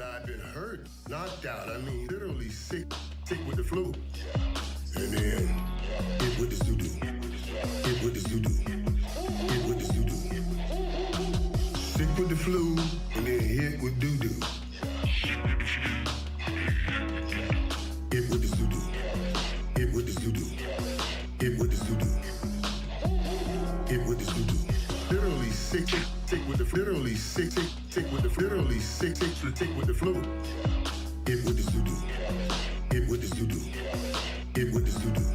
I've been hurt, knocked out. I mean, literally sick with the flu. And then hit with the voodoo. Hit with the voodoo. Hit with the voodoo. Sick with the flu, and then hit with doo-doo. Hit with the voodoo. Hit with the voodoo. Hit with the voodoo. Hit with the voodoo. Literally sick with the literally sick with the literally sick with the flu. Hit with the voodoo. Hit with the voodoo. Hit with the voodoo. Hit with the voodoo.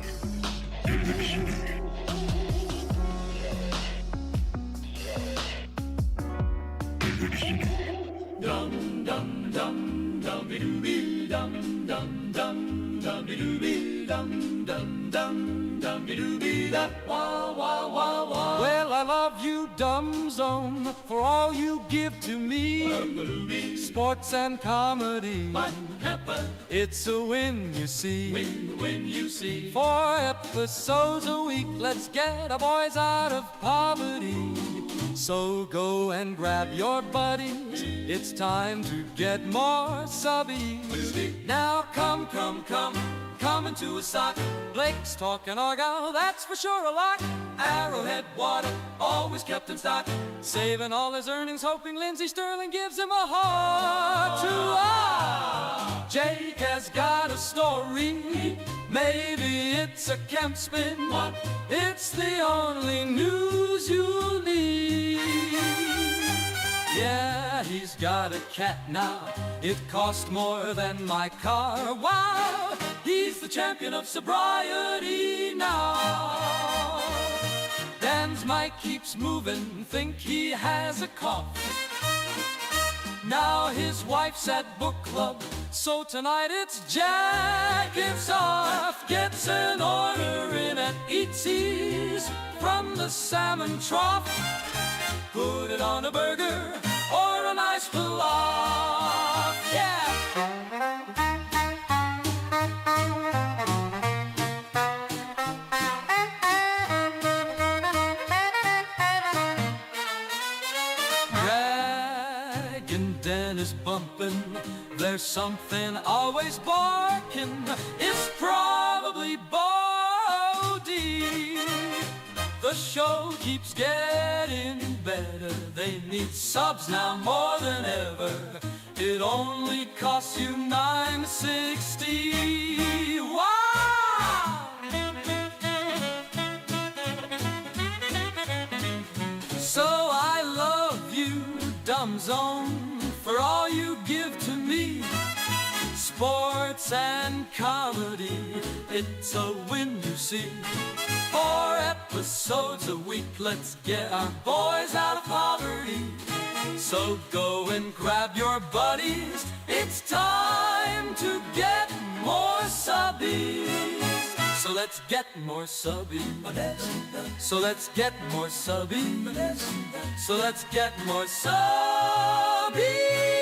Hit with the voodoo. Dum dum dum dum doo dum dum dum dum doo dum dum dum dum doo da wah wah wah wah. Well, I love you, Dumb Zone, for all you give to me. Sports and comedy, it's a win, you see. When you see 4 episodes a week, let's get our boys out of poverty. So go and grab your buddies, it's time to get more subbies. Now come into a sock. Blake's talking Argyle, that's for sure a lot. Arrowhead water, always kept in stock. Saving all his earnings, hoping Lindsey Sterling gives him a heart to Jake has got a story. Maybe it's a camp spin. It's the only news you need. Yeah, he's got a cat now. It cost more than my car. Wow, he's the champion of sobriety now. Dan's mic keeps moving, think he has a cough. Now his wife's at book club, so tonight it's jackets off. Gets an order in at Eatsy's from the salmon trough. Put it on a burger or a nice pilaf, yeah. Dragon Den is bumping, there's something always barking. It's probably Bodie. The show keeps getting better. They need subs now more than ever. It only costs you $9.60. Wow! So I love you, Dumb Zone, for all you give to me. Sports and comedy, it's a win, you see. 4 episodes a week, let's get our boys out of poverty. So go and grab your buddies, it's time to get more subbies. So let's get more subbies. So let's get more subbies. So let's get more subbies.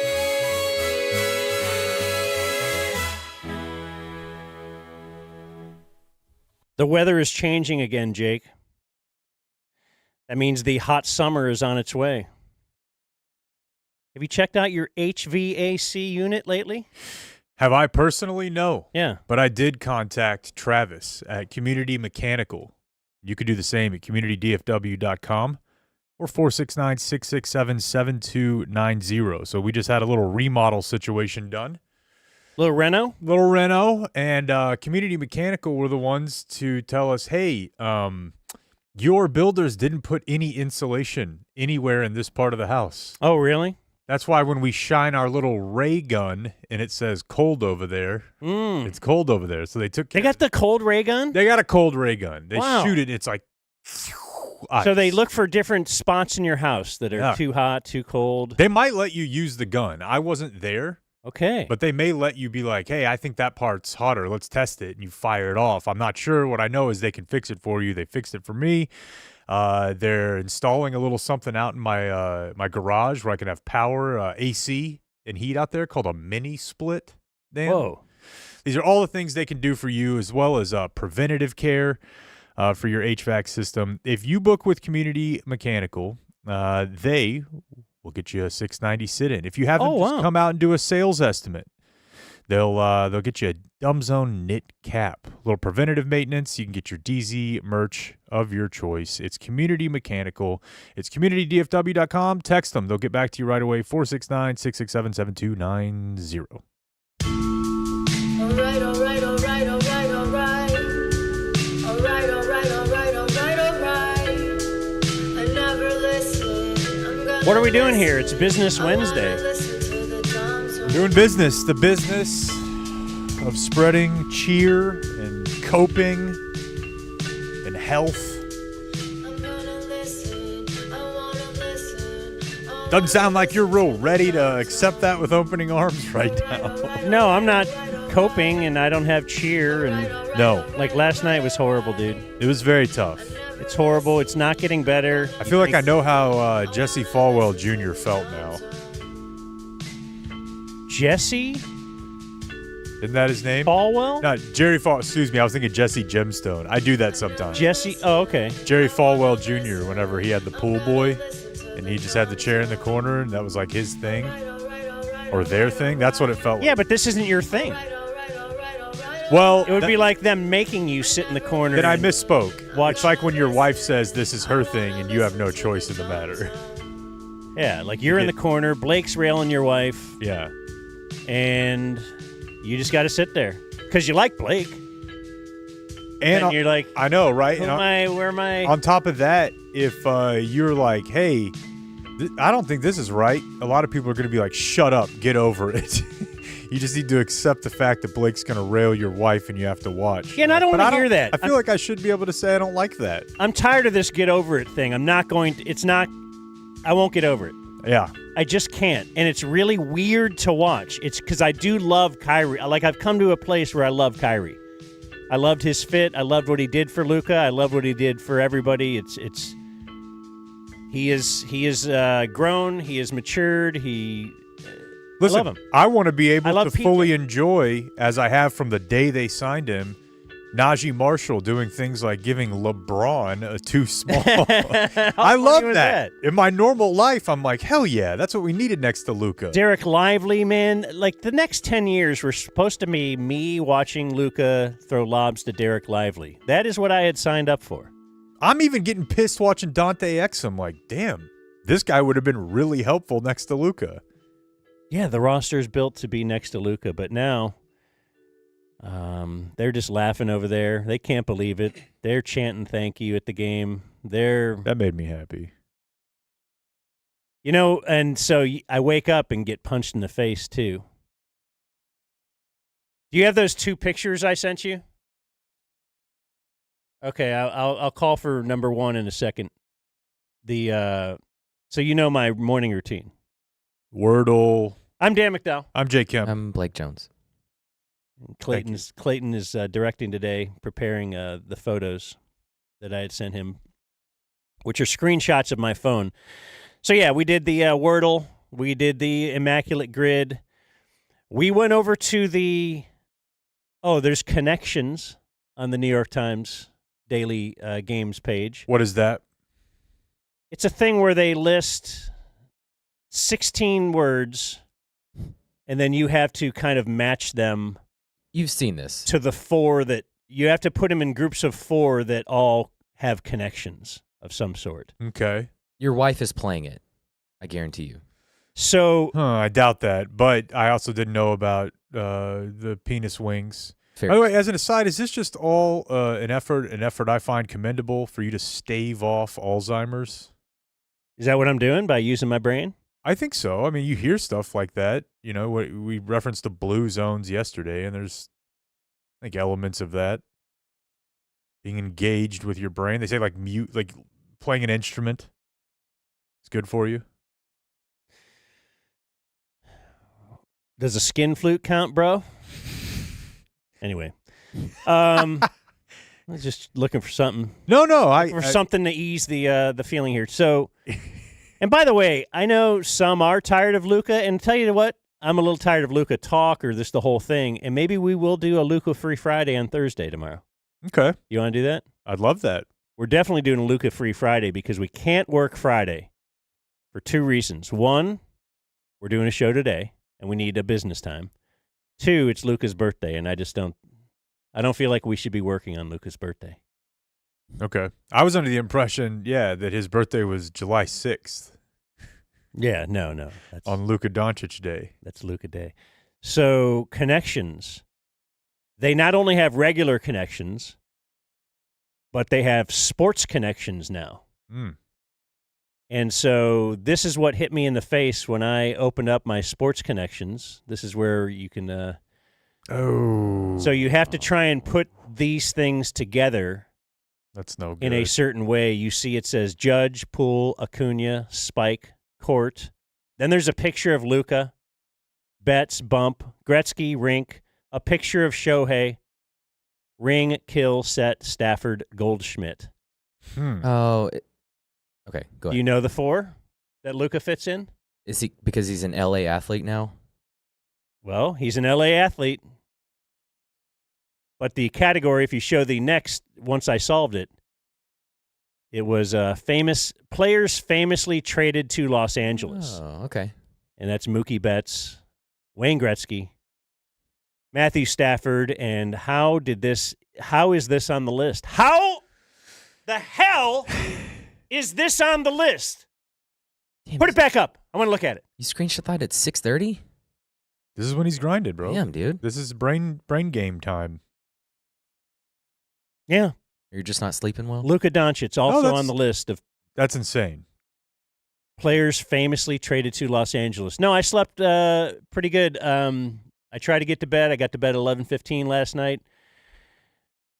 The weather is changing again, Jake. That means the hot summer is on its way. Have you checked out your HVAC unit lately? Have I personally? No. Yeah. But I did contact Travis at Community Mechanical. You could do the same at communitydfw.com or 469-667-7290. So we just had a little remodel situation done. Little reno? Little reno. And Community Mechanical were the ones to tell us, hey, your builders didn't put any insulation anywhere in this part of the house. Oh, really? That's why when we shine our little ray gun and it says cold over there, it's cold over there. So they took care. They got the cold ray gun? They got a cold ray gun. They Wow. shoot it. It's like ice. So they look for different spots in your house that are too hot, too cold. They might let you use the gun. I wasn't there. Okay. But they may let you be like, hey, I think that part's hotter. Let's test it. And you fire it off. I'm not sure. What I know is they can fix it for you. They fixed it for me. They're installing a little something out in my my garage where I can have power, AC, and heat out there called a mini split. Dan. Whoa. These are all the things they can do for you, as well as preventative care for your HVAC system. If you book with Community Mechanical, they we'll get you a $690 sit-in. If you haven't, Oh, just wow. come out and do a sales estimate. They'll get you a DumbZone knit cap, a little preventative maintenance. You can get your DZ merch of your choice. It's community mechanical. It's communitydfw.com. Text them. They'll get back to you right away. 469-667-7290. All right, all right, all right, all right, all right. All right, all right, all right, all right, all right. I never listen. I'm gonna What are we doing here? It's listen. Business I wanna Wednesday. listen to the dumb zone. Doing business, the business of spreading cheer and coping and health. I'm gonna listen. I wanna listen. I Doesn't sound like you're real ready to accept that with opening arms right now. No, I'm not coping, and I don't have cheer. And No, like last night was horrible, dude. it was very tough. It's horrible. It's not getting better. I feel like I know how Jesse Falwell Jr. felt now. Jesse Isn't that his name? Falwell? No, Jerry Fall. Excuse me, I was thinking Jesse Gemstone. I do that sometimes. Jesse. Oh, okay. Jerry Falwell Jr. Whenever he had the pool boy, and he just had the chair in the corner, and that was like his thing or their thing. That's what it felt like. Yeah, but this isn't your thing. Well, It would be like them making you sit in the corner. then I and misspoke. watch- It's like when your wife says this is her thing, and you have no choice in the matter. Yeah, like you're in the corner. Blake's railing your wife, Yeah. and you just got to sit there because you like Blake. And And you're like, I know, right? who And am I? Where am I? on top of that, if you're like, hey, I don't think this is right, a lot of people are going to be like, shut up, get over it. You just need to accept the fact that Blake's going to rail your wife and you have to watch. Yeah, and I don't But wanna hear that. I feel like I should be able to say I don't like that. I'm tired of this get over it thing. I'm not going to. It's not. I won't get over it. Yeah. I just can't. And it's really weird to watch. It's because I do love Kyrie. Like, I've come to a place where I love Kyrie. I loved his fit. I loved what he did for Luka. I loved what he did for everybody. He is grown. He has matured. Listen, I love him. I want to be I able love to fully enjoy, as I have from the day they signed him, Najee Marshall doing things like giving LeBron a too small. I love was that. In my normal life, I'm like, hell yeah, that's what we needed next to Luka. Derek Lively, man. Like, the next 10 years were supposed to be me watching Luka throw lobs to Derek Lively. That is what I had signed up for. I'm even getting pissed watching Dante Exum. Like, damn, this guy would have been really helpful next to Luka. Yeah, the roster's built to be next to Luka, but now they're just laughing over there. They can't believe it. They're chanting thank you at the game. That made me happy. And so I wake up and get punched in the face too. Do you have those two pictures I sent you? Okay, I'll call for number one in a second. So my morning routine. Wordle. I'm Dan McDowell. I'm Jay Kemp. I'm Blake Jones. Clayton is directing today, preparing the photos that I had sent him, which are screenshots of my phone. So yeah, we did the Wordle, we did the Immaculate Grid. We went over to there's connections on the New York Times daily games page. What is that? It's a thing where they list 16 words, and then you have to kind of match them. You've seen this. To the four that you have to put them in groups of four that all have connections of some sort. Okay. Your wife is playing it. I guarantee you. So I doubt that, but I also didn't know about the penis wings. Fair. By the way, as an aside, is this just all an effort I find commendable for you to stave off Alzheimer's? Is that what I'm doing by using my brain? I think so. I mean, you hear stuff like that. We referenced the blue zones yesterday, and there's, I think, elements of that. Being engaged with your brain. They say like playing an instrument. It's good for you. Does a skin flute count, bro? Anyway, I was just looking for something. No, Something to ease the feeling here. So, and by the way, I know some are tired of Luka, and tell you what, I'm a little tired of Luka talk or the whole thing, and maybe we will do a Luka Free Friday on Thursday tomorrow. Okay. You want to do that? I'd love that. We're definitely doing a Luka Free Friday because we can't work Friday. for two reasons. One, we're doing a show today, and we need a business time. Two, it's Luka's birthday, and I don't feel like we should be working on Luka's birthday. Okay. I was under the impression, that his birthday was July 6th. Yeah, no. That's on Luka Doncic Day. That's Luka Day. So connections. They not only have regular connections, but they have sports connections now. And so this is what hit me in the face when I opened up my sports connections. This is where you can so you have to try and put these things together. That's no good. In a certain way. You see it says Judge, Poole, Acuna, Spike, Court. Then there's a picture of Luka, Betts, Bump, Gretzky, Rink, a picture of Shohei, Ring, Kill, Set, Stafford, Goldschmidt. Oh, okay. Go ahead. Do you know the four that Luka fits in? Is he because he's an LA athlete now? Well, he's an LA athlete. But the category, if you show the next, once I solved it, it was famous players famously traded to Los Angeles. Oh, okay. And that's Mookie Betts, Wayne Gretzky, Matthew Stafford, and how is this on the list? How the hell is this on the list? Damn, Put it back up. I want to look at it. You screenshot that at 6:30? This is when he's grinded, bro. Damn, dude. This is brain game time. Yeah. You're just not sleeping well? Luka Doncic also on the list of That's insane. players famously traded to Los Angeles. No, I slept pretty good. I tried to get to bed. I got to bed at 11:15 last night.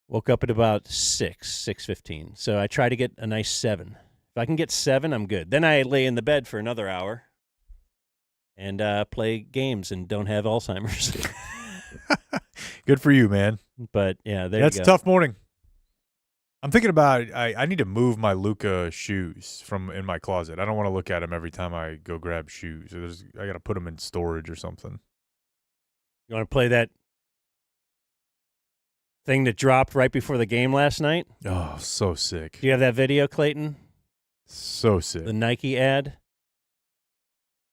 Woke up at about 6:15. So I try to get a nice 7. If I can get 7, I'm good. Then I lay in the bed for another hour and play games and don't have Alzheimer's. Good for you, man. But, yeah, That's you a go. tough morning. I'm thinking about I need to move my Luka shoes from in my closet. I don't want to look at them every time I go grab shoes. I got to put them in storage or something. You want to play that thing that dropped right before the game last night? Oh, so sick. Do you have that video, Clayton? So sick. The Nike ad?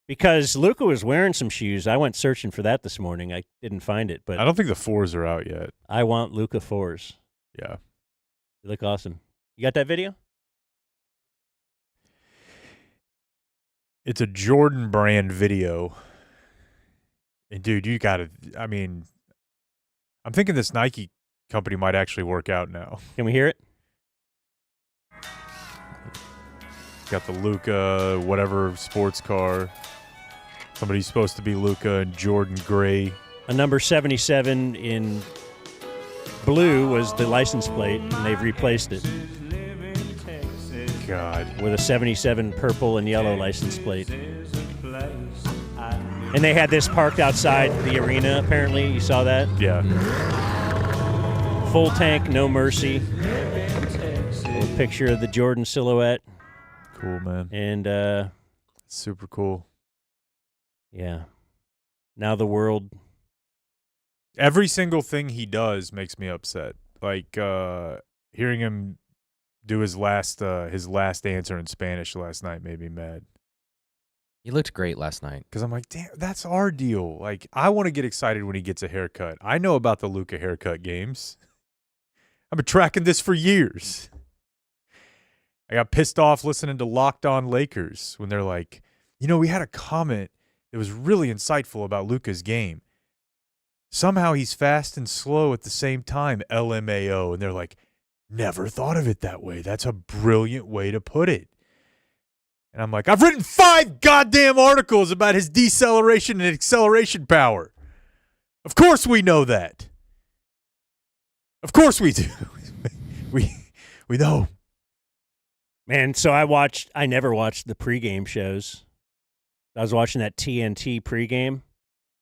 Because Luka was wearing some shoes. I went searching for that this morning. I didn't find it, but I don't think the 4s are out yet. I want Luka 4s. Yeah. They look awesome. You got that video? It's a Jordan brand video. And, dude, you got to – I mean, I'm thinking this Nike company might actually work out now. Can we hear it? Got the Luka whatever sports car. Somebody's supposed to be Luka and Jordan Gray. A number 77 in blue was the license plate, and they've replaced it God. with a 77 purple and yellow license plate. And they had this parked outside the arena, apparently. You saw that? Yeah. Full tank, no mercy. A picture of the Jordan silhouette. Cool, man. And, Super cool. yeah. Now the world. Every single thing he does makes me upset. Like hearing him do his last answer in Spanish last night made me mad. He looked great last night. Because I'm like, damn, that's our deal. Like, I want to get excited when he gets a haircut. I know about the Luka haircut games. I've been tracking this for years. I got pissed off listening to Locked On Lakers when they're like, we had a comment that was really insightful about Luka's game. Somehow he's fast and slow at the same time, LMAO. And they're like, never thought of it that way. That's a brilliant way to put it. And I'm like, I've written 5 goddamn articles about his deceleration and acceleration power. Of course we know that. Of course we do. we know. Man, so I never watched the pregame shows. I was watching that TNT pregame.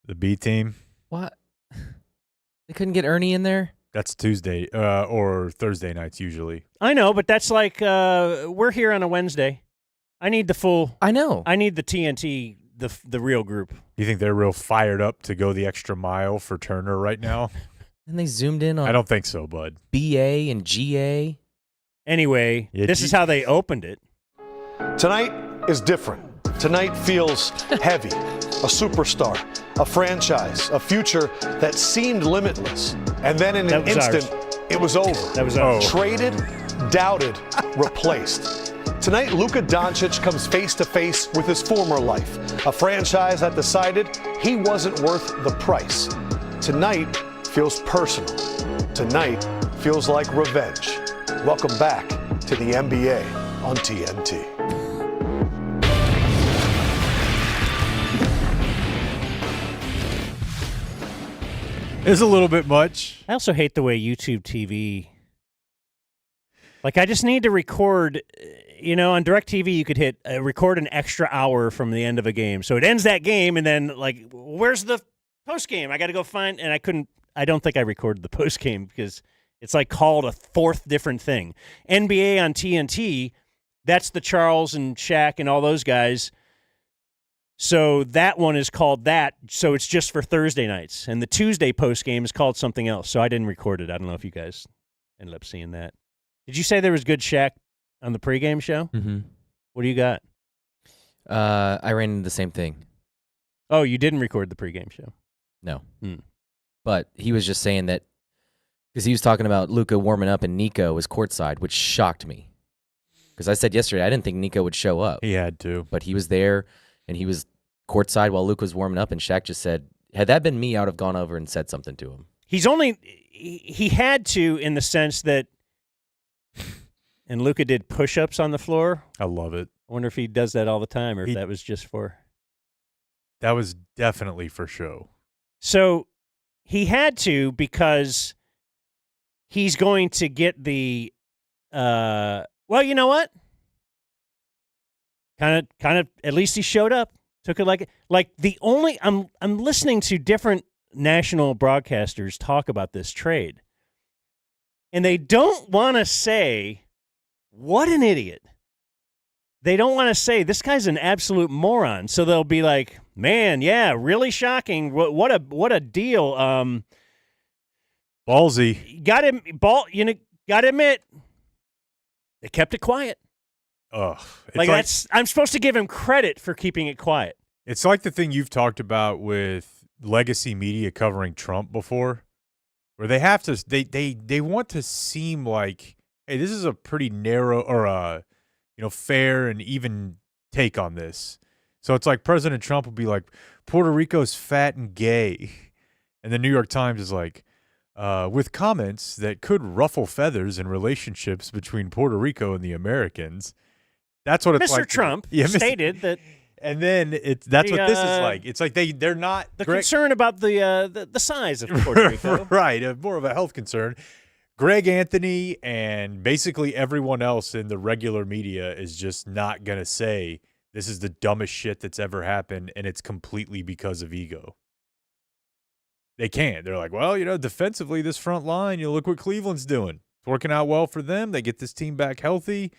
The B team. What? They couldn't get Ernie in there? That's Tuesday or Thursday nights usually. I know, but that's like we're here on a Wednesday. I need the full. I know. I need the TNT, the real group. You think they're real fired up to go the extra mile for Turner right now? And they zoomed in on I don't think so, bud. BA and GA. Anyway, Yeah, this is how they opened it. Tonight is different. Tonight feels heavy. A superstar, a franchise, a future that seemed limitless. And then in an instant, it was over. That was ours. Traded, doubted, replaced. Tonight, Luka Doncic comes face to face with his former life, a franchise that decided he wasn't worth the price. Tonight feels personal. Tonight feels like revenge. Welcome back to the NBA on TNT. It's a little bit much. I also hate the way YouTube TV. Like, I just need to record. You know, on DirecTV, you could hit record an extra hour from the end of a game. So it ends that game, and then, like, where's the post game? I got to go find. And I couldn't. I don't think I recorded the post game because it's like called a fourth different thing. NBA on TNT, that's the Charles and Shaq and all those guys. So that one is called that. So it's just for Thursday nights. And the Tuesday post game is called something else. So I didn't record it. I don't know if you guys ended up seeing that. Did you say there was good Shaq on the pregame show? Mm-hmm. What do you got? I ran into the same thing. Oh, you didn't record the pregame show? No. But he was just saying that because he was talking about Luka warming up and Nico was courtside, which shocked me. Because I said yesterday I didn't think Nico would show up. He had to. But he was there, and he was courtside while Luka was warming up, and Shaq just said, had that been me, I would have gone over and said something to him. He had to in the sense that, and Luka did push-ups on the floor. I love it. I wonder if he does that all the time or if that was just for. That was definitely for show. So he had to because he's going to get the, well, you know what? Kind of. At least he showed up. Took it like the only. I'm listening to different national broadcasters talk about this trade, and they don't want to say what an idiot. They don't want to say this guy's an absolute moron. So they'll be like, "Man, yeah, really shocking. What a deal." Ballsy. Got to admit, they kept it quiet. Ugh. I'm supposed to give him credit for keeping it quiet. It's like the thing you've talked about with legacy media covering Trump before, where they have to they want to seem like, hey, this is a pretty narrow or fair and even take on this. So it's like President Trump will be like, Puerto Rico's fat and gay, and the New York Times is like, with comments that could ruffle feathers in relationships between Puerto Rico and the Americans. That's what it's Mr. like. Trump stated that, and then that's what this is like. It's like they're not concern about the size of Puerto Rico, right? More of a health concern. Greg Anthony and basically everyone else in the regular media is just not gonna say this is the dumbest shit that's ever happened, and it's completely because of ego. They can't. They're like, well, defensively, this front line, look what Cleveland's doing. It's working out well for them. They get this team back healthy.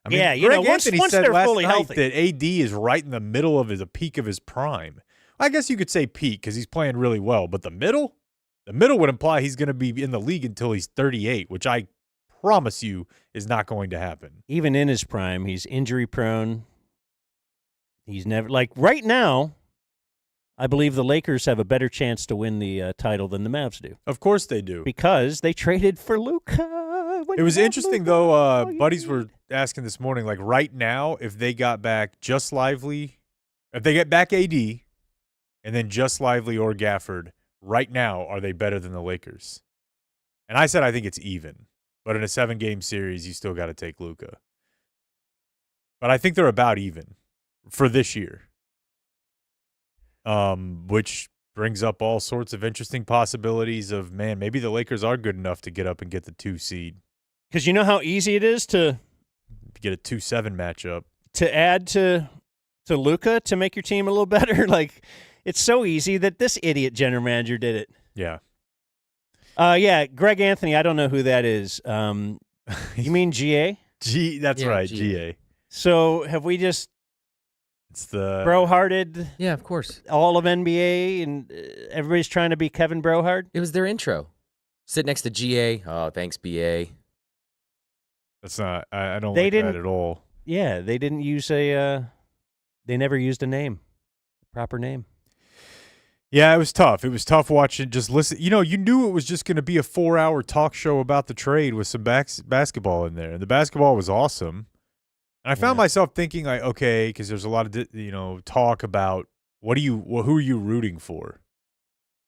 I mean, Greg Anthony once said they're last fully night healthy, that AD is right in the middle of the peak of his prime. I guess you could say peak because he's playing really well, but the middle would imply he's going to be in the league until he's 38, which I promise you is not going to happen. Even in his prime, he's injury prone. He's never right now. I believe the Lakers have a better chance to win the title than the Mavs do. Of course they do. Because they traded for Luka. It was interesting, though. Buddies were asking this morning, like right now, if they got back Just Lively, if they get back AD, and then Just Lively or Gafford, right now, are they better than the Lakers? And I said I think it's even. But in a 7-game series, you still got to take Luka. But I think they're about even for this year. Which brings up all sorts of interesting possibilities of, man, maybe the Lakers are good enough to get up and get the 2 seed. Because you know how easy it is to get a 2-7 matchup. To add to Luka to make your team a little better. Like, it's so easy that this idiot general manager did it. Yeah. Yeah, Greg Anthony, I don't know who that is. You mean GA? That's right, GA. So have we just It's the bro-hearted? Yeah, of course. All of NBA, and everybody's trying to be Kevin Brohard? It was their intro. Sit next to GA. Oh, thanks, BA. That's not. I don't like that at all. Yeah, they didn't use a they never used a name, proper name. Yeah, it was tough. It was tough watching, just listen. You knew it was just going to be a 4-hour talk show about the trade with some basketball in there. And the basketball was awesome. And I found myself thinking, like, okay, because there's a lot of, talk about who are you rooting for?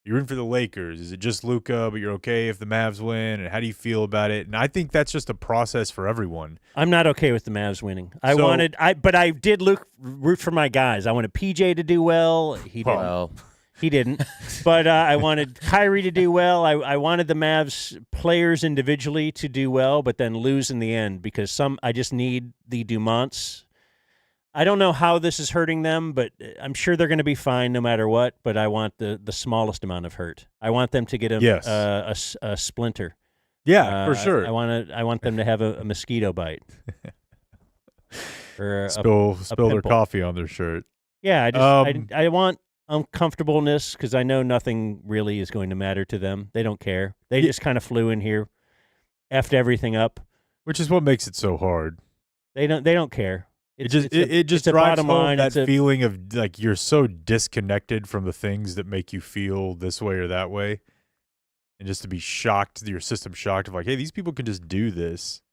You're rooting for the Lakers. Is it just Luka, but you're okay if the Mavs win? And how do you feel about it? And I think that's just a process for everyone. I'm not okay with the Mavs winning. But I did root for my guys. I wanted PJ to do well. He didn't. Well, He didn't. But I wanted Kyrie to do well. I wanted the Mavs players individually to do well, but then lose in the end because I just need the Dumonts. I don't know how this is hurting them, but I'm sure they're going to be fine no matter what. But I want the smallest amount of hurt. I want them to get a splinter. Yeah, for sure. I want them to have a mosquito bite. Or spill their pimple. Coffee on their shirt. Yeah, I want uncomfortableness because I know nothing really is going to matter to them. They don't care. They just kind of flew in here, effed everything up, which is what makes it so hard. They don't care. It just drives home that feeling of like you're so disconnected from the things that make you feel this way or that way, and just to be shocked, your system shocked of like, hey, these people can just do this.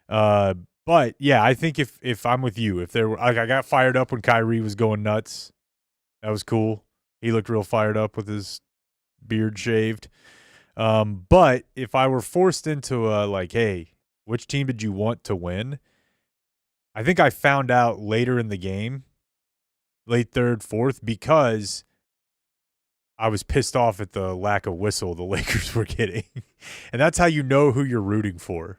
But yeah, I think if I'm with you, I got fired up when Kyrie was going nuts. That was cool. He looked real fired up with his beard shaved. But if I were forced into hey, which team did you want to win? I think I found out later in the game, late third, fourth, because I was pissed off at the lack of whistle the Lakers were getting. And that's how you know who you're rooting for.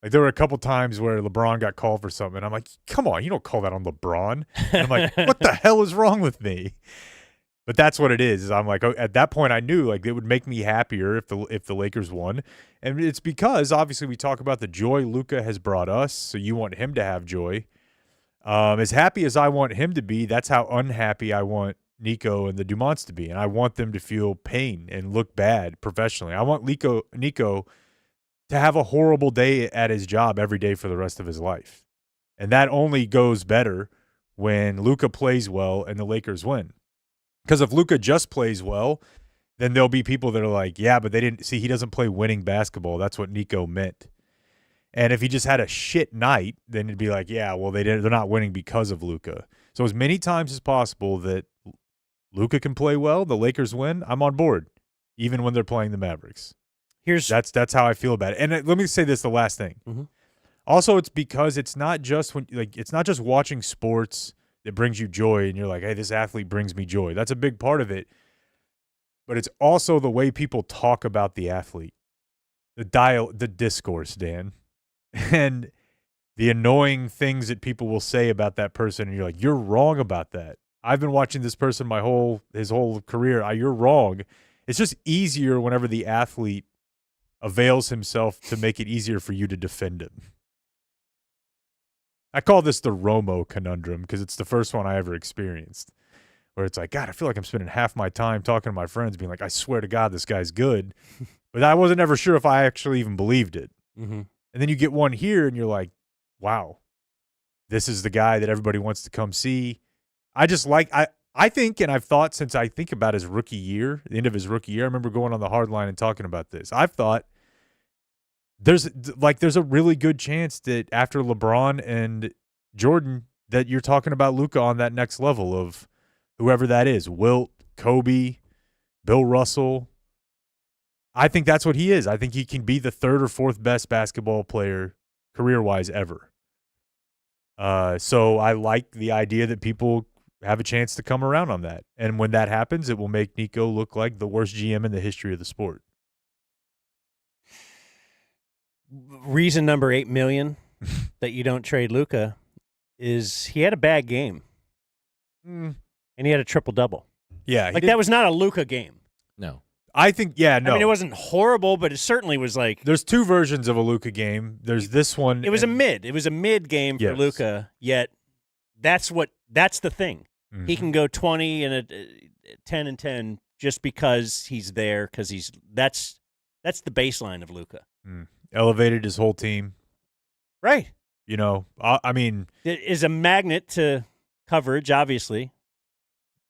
Like there were a couple times where LeBron got called for something. And I'm like, come on, you don't call that on LeBron. And I'm like, what the hell is wrong with me? But that's what it is I'm like, at that point I knew like it would make me happier if the Lakers won. And it's because obviously we talk about the joy Luka has brought us. So you want him to have joy. As happy as I want him to be, that's how unhappy I want Nico and the Dumonts to be. And I want them to feel pain and look bad professionally. I want Nico to have a horrible day at his job every day for the rest of his life. And that only goes better when Luka plays well and the Lakers win. Because if Luka just plays well, then there'll be people that are like, yeah, but they didn't see he doesn't play winning basketball. That's what Nico meant. And if he just had a shit night, then it'd be like, yeah, well, they're not winning because of Luka. So as many times as possible that Luka can play well, the Lakers win, I'm on board, even when they're playing the Mavericks. That's how I feel about it. And let me say this, the last thing. Mm-hmm. Also, it's because it's not just watching sports that brings you joy and you're like, hey, this athlete brings me joy. That's a big part of it. But it's also the way people talk about the athlete, the discourse, Dan, and the annoying things that people will say about that person. And you're like, you're wrong about that. I've been watching this person his whole career. You're wrong. It's just easier whenever the athlete avails himself to make it easier for you to defend him. I call this the Romo conundrum because it's the first one I ever experienced, where it's like, God, I feel like I'm spending half my time talking to my friends being like, I swear to God, this guy's good. But I wasn't ever sure if I actually even believed it. Mm-hmm. And then you get one here and you're like, wow, this is the guy that everybody wants to come see. I just like, I think, and I've thought since I think about his rookie year, the end of his rookie year, I remember going on the hard line and talking about this. I've thought there's a really good chance that after LeBron and Jordan that you're talking about Luka on that next level of whoever that is, Wilt, Kobe, Bill Russell. I think that's what he is. I think he can be the third or fourth best basketball player career-wise ever. So I like the idea that people have a chance to come around on that. And when that happens, it will make Nico look like the worst GM in the history of the sport. Reason number 8 million that you don't trade Luka is he had a bad game. And he had a triple-double. Yeah. That was not a Luka game. No. I think, yeah, no. I mean, it wasn't horrible, but it certainly was like. There's two versions of a Luka game. There's this one. It was a mid game for Luka, yet that's the thing. Mm-hmm. He can go 20 and 10 and 10 just because he's there, because that's the baseline of Luka. Elevated his whole team. Right. I mean. It is a magnet to coverage, obviously.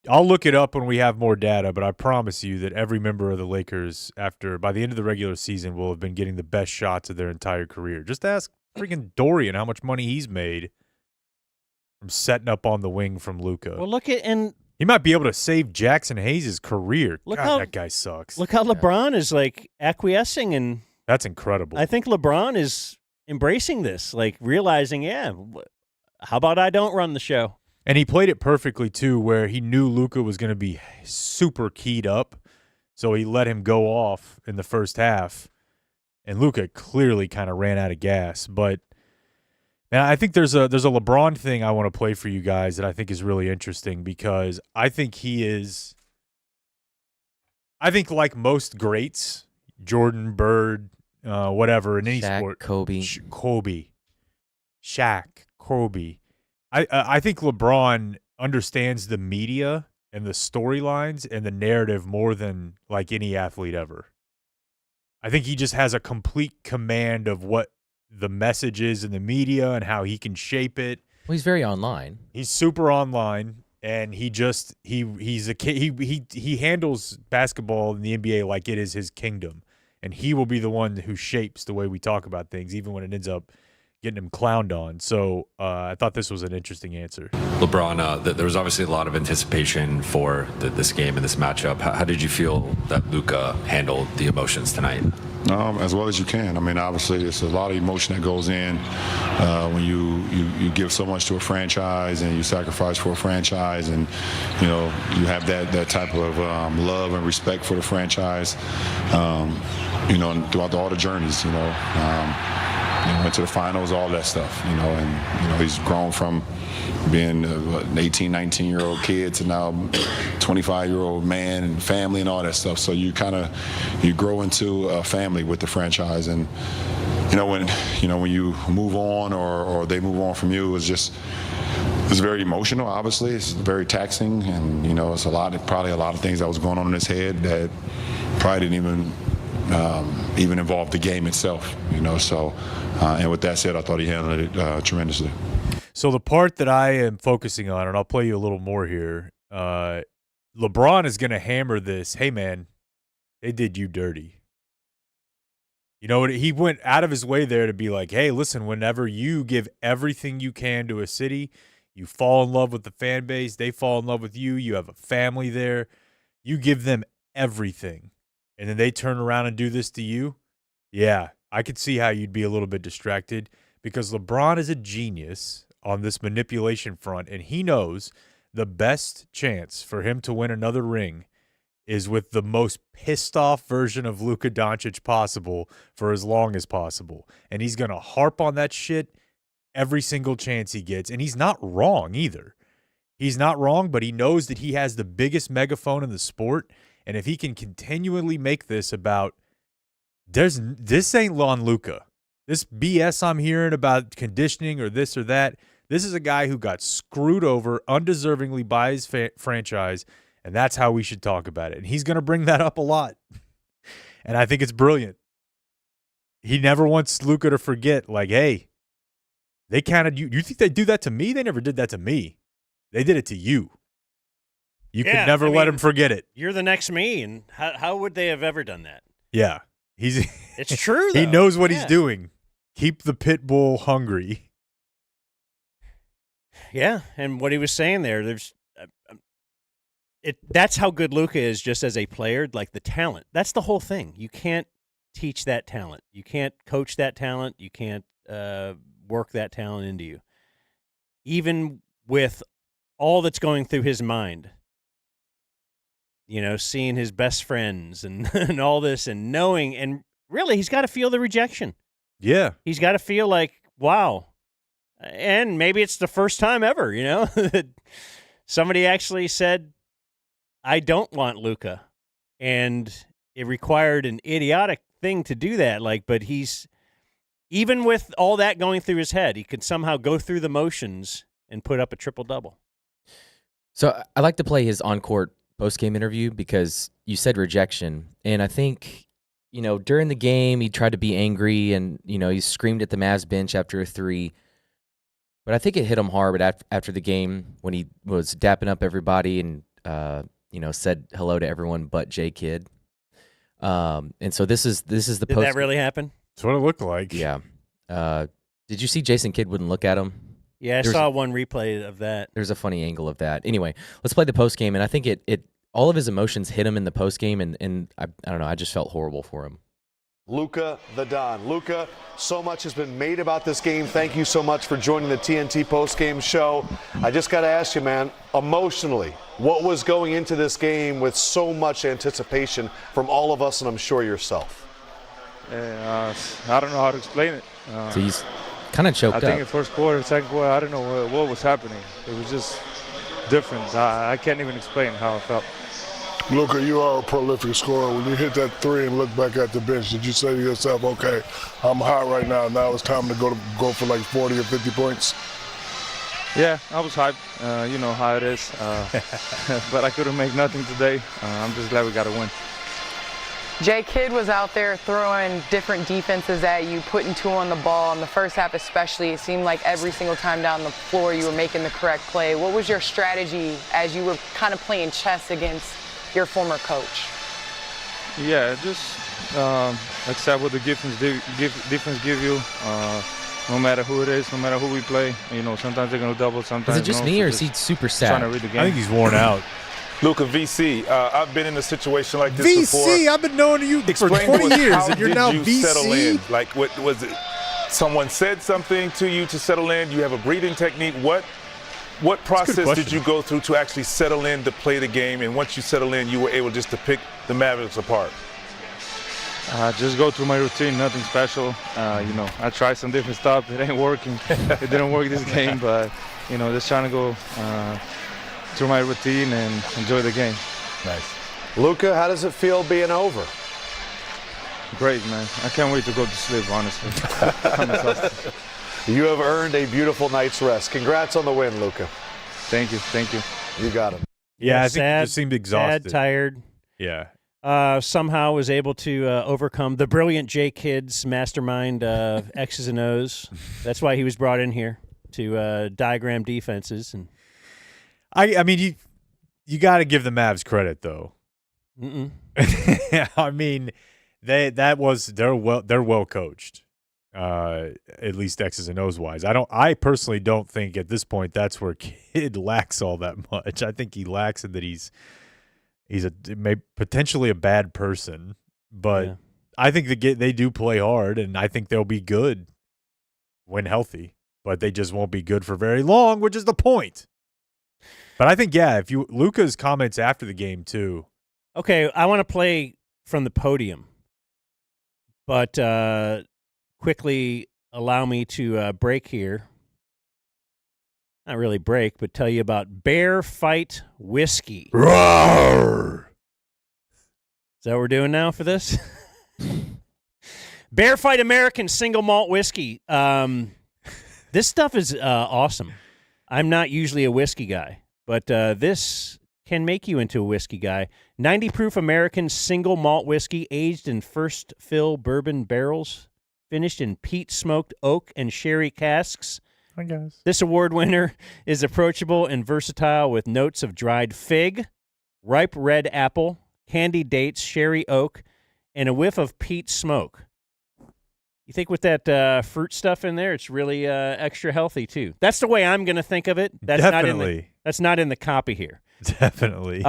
I'll look it up when we have more data, but I promise you that every member of the Lakers, by the end of the regular season, will have been getting the best shots of their entire career. Just ask freaking Dorian how much money he's made from setting up on the wing from Luka. Well, look at and he might be able to save Jackson Hayes' career. Look God, how- that guy sucks. look how LeBron is like acquiescing, and That's incredible. I think LeBron is embracing this, like realizing, how about I don't run the show? And he played it perfectly, too, where he knew Luka was going to be super keyed up, so he let him go off in the first half. And Luka clearly kind of ran out of gas. But man, I think there's a LeBron thing I want to play for you guys that I think is really interesting because I think like most greats, Jordan, Bird, whatever, in any Shaq, sport. Kobe. Shaq, Kobe. I think LeBron understands the media and the storylines and the narrative more than like any athlete ever. I think he just has a complete command of what the message is in the media and how he can shape it. Well, he's very online. He's super online, and he's a kid. He handles basketball in the NBA like it is his kingdom, and he will be the one who shapes the way we talk about things, even when it ends up getting him clowned on. So I thought this was an interesting answer. LeBron, there was obviously a lot of anticipation for this game and this matchup. How did you feel that Luka handled the emotions tonight? As well as you can. I mean, obviously, there's a lot of emotion that goes in when you give so much to a franchise and you sacrifice for a franchise, and you have that type of love and respect for the franchise. And throughout all the journeys, went to the finals, all that stuff, and he's grown from being an 18, 19-year-old kid to now 25-year-old man and family and all that stuff. So you grow into a family with the franchise, and when you move on or they move on from you, it's very emotional. Obviously, it's very taxing, and it's probably a lot of things that was going on in his head that probably didn't even involve the game itself. So and with that said, I thought he handled it tremendously. So the part that I am focusing on, and I'll play you a little more here, LeBron is going to hammer this. Hey, man, they did you dirty. He went out of his way there to be like, hey, listen, whenever you give everything you can to a city, you fall in love with the fan base, they fall in love with you, you have a family there, you give them everything, and then they turn around and do this to you, yeah, I could see how you'd be a little bit distracted because LeBron is a genius on this manipulation front, and he knows the best chance for him to win another ring is with the most pissed off version of Luka Doncic possible for as long as possible. And he's going to harp on that shit every single chance he gets. And he's not wrong either. He's not wrong, but he knows that he has the biggest megaphone in the sport. And if he can continually make this about, this ain't on Luka. This BS I'm hearing about conditioning or this or that, this is a guy who got screwed over undeservingly by his franchise, and that's how we should talk about it. And he's going to bring that up a lot. And I think it's brilliant. He never wants Luka to forget, like, hey, they counted you. You think they do that to me? They never did that to me. They did it to you. You could never let him forget it. You're the next me, and how would they have ever done that? Yeah. It's true, though. He knows what he's doing. Keep the pit bull hungry. Yeah, and what he was saying there, that's how good Luka is just as a player, like the talent. That's the whole thing. You can't teach that talent. You can't coach that talent. You can't work that talent into you. Even with all that's going through his mind, seeing his best friends and all this and knowing, and really he's got to feel the rejection. Yeah. He's got to feel like, wow. And maybe it's the first time ever, that somebody actually said, I don't want Luka. And it required an idiotic thing to do that. But he's, even with all that going through his head, he could somehow go through the motions and put up a triple-double. So I like to play his on-court post-game interview because you said rejection. And I think, during the game, he tried to be angry and, he screamed at the Mavs bench after a three. But I think it hit him hard after the game when he was dapping up everybody and said hello to everyone but J Kidd. And so this is the Did post. that really happen? That's what it looked like. Yeah. Did you see Jason Kidd wouldn't look at him? Yeah, I saw one replay of that. There's a funny angle of that. Anyway, let's play the post game, and I think it all of his emotions hit him in the post game, and I don't know, I just felt horrible for him. Luka the Don. Luka, so much has been made about this game. Thank you so much for joining the TNT postgame show. I just got to ask you, man, emotionally, what was going into this game with so much anticipation from all of us, and I'm sure yourself? I don't know how to explain it. So he's kind of choked I up. think in first quarter, second quarter, I don't know what was happening. It was just different. I can't even explain how I felt. Luka, you are a prolific scorer. When you hit that three and look back at the bench, did you say to yourself, okay, I'm hot right now. Now it's time to go for like 40 or 50 points? Yeah, I was hyped. You know how it is. But I couldn't make nothing today. I'm just glad we got a win. J Kidd was out there throwing different defenses at you, putting two on the ball. In the first half especially, it seemed like every single time down the floor you were making the correct play. What was your strategy as you were kind of playing chess against your former coach? Yeah, just accept what the defense give you. No matter who it is, no matter who we play. You know, sometimes they're going to double, sometimes Is it just me, or is he super sad? Trying to read the game. I think he's worn out. Luka, VC, I've been in a situation like this before. VC, I've been knowing you for 20 years, and you're now VC? Settle in? Like, what was it? Someone said something to you to settle in? You have a breathing technique? What process did you go through to actually settle in to play the game? And once you settle in, you were able just to pick the Mavericks apart? Just go through my routine, nothing special. I tried some different stuff. It ain't working. It didn't work this game, but, just trying to go through my routine and enjoy the game. Nice. Luka, how does it feel being over? Great, man. I can't wait to go to sleep, honestly. I'm exhausted. You have earned a beautiful night's rest. Congrats on the win, Luka. Thank you. You got him. Yeah, I think sad, he just seemed exhausted. Sad, tired. Yeah. Somehow was able to overcome the brilliant J Kidd's mastermind X's and O's. That's why he was brought in here to diagram defenses. And I mean, you got to give the Mavs credit though. I mean, they're well coached. At least X's and O's wise. I personally don't think at this point that's where Kidd lacks all that much. I think he lacks in that he's potentially a bad person, but yeah. I think they do play hard, and I think they'll be good when healthy, but they just won't be good for very long, which is the point. But I think, yeah, Luka's comments after the game too. Okay, I want to play from the podium, but quickly allow me to break here. Not really break, but tell you about Bear Fight Whiskey. Roar! Is that what we're doing now for this? Bear Fight American Single Malt Whiskey. This stuff is awesome. I'm not usually a whiskey guy, but this can make you into a whiskey guy. 90 proof American single malt whiskey aged in first fill bourbon barrels, finished in peat smoked oak and sherry casks. Hi, guys. This award winner is approachable and versatile with notes of dried fig, ripe red apple, candied dates, sherry oak, and a whiff of peat smoke. You think with that fruit stuff in there, it's really extra healthy too. That's the way I'm going to think of it. That's Definitely. That's not in the copy here. Definitely.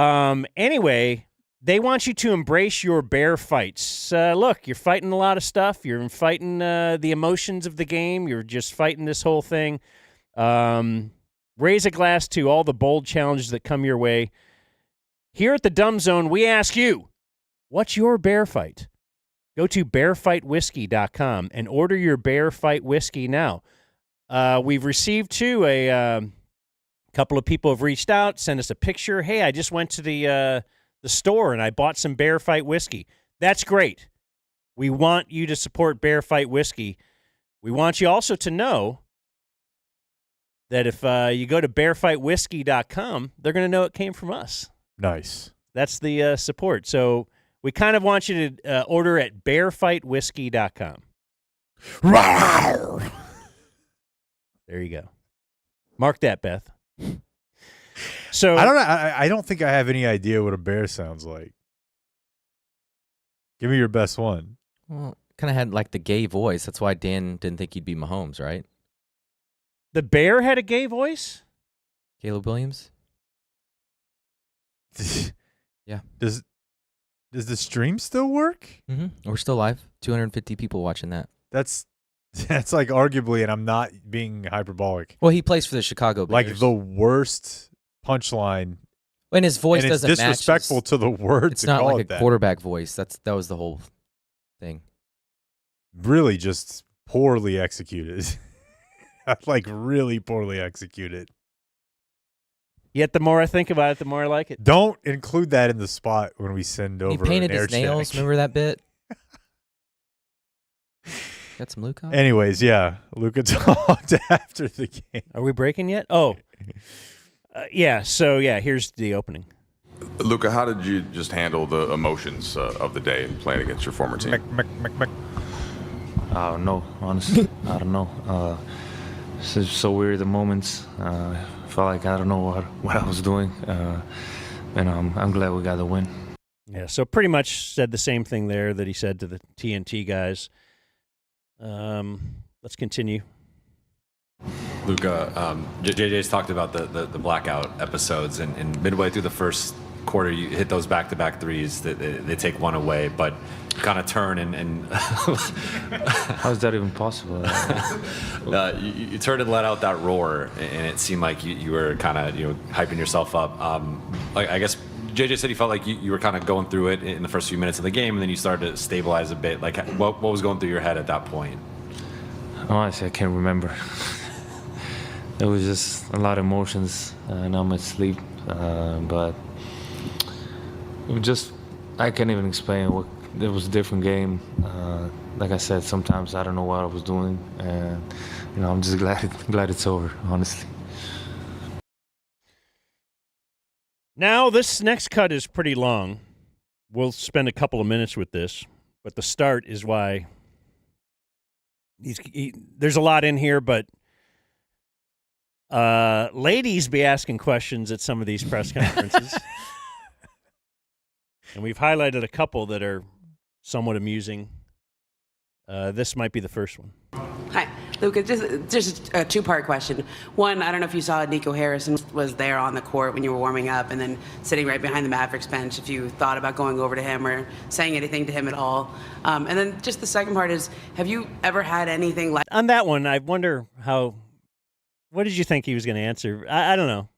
Anyway, they want you to embrace your bear fights. Look, you're fighting a lot of stuff. You're fighting the emotions of the game. You're just fighting this whole thing. Raise a glass to all the bold challenges that come your way. Here at the Dumb Zone, we ask you, what's your bear fight? Go to bearfightwhiskey.com and order your Bear Fight Whiskey now. We've received, too, a couple of people have reached out, sent us a picture. Hey, I just went to the store and I bought some Bear Fight Whiskey. That's great. We want you to support Bear Fight Whiskey. We want you also to know that if you go to bearfightwhiskey.com, they're going to know it came from us. Nice. That's the support. So we kind of want you to order at bearfightwhiskey.com. There you go. Mark that, Beth. So I don't know. I don't think I have any idea what a bear sounds like. Give me your best one. Well, kind of had like the gay voice. That's why Dan didn't think he'd be Mahomes, right? The bear had a gay voice? Caleb Williams? Yeah. Does the stream still work? Mm-hmm. We're still live. 250 people watching that. That's like arguably, and I'm not being hyperbolic. Well, he plays for the Chicago Bears. Like the worst punchline. And his voice and doesn't it's match. Disrespectful to the word. It's to not call like it a that. quarterback voice. That was the whole thing. Really, just poorly executed. Like really poorly executed. Yet the more I think about it, the more I like it. Don't include that in the spot when we send over. He painted an air his nails. check. Remember that bit? Got some Luka? Anyways, yeah, Luka talked after the game. Are we breaking yet? Oh, yeah. So yeah, here's the opening. Luka, how did you just handle the emotions of the day and playing against your former team? I don't know, honestly. I don't know. It's just so weird, the moments. I felt like I don't know what I was doing. And I'm glad we got the win. Yeah, so pretty much said the same thing there that he said to the TNT guys. Let's continue. Luka, JJ's talked about the blackout episodes, and midway through the first quarter, you hit those back-to-back threes. They take one away, but kind of turn and How is that even possible? you turned and let out that roar, and it seemed like you were kind of hyping yourself up. Like I guess JJ said he felt like you were kind of going through it in the first few minutes of the game, and then you started to stabilize a bit. Like what was going through your head at that point? Honestly, I can't remember. It was just a lot of emotions, not much sleep, but it was just, I can't even explain what. It was a different game. Like I said, sometimes I don't know what I was doing, and I'm just glad it's over, honestly. Now this next cut is pretty long. We'll spend a couple of minutes with this, but the start is why there's a lot in here, but ladies be asking questions at some of these press conferences. And we've highlighted a couple that are somewhat amusing. This might be the first one. Hi, Luka. Just a two-part question. One, I don't know if you saw Nico Harrison was there on the court when you were warming up, and then sitting right behind the Mavericks bench. If you thought about going over to him or saying anything to him at all. And then just the second part is, have you ever had anything like on that one? I wonder what did you think he was going to answer? I don't know.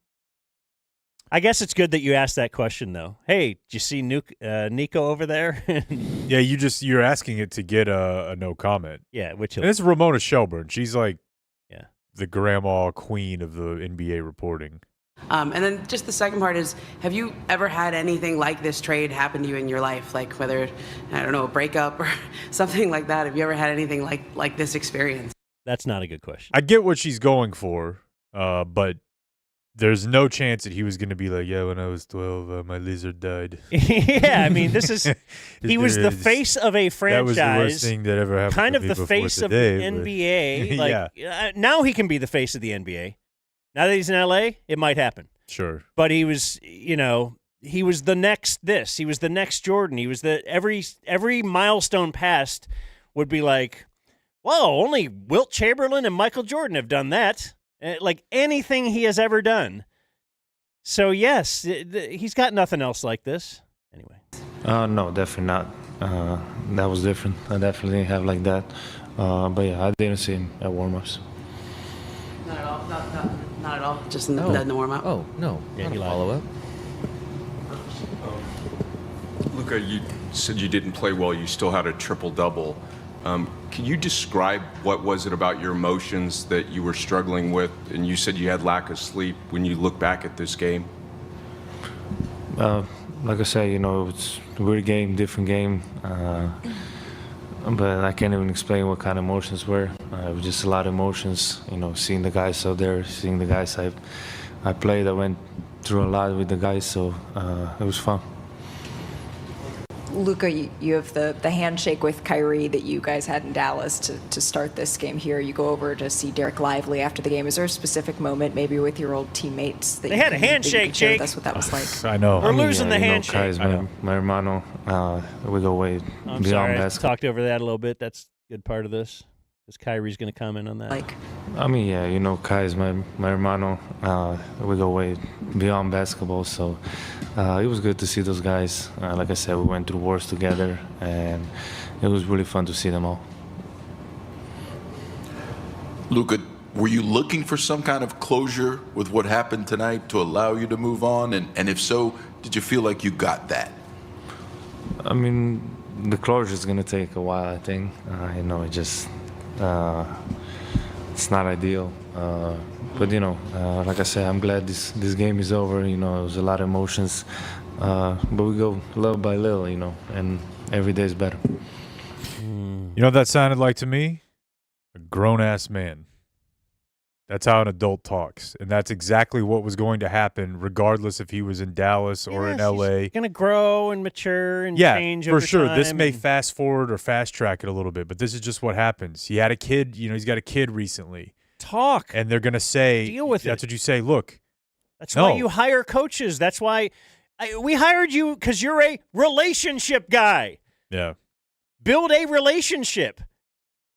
I guess it's good that you asked that question, though. Hey, did you see Nico over there? Yeah, you're asking it to get a no comment. Yeah, and it's Ramona Shelburne. She's like, the grandma queen of the NBA reporting. And then just the second part is, have you ever had anything like this trade happen to you in your life? Like whether, I don't know, a breakup or something like that. Have you ever had anything like this experience? That's not a good question. I get what she's going for, but there's no chance that he was going to be like, yeah, when I was 12, my lizard died. Yeah, I mean, this is he was the face of a franchise. That was the worst thing that ever happened kind to of me the before face today, of the but- NBA. Like, now he can be the face of the NBA. Now that he's in LA, it might happen. Sure. But he was, he was the next this. He was the next Jordan. He was every milestone passed would be like, whoa, only Wilt Chamberlain and Michael Jordan have done that. Like anything he has ever done. So, yes, he's got nothing else like this. Anyway. No, definitely not. That was different. I definitely didn't have like that. But yeah, I didn't see him at warm-ups. Not at all. Not at all. Just in the warm-up. Oh, no. Yeah, he follow-up. Luka, you said you didn't play well. You still had a triple-double. Can you describe what was it about your emotions that you were struggling with? And you said you had lack of sleep when you look back at this game. Like I said, it's a weird game, different game. But I can't even explain what kind of emotions were. It was just a lot of emotions, seeing the guys out there, seeing the guys I played. I went through a lot with the guys, so it was fun. Luka, you have the handshake with Kyrie that you guys had in Dallas to start this game here. You go over to see Derek Lively after the game. Is there a specific moment, maybe with your old teammates, that They you had a handshake, share with Jake. us what that was like? I know. We're losing the handshake. Kai is my hermano. We go way I'm beyond sorry, I basketball. talked over that a little bit. That's a good part of this. Because Kyrie's going to comment on that. Kai is my hermano. We go way beyond basketball, so it was good to see those guys. Like I said, we went through wars together, and it was really fun to see them all. Luka, were you looking for some kind of closure with what happened tonight to allow you to move on? And if so, did you feel like you got that? I mean, the closure is going to take a while, I think. It just... it's not ideal, but like I said, I'm glad this game is over. It was a lot of emotions, but we go little by little, and every day is better. You know what that sounded like to me? A grown-ass man. That's how an adult talks, and that's exactly what was going to happen regardless if he was in Dallas or in L.A. He's going to grow and mature and change over for sure. time. This may fast forward or fast track it a little bit, but this is just what happens. He had a kid. He's got a kid recently. Talk. And they're going to say, deal with that's it. what you say, look. That's why you hire coaches. That's why we hired you, because you're a relationship guy. Yeah. Build a relationship.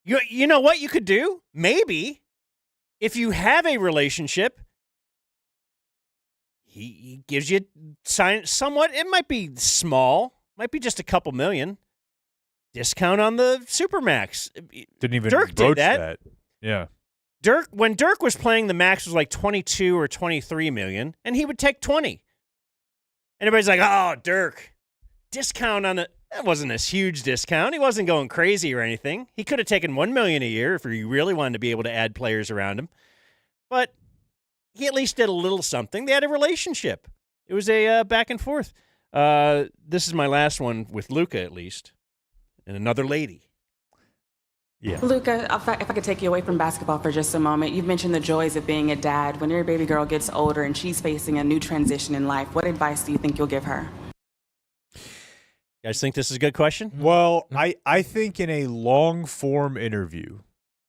You know what you could do? Maybe. If you have a relationship, he gives you somewhat, it might be small, might be just a couple million, discount on the Supermax. Didn't even Dirk broach did that. Yeah. When Dirk was playing, the max was like 22 or 23 million, and he would take 20. And everybody's like, oh, Dirk, discount on it. That wasn't a huge discount. He wasn't going crazy or anything. He could have taken $1 million a year if he really wanted to be able to add players around him. But he at least did a little something. They had a relationship. It was a back and forth. This is my last one with Luka, at least, and another lady. Yeah. Luka, if I could take you away from basketball for just a moment, you've mentioned the joys of being a dad. When your baby girl gets older and she's facing a new transition in life, what advice do you think you'll give her? You guys think this is a good question? Well, I think in a long-form interview,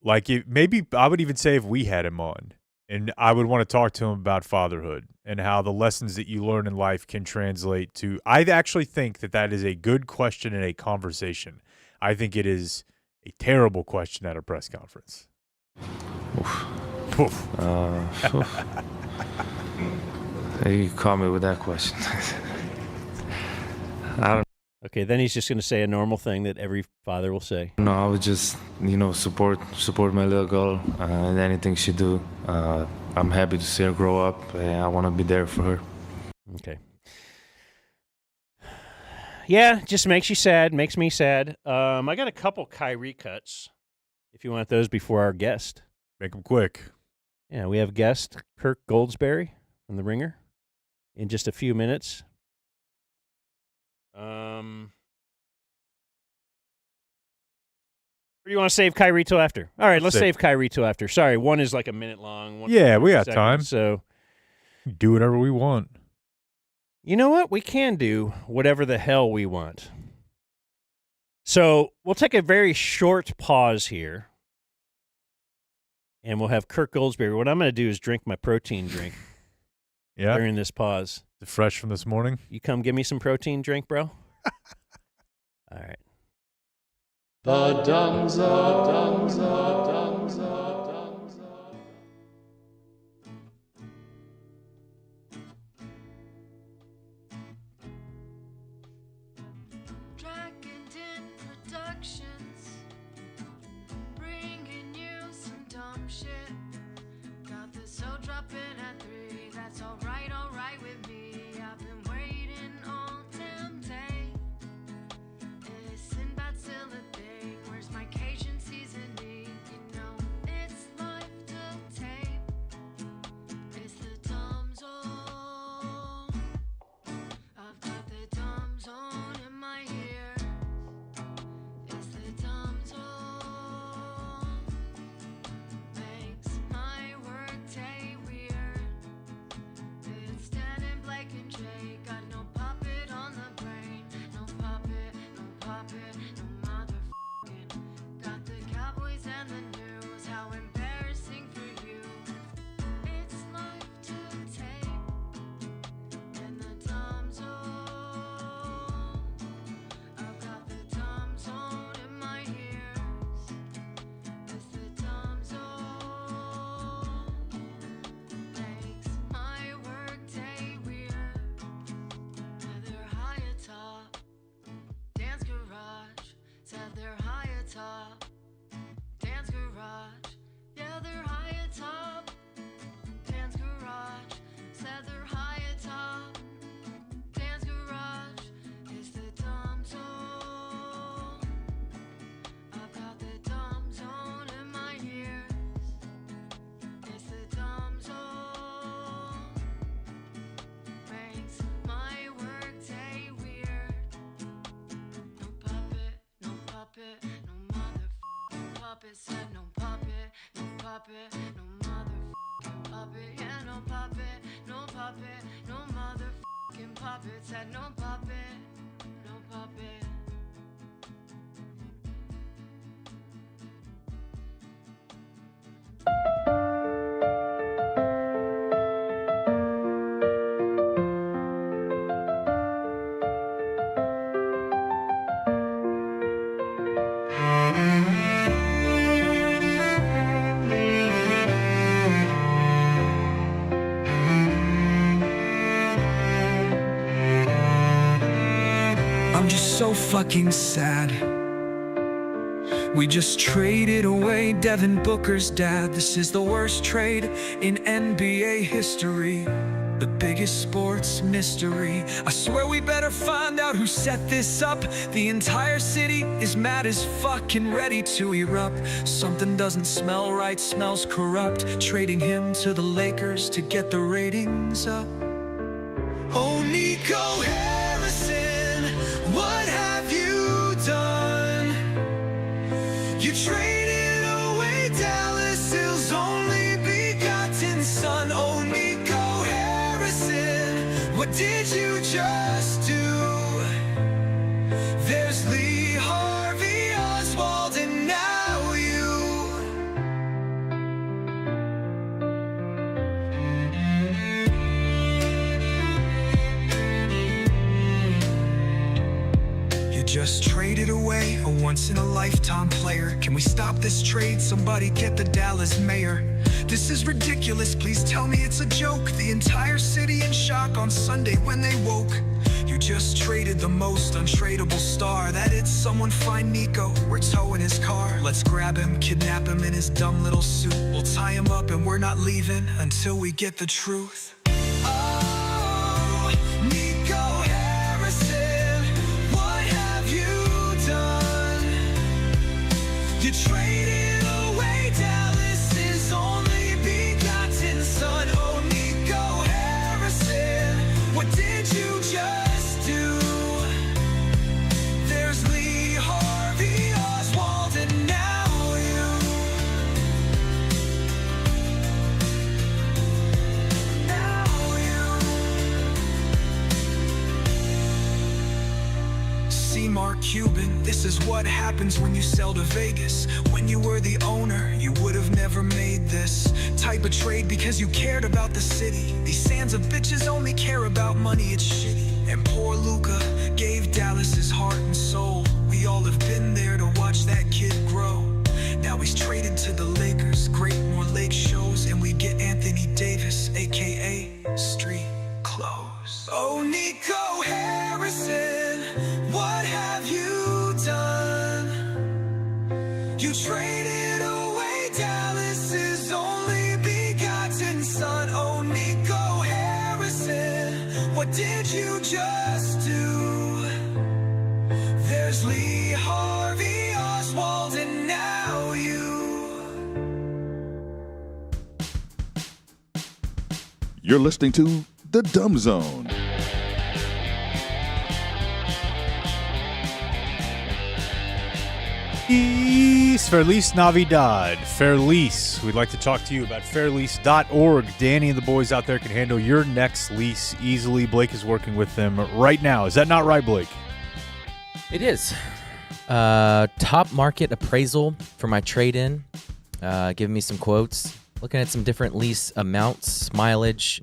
maybe I would even say if we had him on, and I would want to talk to him about fatherhood and how the lessons that you learn in life can translate to. I actually think that is a good question in a conversation. I think it is a terrible question at a press conference. Oof. You caught me with that question. I don't. Okay, then he's just going to say a normal thing that every father will say. No, I would just, support my little girl and anything she do. I'm happy to see her grow up, and I want to be there for her. Okay. Yeah, just makes you sad, makes me sad. I got a couple Kyrie cuts, if you want those before our guest. Make them quick. Yeah, we have guest Kirk Goldsberry from The Ringer in just a few minutes. Or do you want to save Kyrie till after? All right, let's save Kyrie till after. Sorry, one is like a minute long. Yeah, we got time. So do whatever we want. You know what? We can do whatever the hell we want. So we'll take a very short pause here, and we'll have Kirk Goldsberry. What I'm going to do is drink my protein drink during this pause. Is it fresh from this morning? You come give me some protein drink, bro? All right. The Dumb Zone. Productions, bringing you some dumb shit. Got the soul dropping at 3. That's alright with me. I've been waiting all damn day. Isn't that still a thing? Where's my Cajun seasoning? You know it's puppet, said no puppet, no puppet, no motherfucking puppet. Yeah, no puppet, no puppet, no motherfucking puppet. Said no puppet, no puppet. I'm just so fucking sad. We just traded away Devin Booker's dad. This is the worst trade in NBA history, the biggest sports mystery. I swear we better find out who set this up. The entire city is mad as fuck and ready to erupt. Something doesn't smell right, smells corrupt. Trading him to the Lakers to get the ratings up. Oh, Nico Harrison, what have you done? You traded away Dallas's only begotten son. Oh, Nico Harrison, what did you just do? There's Lee Harvey Oswald and now you. You just traded away a once-in-a-lifetime player. Can we stop this trade? Somebody get the Dallas mayor. This is ridiculous, please tell me it's a joke. The entire city in shock on Sunday when they woke. You just traded the most untradeable star. That it's someone find Nico, we're towing his car. Let's grab him, kidnap him in his dumb little suit. We'll tie him up and we're not leaving until we get the truth. Oh, Nico Harrison, what have you done? You traded away Dallas's only begotten son. Oh, Nico Harrison, what did you just do? There's Lee Harvey Oswald and now you. Now you. See Mark Cuban, this is what happens when you sell to Vegas. When you were the owner, you would have never made this type of trade because you cared about the city. These sands of bitches only care about money, it's shitty. And poor Luka gave Dallas his heart and soul. We all have been there to watch that kid grow. Now he's traded to the Lakers, great more lake shows, and we get Anthony Davis, aka Street Clothes. Oh, Nico Harrison, what have you done? You traded away Dallas's only begotten son. Oh, Nico Harrison, what did you just do? There's Lee Harvey Oswald and now you. You're listening to The Dumb Zone. Feliz Navidad. Fairlease. We'd like to talk to you about fairlease.org. Danny and the boys out there can handle your next lease easily. Blake is working with them right now. Is that not right, Blake? It is. Top market appraisal for my trade-in. Giving me some quotes. Looking at some different lease amounts, mileage,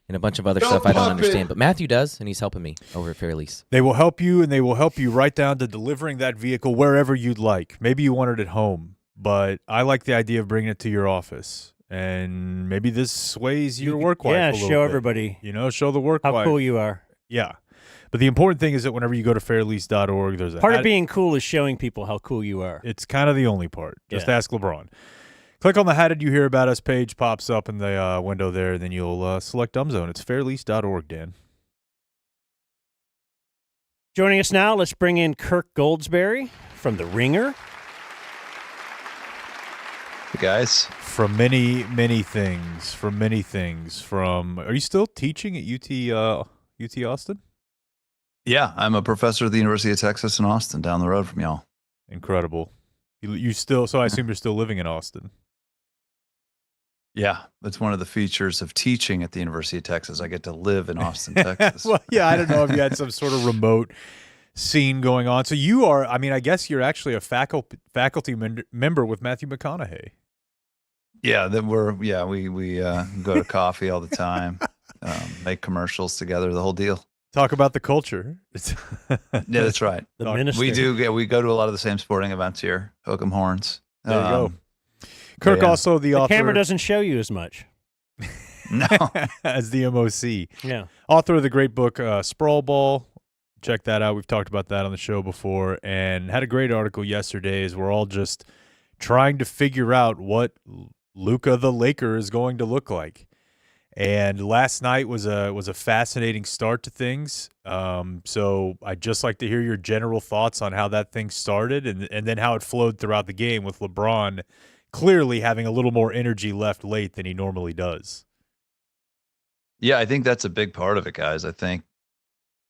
and a bunch of other stuff I don't understand. But Matthew does, and he's helping me over at Fairlease. They will help you, and they will help you right down to delivering that vehicle wherever you'd like. Maybe you want it at home, but I like the idea of bringing it to your office. And maybe this sways your work wife a little show bit. everybody. You know, show the work how wife. cool you are. Yeah. But the important thing is that whenever you go to fairlease.org, there's a part of being cool is showing people how cool you are. It's kind of the only part. Just Yeah. ask LeBron. Click on the How Did You Hear About Us page, pops up in the window there, and then you'll select Dumb Zone. It's fairlease.org, Dan. Joining us now, let's bring in Kirk Goldsberry from The Ringer. Hey guys. From many, many things. Are you still teaching at UT Austin? Yeah, I'm a professor at the University of Texas in Austin, down the road from y'all. Incredible. You still, so I assume you're still living in Austin. Yeah, it's one of the features of teaching at the University of Texas. I get to live in Austin, Texas. Well, yeah, I don't know if you had some sort of remote scene going on. So you are, I mean, I guess you're actually a faculty member with Matthew McConaughey. Yeah, we go to coffee all the time, make commercials together, the whole deal. Talk about the culture. Yeah, that's right. The minister. We do. Yeah, we go to a lot of the same sporting events here. Hook 'em horns. There you go. Kirk, yeah. also the author. The camera doesn't show you as much. No. As the MOC. Yeah. Author of the great book, Sprawl Ball. Check that out. We've talked about that on the show before, and had a great article yesterday as we're all just trying to figure out what Luka the Laker is going to look like. And last night was a fascinating start to things. So I'd just like to hear your general thoughts on how that thing started and then how it flowed throughout the game, with LeBron clearly having a little more energy left late than he normally does. Yeah, I think that's a big part of it, guys. I think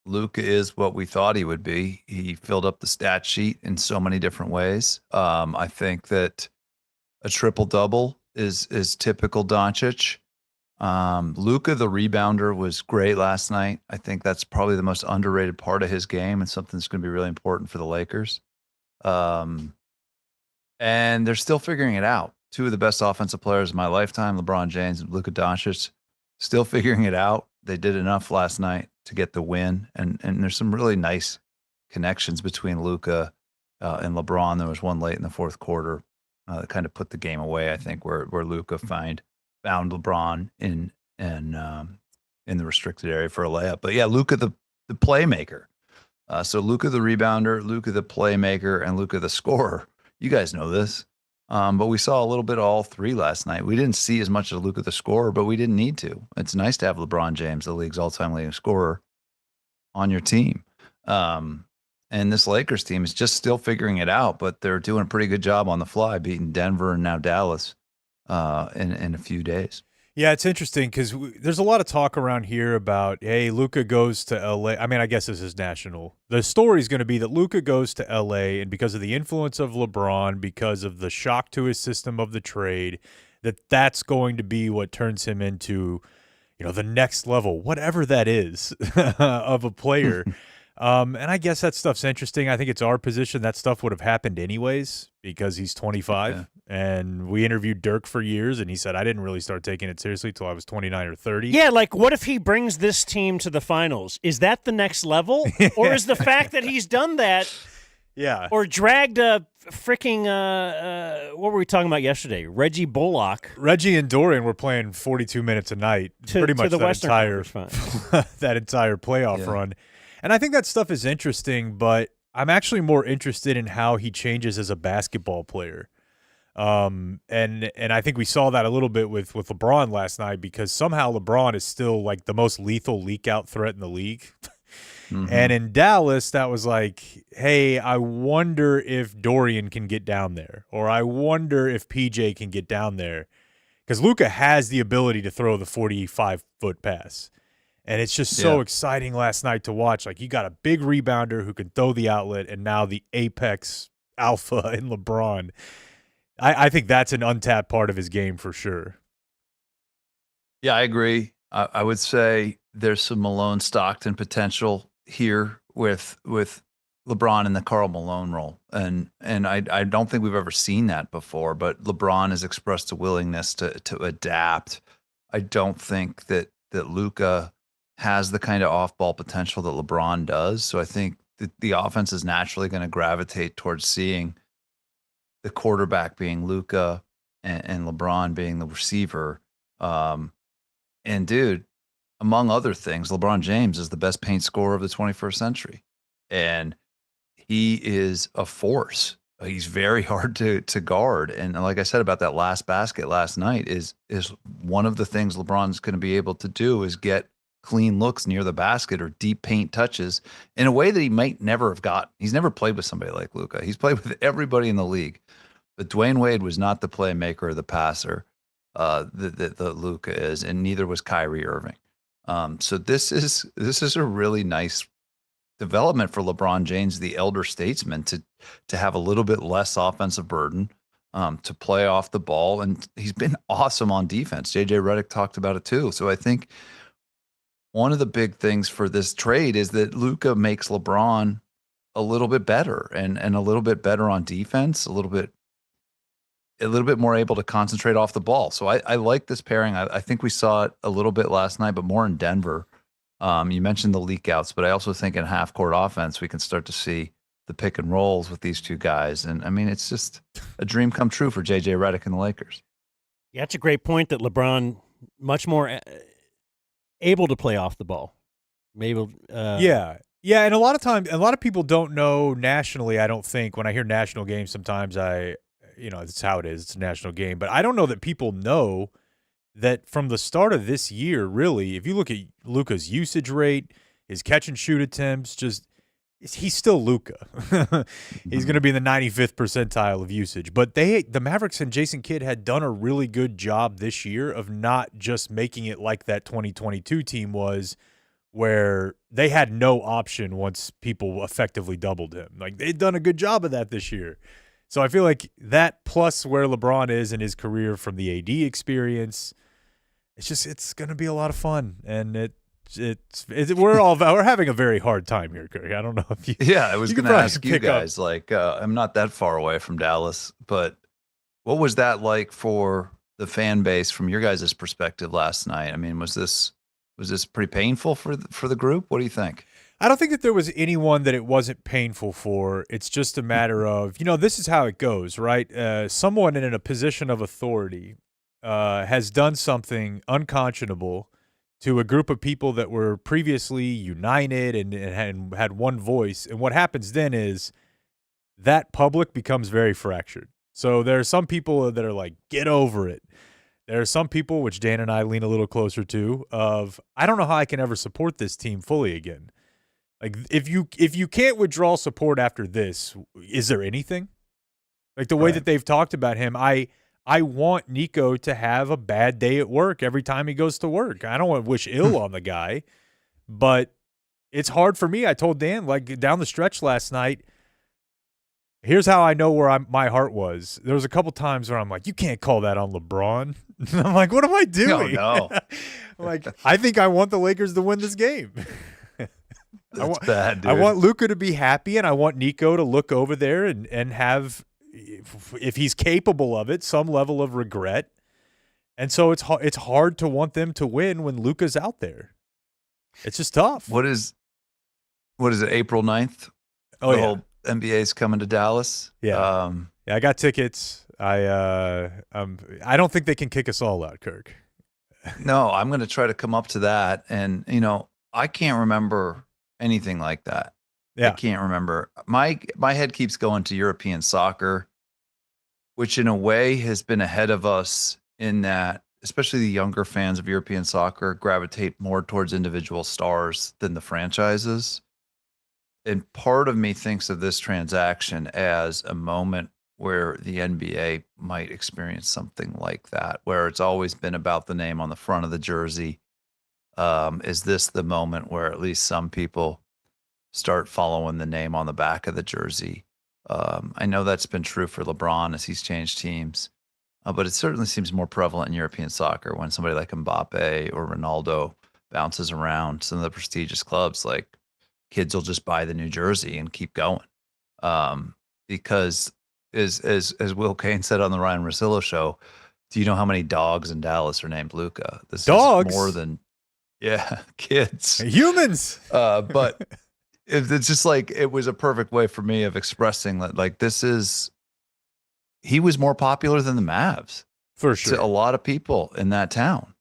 Luka is what we thought he would be. He filled up the stat sheet in so many different ways. I think that a triple-double is typical Doncic. Luka, the rebounder, was great last night. I think that's probably the most underrated part of his game and something that's going to be really important for the Lakers. And they're still figuring it out. Two of the best offensive players of my lifetime, LeBron James and Luka Doncic, still figuring it out. They did enough last night to get the win. And there's some really nice connections between Luka and LeBron. There was one late in the fourth quarter that kind of put the game away, I think, where Luka found LeBron in the restricted area for a layup. But yeah, Luka the playmaker. So Luka the rebounder, Luka the playmaker, and Luka the scorer. You guys know this. But we saw a little bit of all three last night. We didn't see as much of Luka the scorer, but we didn't need to. It's nice to have LeBron James, the league's all-time leading scorer, on your team. And this Lakers team is just still figuring it out, but they're doing a pretty good job on the fly, beating Denver and now Dallas in a few days. Yeah, it's interesting because there's a lot of talk around here about, hey, Luka goes to L.A. I mean, I guess this is national. The story is going to be that Luka goes to L.A. and because of the influence of LeBron, because of the shock to his system of the trade, that's going to be what turns him into, the next level, whatever that is, of a player. And I guess that stuff's interesting. I think it's our position. That stuff would have happened anyways because he's 25. Yeah. And we interviewed Dirk for years, and he said, I didn't really start taking it seriously until I was 29 or 30. Yeah, like what if he brings this team to the finals? Is that the next level? Or is the fact that he's done that or dragged a freaking, what were we talking about yesterday? Reggie Bullock. Reggie and Dorian were playing 42 minutes a night, pretty much the that Western that entire playoff run. And I think that stuff is interesting, but I'm actually more interested in how he changes as a basketball player. And I think we saw that a little bit with LeBron last night because somehow LeBron is still like the most lethal leak-out threat in the league. Mm-hmm. And in Dallas, that was like, hey, I wonder if Dorian can get down there, or I wonder if PJ can get down there. Because Luka has the ability to throw the 45-foot pass. And it's just so exciting last night to watch. Like, you got a big rebounder who can throw the outlet, and now the apex alpha in LeBron. I think that's an untapped part of his game for sure. Yeah, I agree. I would say there's some Malone Stockton potential here with LeBron in the Karl Malone role. And I don't think we've ever seen that before, but LeBron has expressed a willingness to adapt. I don't think that Luka has the kind of off-ball potential that LeBron does. So I think that the offense is naturally going to gravitate towards seeing the quarterback being Luka and LeBron being the receiver. And dude, among other things, LeBron James is the best paint scorer of the 21st century. And he is a force. He's very hard to guard. And like I said about that last basket last night is one of the things LeBron's going to be able to do is get clean looks near the basket or deep paint touches in a way that he might never have gotten. He's never played with somebody like Luka. He's played with everybody in the league. But Dwayne Wade was not the playmaker or the passer that Luka is, and neither was Kyrie Irving. So this is a really nice development for LeBron James, the elder statesman, to have a little bit less offensive burden, to play off the ball. And he's been awesome on defense. JJ Redick talked about it too. So I think one of the big things for this trade is that Luka makes LeBron a little bit better and a little bit better on defense, a little bit more able to concentrate off the ball. So I like this pairing. I think we saw it a little bit last night, but more in Denver. You mentioned the leak outs, but I also think in half court offense, we can start to see the pick and rolls with these two guys. And I mean, it's just a dream come true for JJ Redick and the Lakers. Yeah, that's a great point that LeBron much more able to play off the ball. Maybe, Yeah, and a lot of people don't know nationally. I don't think when I hear national games, sometimes it's how it is. It's a national game, but I don't know that people know that from the start of this year, really, if you look at Luka's usage rate, his catch and shoot attempts, he's still Luka. He's going to be in the 95th percentile of usage. But the Mavericks and Jason Kidd had done a really good job this year of not just making it like that 2022 team was, where they had no option once people effectively doubled him. Like, they'd done a good job of that this year. So I feel like that plus where LeBron is in his career from the AD experience, it's going to be a lot of fun. And we're having a very hard time here, Kirk. I don't know if you. Yeah, I was going to ask you guys. I'm not that far away from Dallas, but what was that like for the fan base from your guys' perspective last night? I mean, was this pretty painful for the group? What do you think? I don't think that there was anyone that it wasn't painful for. It's just a matter of, this is how it goes, right? Someone in a position of authority has done something unconscionable to a group of people that were previously united and had one voice. And what happens then is that public becomes very fractured. So there are some people that are like, get over it. There are some people, which Dan and I lean a little closer to, of I don't know how I can ever support this team fully again. Like, if you can't withdraw support after this, is there anything? Like the way that they've talked about him, I want Nico to have a bad day at work every time he goes to work. I don't want to wish ill on the guy, but it's hard for me. I told Dan, like, down the stretch last night, here's how I know where my heart was. There was a couple times where I'm like, you can't call that on LeBron. And I'm like, what am I doing? No. I'm like, I think I want the Lakers to win this game. That's bad, dude. I want Luka to be happy, and I want Nico to look over there and have, if he's capable of it, some level of regret. And so it's hard to want them to win when Luka's out there. It's just tough. What is it, April 9th? Oh, the yeah. whole NBA's coming to Dallas. Yeah. I got tickets. I don't think they can kick us all out, Kirk. No, I'm going to try to come up to that. And, I can't remember anything like that. Yeah. I can't remember. My head keeps going to European soccer, which in a way has been ahead of us in that, especially the younger fans of European soccer gravitate more towards individual stars than the franchises. And part of me thinks of this transaction as a moment where the NBA might experience something like that, where it's always been about the name on the front of the jersey. Is this the moment where at least some people start following the name on the back of the jersey? I know that's been true for LeBron as he's changed teams, but it certainly seems more prevalent in European soccer when somebody like Mbappe or Ronaldo bounces around some of the prestigious clubs. Like, kids will just buy the new jersey and keep going, because as Will Kane said on the Ryan Russillo show, do you know how many dogs in Dallas are named Luka? This dogs? Is more than kids, humans. But it's just like, it was a perfect way for me of expressing that, like, he was more popular than the Mavs for sure to a lot of people in that town.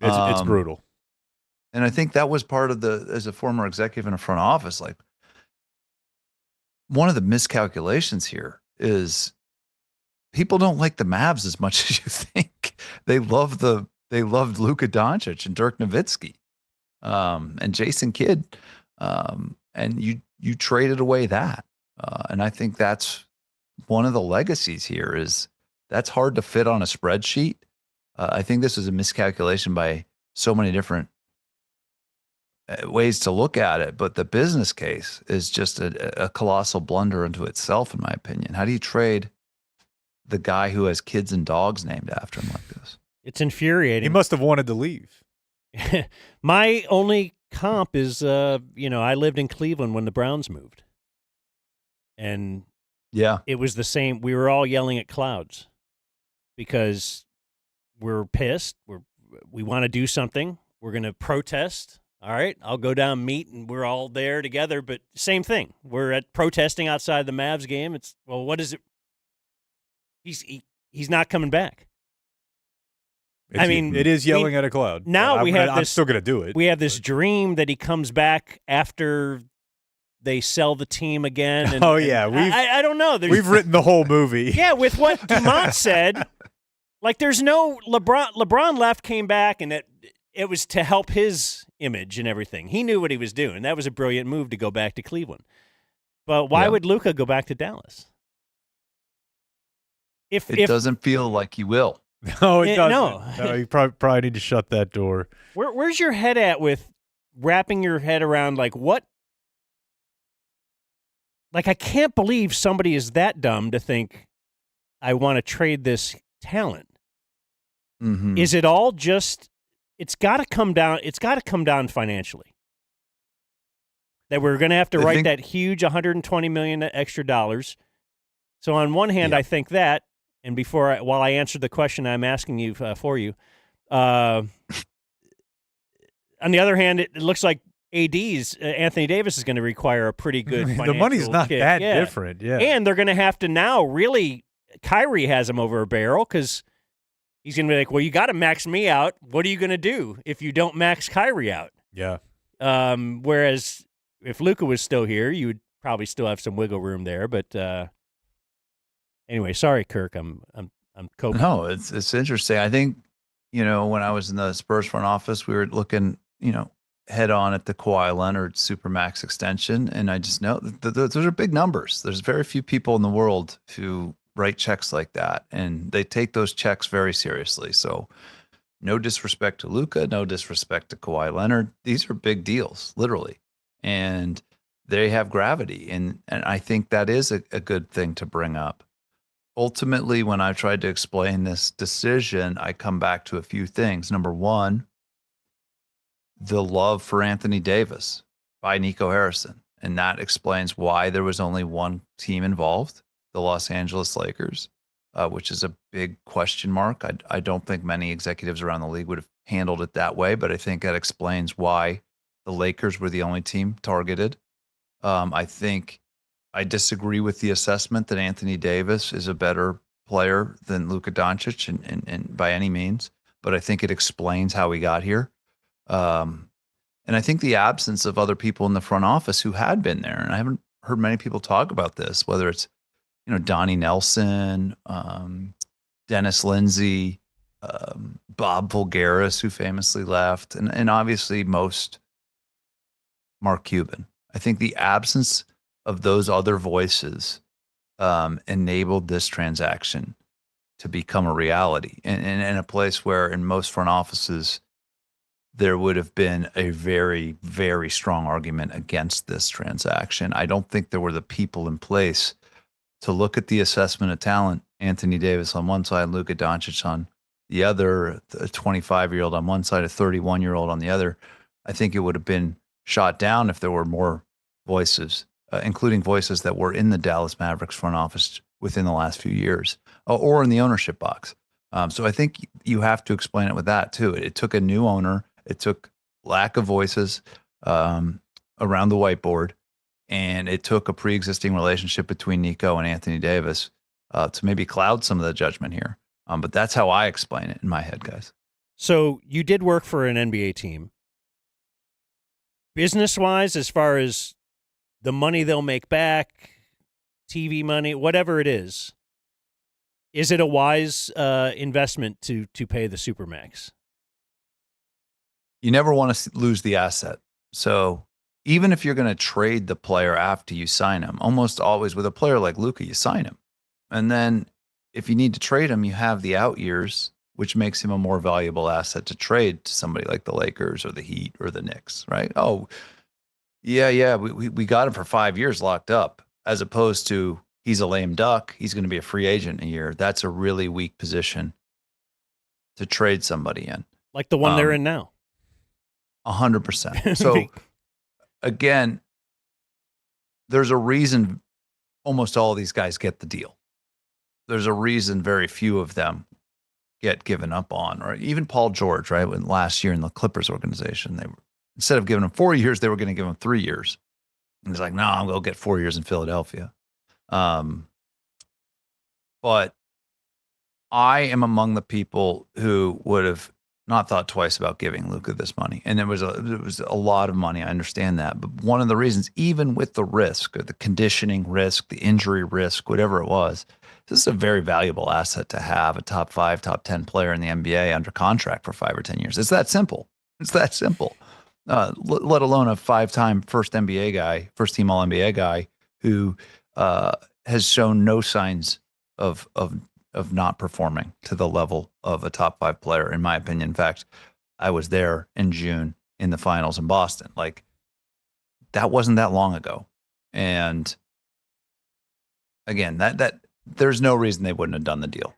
It's brutal. And I think that was part of as a former executive in a front office, like, one of the miscalculations here is people don't like the Mavs as much as you think. They loved Luka Doncic and Dirk Nowitzki, and Jason Kidd. And you traded away that. And I think that's one of the legacies here is that's hard to fit on a spreadsheet. I think this was a miscalculation by so many different ways to look at it, but the business case is just a colossal blunder into itself, in my opinion. How do you trade the guy who has kids and dogs named after him like this? It's infuriating. He must have wanted to leave. My only comp is, I lived in Cleveland when the Browns moved. And yeah, it was the same. We were all yelling at clouds because we're pissed. We want to do something. We're going to protest. All right, I'll go down, meet, and we're all there together. But same thing. We're at protesting outside the Mavs game. It's, well, what is it? He's not coming back. It is yelling at a cloud. Now I'm still going to do it. We have this dream that he comes back after they sell the team again. And, I don't know. We've written the whole movie. Yeah, with what Dumont said, like there's no LeBron. LeBron left, came back, and it was to help his image and everything. He knew what he was doing. That was a brilliant move to go back to Cleveland. But why would Luka go back to Dallas? If doesn't feel like he will. No, it doesn't. No, you probably need to shut that door. Where's your head at with wrapping your head around like what? Like I can't believe somebody is that dumb to think I want to trade this talent. Mm-hmm. Is it all just? It's got to come down. It's got to come down financially. That we're going to have to write that huge $120 million extra dollars. So on one hand, I think that. And while I answer the question I'm asking you for you, on the other hand, it looks like AD's Anthony Davis is going to require a pretty good financial the money's not kick. that different, yeah. And they're going to have to now really, Kyrie has him over a barrel because he's going to be like, well, you got to max me out. What are you going to do if you don't max Kyrie out? Yeah. Whereas if Luka was still here, you would probably still have some wiggle room there, but. Anyway, sorry, Kirk. I'm coping. No, it's interesting. I think, when I was in the Spurs front office, we were looking, head on at the Kawhi Leonard Supermax extension, and I just know those are big numbers. There's very few people in the world who write checks like that, and they take those checks very seriously. So, no disrespect to Luka, no disrespect to Kawhi Leonard. These are big deals, literally, and they have gravity, and I think that is a good thing to bring up. Ultimately, when I've tried to explain this decision, I come back to a few things. Number one, the love for Anthony Davis by Nico Harrison. And that explains why there was only one team involved, the Los Angeles Lakers, which is a big question mark. I don't think many executives around the league would have handled it that way, but I think that explains why the Lakers were the only team targeted. I think I disagree with the assessment that Anthony Davis is a better player than Luka Doncic and by any means, but I think it explains how we got here. And I think the absence of other people in the front office who had been there, and I haven't heard many people talk about this, whether it's, Donnie Nelson, Dennis Lindsey, Bob Voulgaris, who famously left, and obviously most Mark Cuban. I think the absence of those other voices enabled this transaction to become a reality. And in a place where in most front offices, there would have been a very, very strong argument against this transaction. I don't think there were the people in place to look at the assessment of talent, Anthony Davis on one side, Luka Doncic on the other, a 25-year-old on one side, a 31-year-old on the other. I think it would have been shot down if there were more voices, including voices that were in the Dallas Mavericks front office within the last few years or in the ownership box. So I think you have to explain it with that too. It took a new owner. It took lack of voices around the whiteboard, and it took a pre-existing relationship between Nico and Anthony Davis to maybe cloud some of the judgment here. But that's how I explain it in my head, guys. So you did work for an NBA team. Business-wise, as far as the money they'll make back, TV money, whatever it is it a wise investment to pay the Supermax? You never want to lose the asset. So even if you're going to trade the player after you sign him, almost always with a player like Luka, you sign him. And then if you need to trade him, you have the out years which makes him a more valuable asset to trade to somebody like the Lakers or the Heat or the Knicks, right? Oh, yeah, we got him for 5 years locked up, as opposed to he's a lame duck. He's going to be a free agent in a year. That's a really weak position to trade somebody in. Like the one they're in now. 100%. So again, there's a reason almost all of these guys get the deal. There's a reason very few of them get given up on, or even Paul George, right? When last year in the Clippers organization, they were, instead of giving him 4 years, they were going to give him 3 years. And he's like, no, I'm going to get 4 years in Philadelphia. But I am among the people who would have not thought twice about giving Luka this money. And it was a lot of money. I understand that. But one of the reasons, even with the risk, or the conditioning risk, the injury risk, whatever it was, this is a very valuable asset to have a top 5, top 10 player in the NBA under contract for 5 or 10 years. It's that simple. It's that simple. Let alone a 5-time first NBA guy, first team All NBA guy who has shown no signs of not performing to the level of a top 5 player, in my opinion. In fact, I was there in June in the finals in Boston. Like, that wasn't that long ago. And again, that there's no reason they wouldn't have done the deal.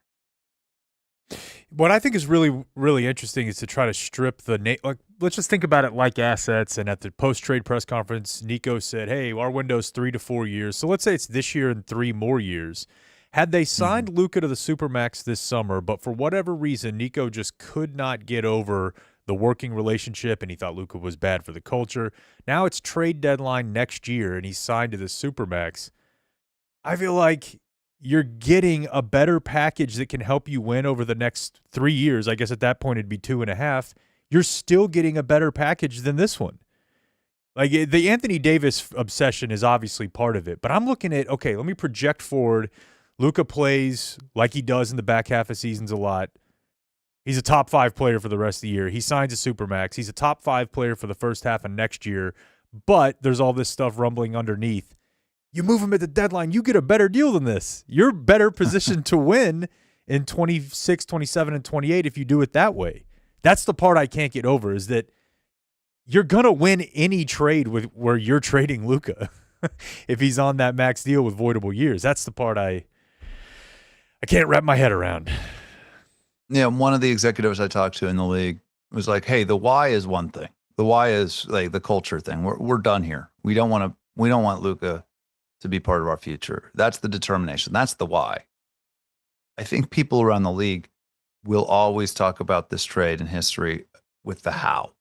What I think is really, really interesting is to try to strip the like. Let's just think about it like assets. And at the post-trade press conference, Nico said, "Hey, our window's 3 to 4 years. So let's say it's this year and 3 more years." Had they signed Luka to the Supermax this summer, but for whatever reason, Nico just could not get over the working relationship, and he thought Luka was bad for the culture. Now it's trade deadline next year, and he's signed to the Supermax. I feel like you're getting a better package that can help you win over the next 3 years. I guess at that point it'd be 2.5. You're still getting a better package than this one. Like, the Anthony Davis obsession is obviously part of it, but I'm looking at, okay, let me project forward. Luka plays like he does in the back half of seasons a lot. He's a top 5 player for the rest of the year. He signs a Supermax. He's a top 5 player for the first half of next year, but there's all this stuff rumbling underneath. You move him at the deadline, you get a better deal than this. You're better positioned to win in 26, 27, and 28 if you do it that way. That's the part I can't get over, is that you're going to win any trade where you're trading Luka if he's on that max deal with voidable years. That's the part I can't wrap my head around. Yeah, one of the executives I talked to in the league was like, "Hey, the why is one thing. The why is like the culture thing. We're done here. We don't want Luka to be part of our future. That's the determination. That's the why." I think people around the league will always talk about this trade in history with the how.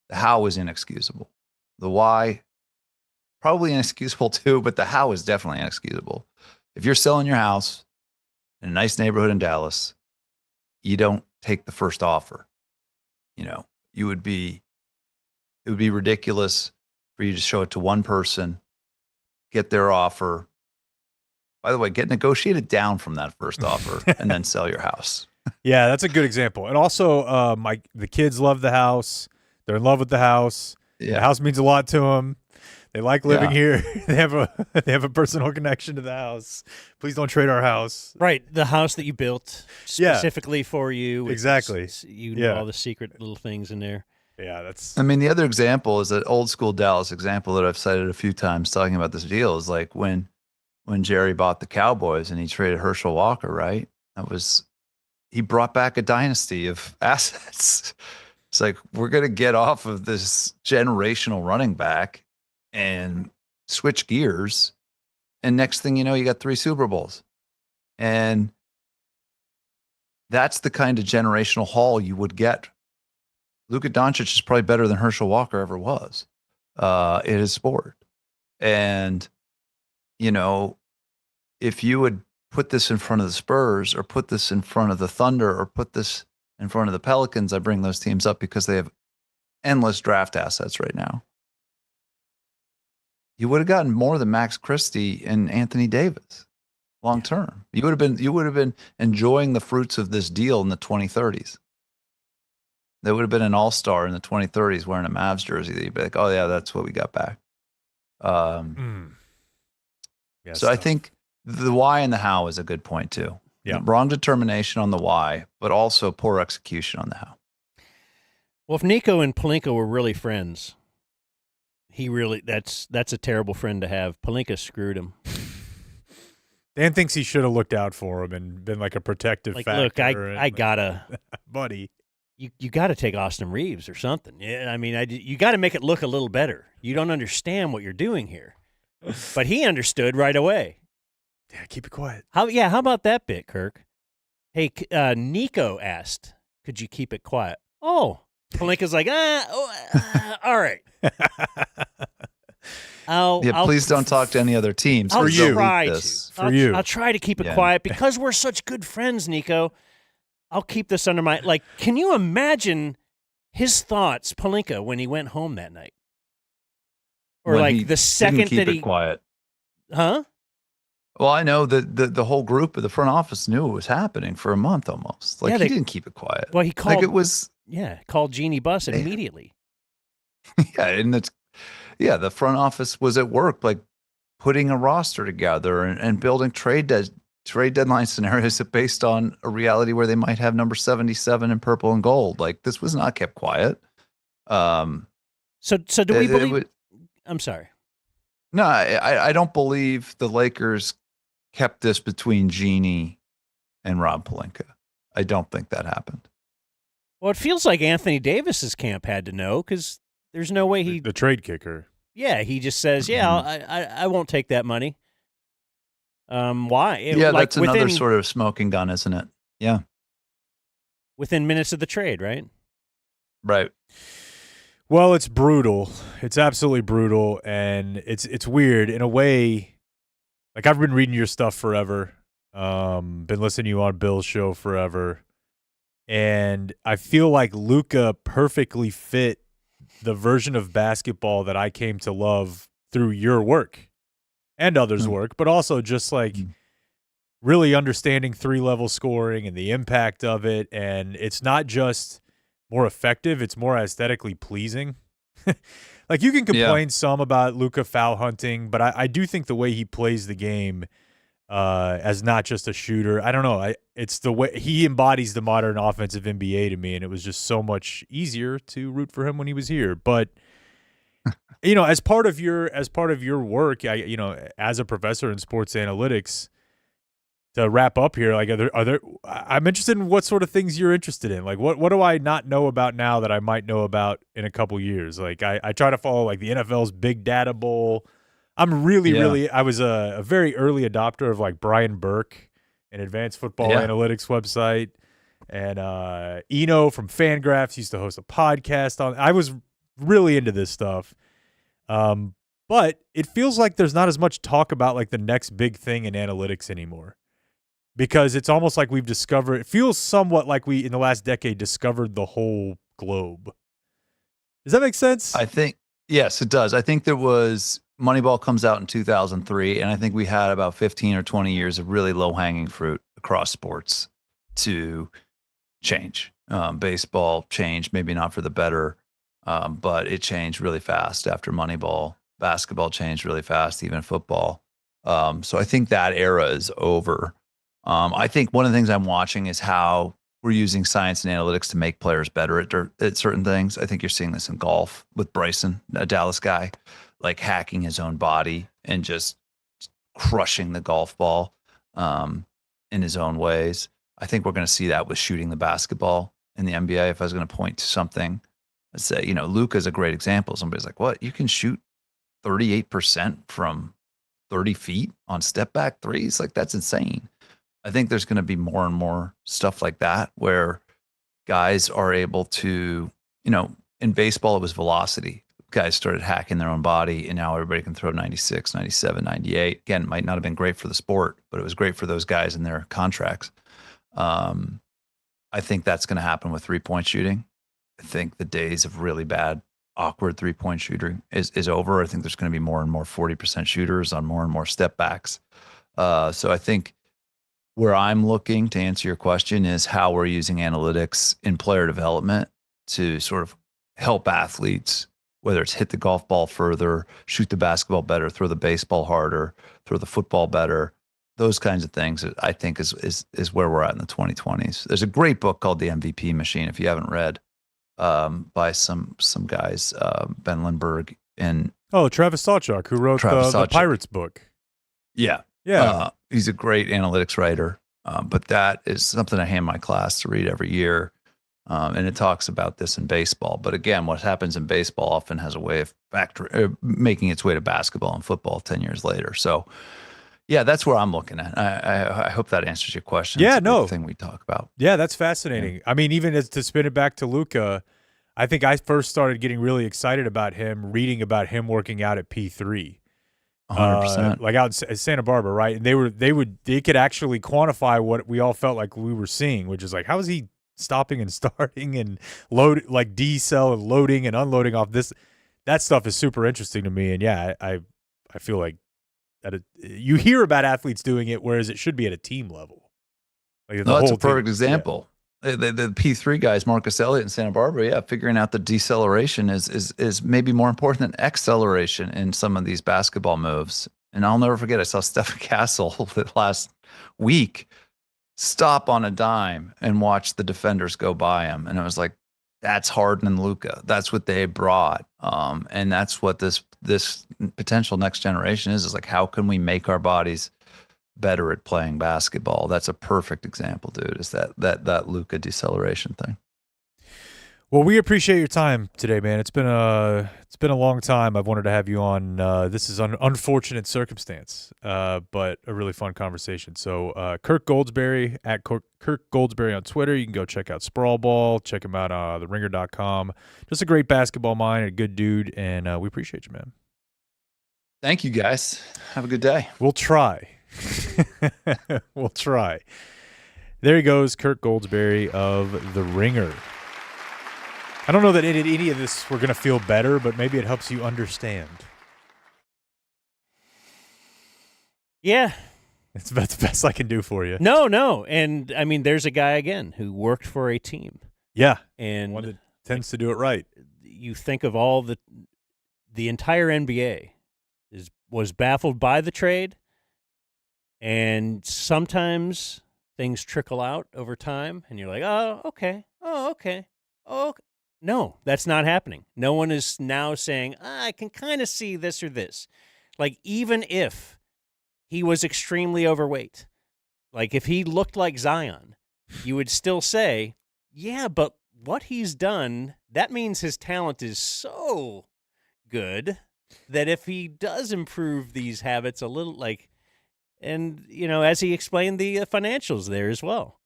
The how is inexcusable. The why, probably inexcusable too, but the how is definitely inexcusable. If you're selling your house in a nice neighborhood in Dallas, you don't take the first offer. You know, it would be ridiculous for you to show it to one person, get their offer. By the way, get negotiated down from that first offer and then sell your house. Yeah, that's a good example. And also, the kids love the house. They're in love with the house. Yeah. The house means a lot to them. They like living here. They have a personal connection to the house. Please don't trade our house. Right, the house that you built specifically for you. Exactly. You know all the secret little things in there. Yeah, that's. I mean, the other example is that old school Dallas example that I've cited a few times talking about this deal is like when Jerry bought the Cowboys and he traded Herschel Walker, right? He brought back a dynasty of assets. It's like, we're going to get off of this generational running back and switch gears. And next thing you know, you got 3 Super Bowls. And that's the kind of generational haul you would get. Luka Doncic is probably better than Herschel Walker ever was in his sport. And, you know, if you would put this in front of the Spurs or put this in front of the Thunder or put this in front of the Pelicans, I bring those teams up because they have endless draft assets right now. You would have gotten more than Max Christie and Anthony Davis long term. You would have been enjoying the fruits of this deal in the 2030s. There would have been an all-star in the 2030s wearing a Mavs jersey that you'd be like, oh yeah, that's what we got back. So I think the why and the how is a good point too. Yeah. Wrong determination on the why, but also poor execution on the how. Well, if Nico and Pelinka were really friends, that's a terrible friend to have. Pelinka screwed him. Dan thinks he should have looked out for him and been like a protective factor. Look, I gotta, buddy. You got to take Austin Reeves or something. Yeah, I mean, you got to make it look a little better. You don't understand what you're doing here, but he understood right away. Yeah, keep it quiet. How about that bit, Kirk? Hey, Nico asked, "Could you keep it quiet?" Oh, Pelinka's like, all right. Please don't talk to any other teams. I'll For try this. to. I'll try to keep it Yeah. quiet because we're such good friends, Nico. I'll keep this under my can you imagine his thoughts, Pelinka, when he went home that night? Or When he the second didn't keep that it he quiet. Huh? Well, I know that the whole group of the front office knew it was happening for a month almost. Like, Yeah, he didn't keep it quiet. Well, he called. Like, it was. Called Jeannie Buss immediately. Yeah, and the front office was at work, like putting a roster together and building trade deadline scenarios based on a reality where they might have number 77 in purple and gold. Like, this was not kept quiet. So do we believe? I'm sorry. No, I don't believe the Lakers kept this between Jeannie and Rob Pelinka. I don't think that happened. Well, it feels like Anthony Davis's camp had to know because there's no way he. The trade kicker. Yeah, he just says, I won't take that money. Why? That's another sort of smoking gun, isn't it? Yeah. Within minutes of the trade, right? Right. Well, it's brutal. It's absolutely brutal, and it's weird in a way. Like, I've been reading your stuff forever. Been listening to you on Bill's show forever, and I feel like Luka perfectly fit the version of basketball that I came to love through your work and others' work, but also just like really understanding 3-level scoring and the impact of it. And it's not just more effective, it's more aesthetically pleasing. Like, you can complain some about Luka foul hunting, but I do think the way he plays the game as not just a shooter, I don't know. It's the way he embodies the modern offensive NBA to me, and it was just so much easier to root for him when he was here. But as part of your work, as a professor in sports analytics, to wrap up here, like, are there? I'm interested in what sort of things you're interested in. Like, what do I not know about now that I might know about in a couple years? Like, I try to follow like the NFL's Big Data Bowl. I'm really, I was a very early adopter of like Brian Burke, an advanced football analytics website, and Eno from Fangraphs used to host a podcast on. I was really into this stuff, but it feels like there's not as much talk about like the next big thing in analytics anymore, because it's almost like we've discovered. It feels somewhat like we in the last decade discovered the whole globe. Does that make sense? I think yes, it does. I think there was. Moneyball comes out in 2003, and I think we had about 15 or 20 years of really low-hanging fruit across sports to change. Baseball changed, maybe not for the better, but it changed really fast after Moneyball. Basketball changed really fast, even football. So I think that era is over. I think one of the things I'm watching is how we're using science and analytics to make players better at certain things. I think you're seeing this in golf with Bryson, a Dallas guy, like hacking his own body and just crushing the golf ball in his own ways. I think we're going to see that with shooting the basketball in the NBA. If I was going to point to something, I'd say, Luka is a great example. Somebody's like, what? You can shoot 38% from 30 feet on step back threes? Like, that's insane. I think there's going to be more and more stuff like that where guys are able to, in baseball, it was velocity. Guys started hacking their own body, and now everybody can throw 96, 97, 98. Again, it might not have been great for the sport, but it was great for those guys and their contracts. I think that's going to happen with three-point shooting. I think the days of really bad, awkward three-point shooting is over. I think there's going to be more and more 40% shooters on more and more step backs. So I think where I'm looking to answer your question is how we're using analytics in player development to sort of help athletes, whether it's hit the golf ball further, shoot the basketball better, throw the baseball harder, throw the football better. those kinds of things, I think is where we're at in the 2020s. There's a great book called The MVP Machine, if you haven't read, by some guys, Ben Lindbergh and Travis Sawchuk, who wrote the Pirates book. Yeah. He's a great analytics writer. But that is something I hand my class to read every year. And it talks about this in baseball. But again, what happens in baseball often has a way of making its way to basketball and football 10 years later. So, yeah, that's where I'm looking at. I hope that answers your question. Yeah, it's a big thing we talk about. Yeah, that's fascinating. Yeah. I mean, even to spin it back to Luka, I think I first started getting really excited about him reading about him working out at P3. 100%. Like out in Santa Barbara, right? And they could actually quantify what we all felt like we were seeing, which is like, how is he stopping and starting and decel and loading and unloading off this? That stuff is super interesting to me. And yeah, I feel like that you hear about athletes doing it, whereas it should be at a team level. Like that's a perfect example. Yeah. The P3 guys, Marcus Elliott in Santa Barbara, figuring out the deceleration is maybe more important than acceleration in some of these basketball moves. And I'll never forget, I saw Stephen Castle last week stop on a dime and watch the defenders go by him. And I was like, that's Harden and Luka. That's what they brought. And that's what this potential next generation is like, how can we make our bodies better at playing basketball? That's a perfect example, dude, is that Luka deceleration thing. Well, we appreciate your time today, man. It's been a long time. I've wanted to have you on. This is an unfortunate circumstance, but a really fun conversation. So Kirk Goldsberry, at Kirk Goldsberry on Twitter. You can go check out Sprawl Ball. Check him out on theringer.com. Just a great basketball mind, a good dude, and we appreciate you, man. Thank you, guys. Have a good day. We'll try. We'll try. There he goes, Kirk Goldsberry of The Ringer. I don't know that in any of this we're going to feel better, but maybe it helps you understand. Yeah. That's the best I can do for you. No. And, I mean, there's a guy, again, who worked for a team. Yeah. And one that tends to do it right. You think of all the entire NBA was baffled by the trade, and sometimes things trickle out over time, and you're like, oh, okay. No, that's not happening. No one is now saying, I can kind of see this or this. Like, even if he was extremely overweight, like if he looked like Zion, you would still say, yeah, but what he's done, that means his talent is so good that if he does improve these habits a little, like, and, you know, as he explained the financials there as well,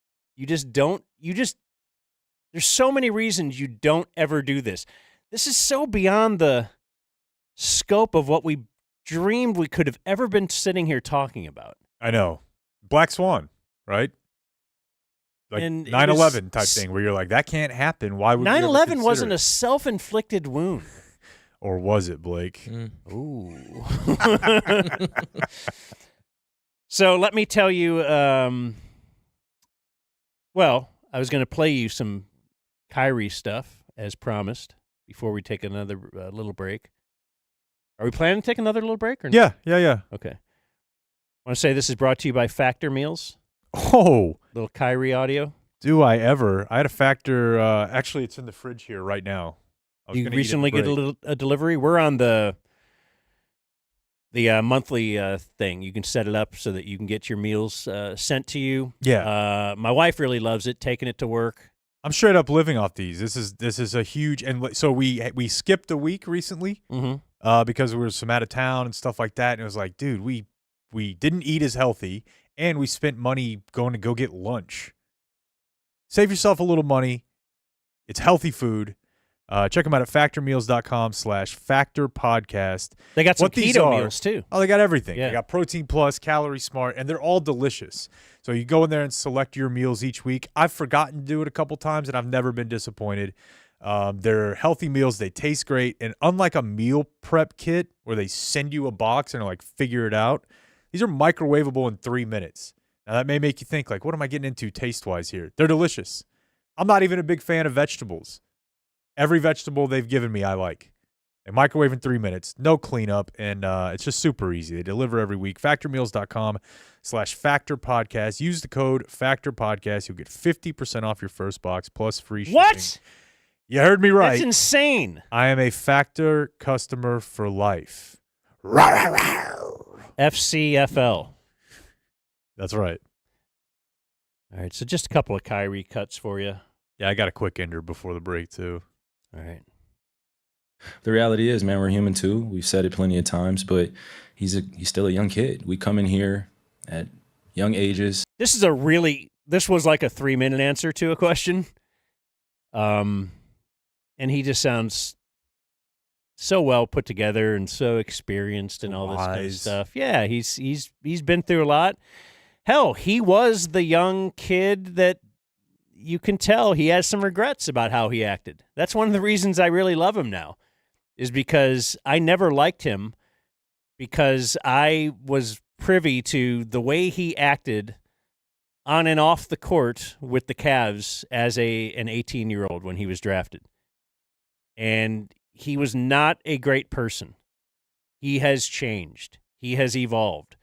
there's so many reasons you don't ever do this. This is so beyond the scope of what we dreamed we could have ever been sitting here talking about. I know. Black Swan, right? Like 9/11 type thing where you're like, that can't happen. Why would 9/11 wasn't a self-inflicted wound. Or was it, Blake? Ooh. So let me tell you, well, I was going to play you some Kyrie stuff, as promised, before we take another little break. Are we planning to take another little break? Or Yeah. Okay. I want to say this is brought to you by Factor Meals. Oh. Little Kyrie audio. Do I ever? I had a Factor. Actually, it's in the fridge here right now. You recently get a delivery? We're on the monthly thing. You can set it up so that you can get your meals sent to you. Yeah. My wife really loves it, taking it to work. I'm straight up living off these. This is a huge, and so we skipped a week recently because we were some out of town and stuff like that. And it was like, dude, we didn't eat as healthy, and we spent money going to go get lunch. Save yourself a little money. It's healthy food. Check them out at factormeals.com/factorpodcast. They got some keto meals too. Oh, they got everything. Yeah. They got Protein Plus, Calorie Smart, and they're all delicious. So you go in there and select your meals each week. I've forgotten to do it a couple times, and I've never been disappointed. They're healthy meals. They taste great. And unlike a meal prep kit where they send you a box and are like, figure it out, these are microwavable in 3 minutes. Now, that may make you think, like, what am I getting into taste-wise here? They're delicious. I'm not even a big fan of vegetables. Every vegetable they've given me, I like. They microwave in 3 minutes, no cleanup, and it's just super easy. They deliver every week. factormeals.com/factorpodcast. Use the code factorpodcast. You'll get 50% off your first box plus free shipping. What? You heard me right. That's insane. I am a Factor customer for life. FCFL. That's right. All right, so just a couple of Kyrie cuts for you. Yeah, I got a quick ender before the break, too. All right. The reality is, man, we're human too. We've said it plenty of times, but he's still a young kid. We come in here at young ages. This was like a 3-minute answer to a question. And he just sounds so well put together and so experienced and all this kind of stuff. Yeah, he's been through a lot. Hell, he was the young kid that you can tell he has some regrets about how he acted. That's one of the reasons I really love him now, is because I never liked him because I was privy to the way he acted on and off the court with the Cavs as an 18-year-old when he was drafted. And he was not a great person. He has changed. He has evolved.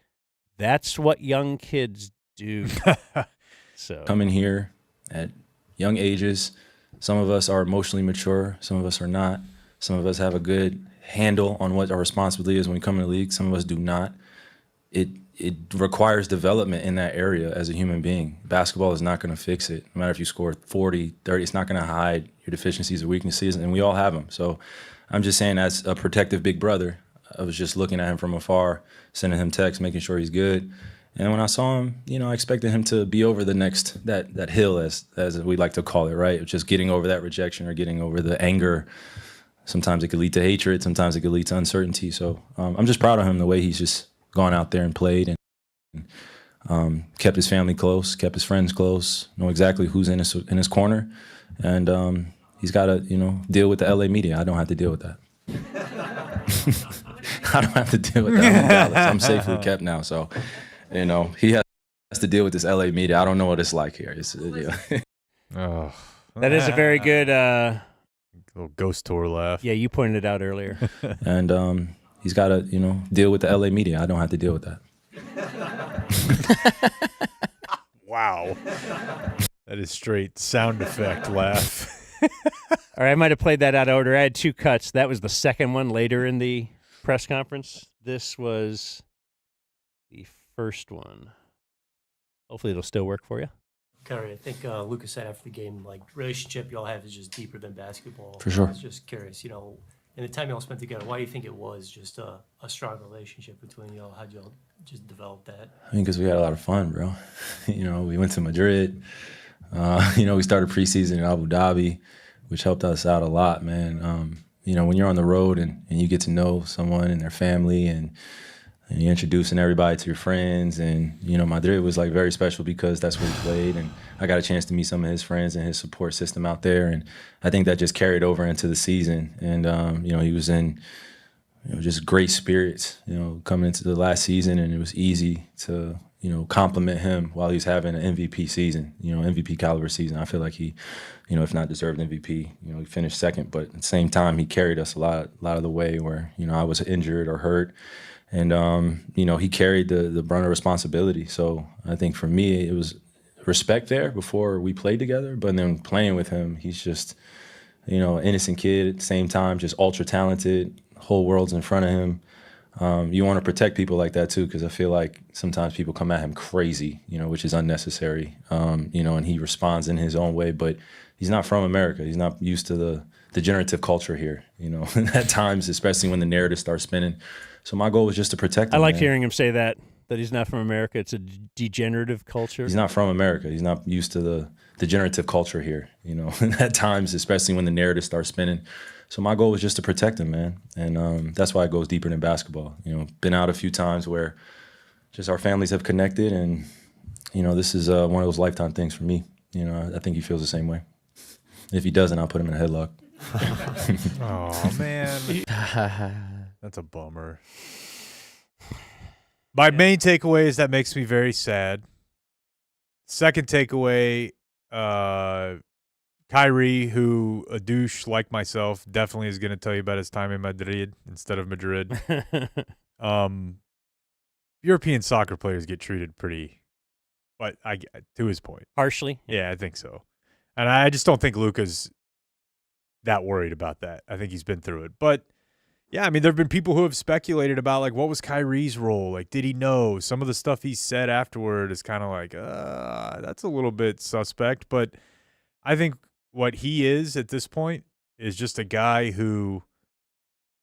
That's what young kids do. So Coming here at young ages. Some of us are emotionally mature. Some of us are not. Some of us have a good handle on what our responsibility is when we come in the league. Some of us do not. It requires development in that area as a human being. Basketball is not going to fix it. No matter if you score 40, 30, it's not going to hide your deficiencies or weaknesses, and we all have them. So I'm just saying, as a protective big brother, I was just looking at him from afar, sending him texts, making sure he's good. And when I saw him, I expected him to be over the next, that hill, as we like to call it, right? Just getting over that rejection or getting over the anger. Sometimes it could lead to hatred. Sometimes it could lead to uncertainty. So I'm just proud of him, the way he's just gone out there and played and kept his family close, kept his friends close, know exactly who's in his corner. And he's got to, deal with the LA media. I don't have to deal with that. I don't have to deal with that. I'm in Dallas. I'm safely kept now. So, he has to deal with this LA media. I don't know what it's like here. Oh, that is a very good little ghost tour laugh. Yeah, you pointed it out earlier. And he's got to, deal with the LA media. I don't have to deal with that. Wow. That is straight sound effect laugh. All right, I might have played that out of order. I had two cuts. That was the second one later in the press conference. This was the first one. Hopefully it'll still work for you. Kyrie, I think Luka said after the game, relationship you all have is just deeper than basketball. For sure. I was just curious, in the time you all spent together, why do you think it was just a strong relationship between you all? How'd you all just develop that? Because we had a lot of fun, bro. We went to Madrid. We started preseason in Abu Dhabi, which helped us out a lot, man. When you're on the road and you get to know someone and their family and you're introducing everybody to your friends, and Madrid was very special because that's where he played, and I got a chance to meet some of his friends and his support system out there, and I think that just carried over into the season. And he was in just great spirits, coming into the last season, and it was easy to compliment him while he's having an MVP season, MVP caliber season. I feel like he, if not deserved MVP, he finished second, but at the same time he carried us a lot of the way where I was injured or hurt. And, he carried the brunt of responsibility. So I think for me, it was respect there before we played together. But then playing with him, he's just, innocent kid at the same time, just ultra talented, whole world's in front of him. You want to protect people like that, too, because I feel like sometimes people come at him crazy, which is unnecessary, and he responds in his own way. But he's not from America. He's not used to the degenerative culture here, at times, especially when the narrative starts spinning. So my goal was just to protect him. I like hearing him say that he's not from America. It's a degenerative culture. He's not from America. He's not used to the degenerative culture here, at times, especially when the narrative starts spinning. So my goal was just to protect him, man. And that's why it goes deeper than basketball. Been out a few times where just our families have connected, and, this is one of those lifetime things for me. I think he feels the same way. If he doesn't, I'll put him in a headlock. Oh, man. That's a bummer. My main takeaway is that makes me very sad. Second takeaway, Kyrie, who a douche like myself definitely is going to tell you about his time in Madrid instead of Madrid. European soccer players get treated pretty, but to his point, harshly. Yeah, I think so. And I just don't think Luka's that worried about that. I think he's been through it. But yeah, I mean, there have been people who have speculated about, like, what was Kyrie's role? Like, did he know? Some of the stuff he said afterward is kind of like, that's a little bit suspect. But I think what he is at this point is just a guy who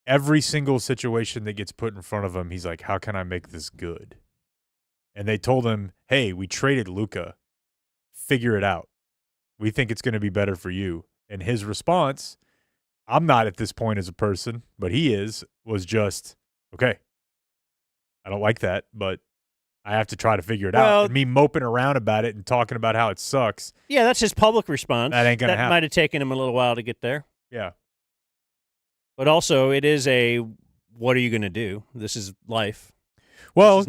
every single situation that gets put in front of him, he's like, how can I make this good? And they told him, hey, we traded Luka. Figure it out. We think it's going to be better for you. And his response, I'm not at this point as a person, but he was just, okay, I don't like that, but I have to try to figure it out. And me moping around about it and talking about how it sucks. Yeah, that's his public response. That ain't going to happen. That might have taken him a little while to get there. Yeah. But also, it is what are you going to do? This is life. Well,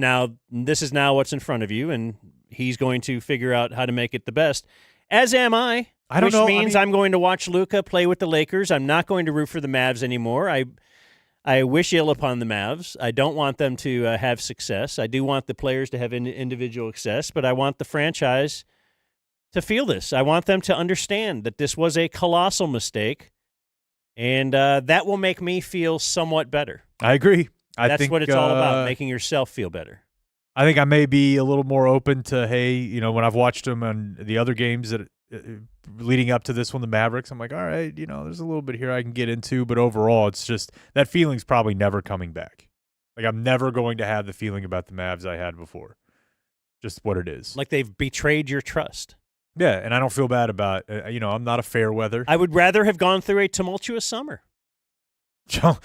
this is now what's in front of you, and he's going to figure out how to make it the best. As am I. I don't know. Which means I'm going to watch Luka play with the Lakers. I'm not going to root for the Mavs anymore. I wish ill upon the Mavs. I don't want them to have success. I do want the players to have individual success, but I want the franchise to feel this. I want them to understand that this was a colossal mistake, and that will make me feel somewhat better. I agree. That's what it's all about, making yourself feel better. I think I may be a little more open to, hey, when I've watched him on the other games that leading up to this one, the Mavericks, I'm like, all right, there's a little bit here I can get into, but overall, it's just that feeling's probably never coming back. Like, I'm never going to have the feeling about the Mavs I had before. Just what it is. Like they've betrayed your trust. Yeah, and I don't feel bad about I'm not a fair weather. I would rather have gone through a tumultuous summer.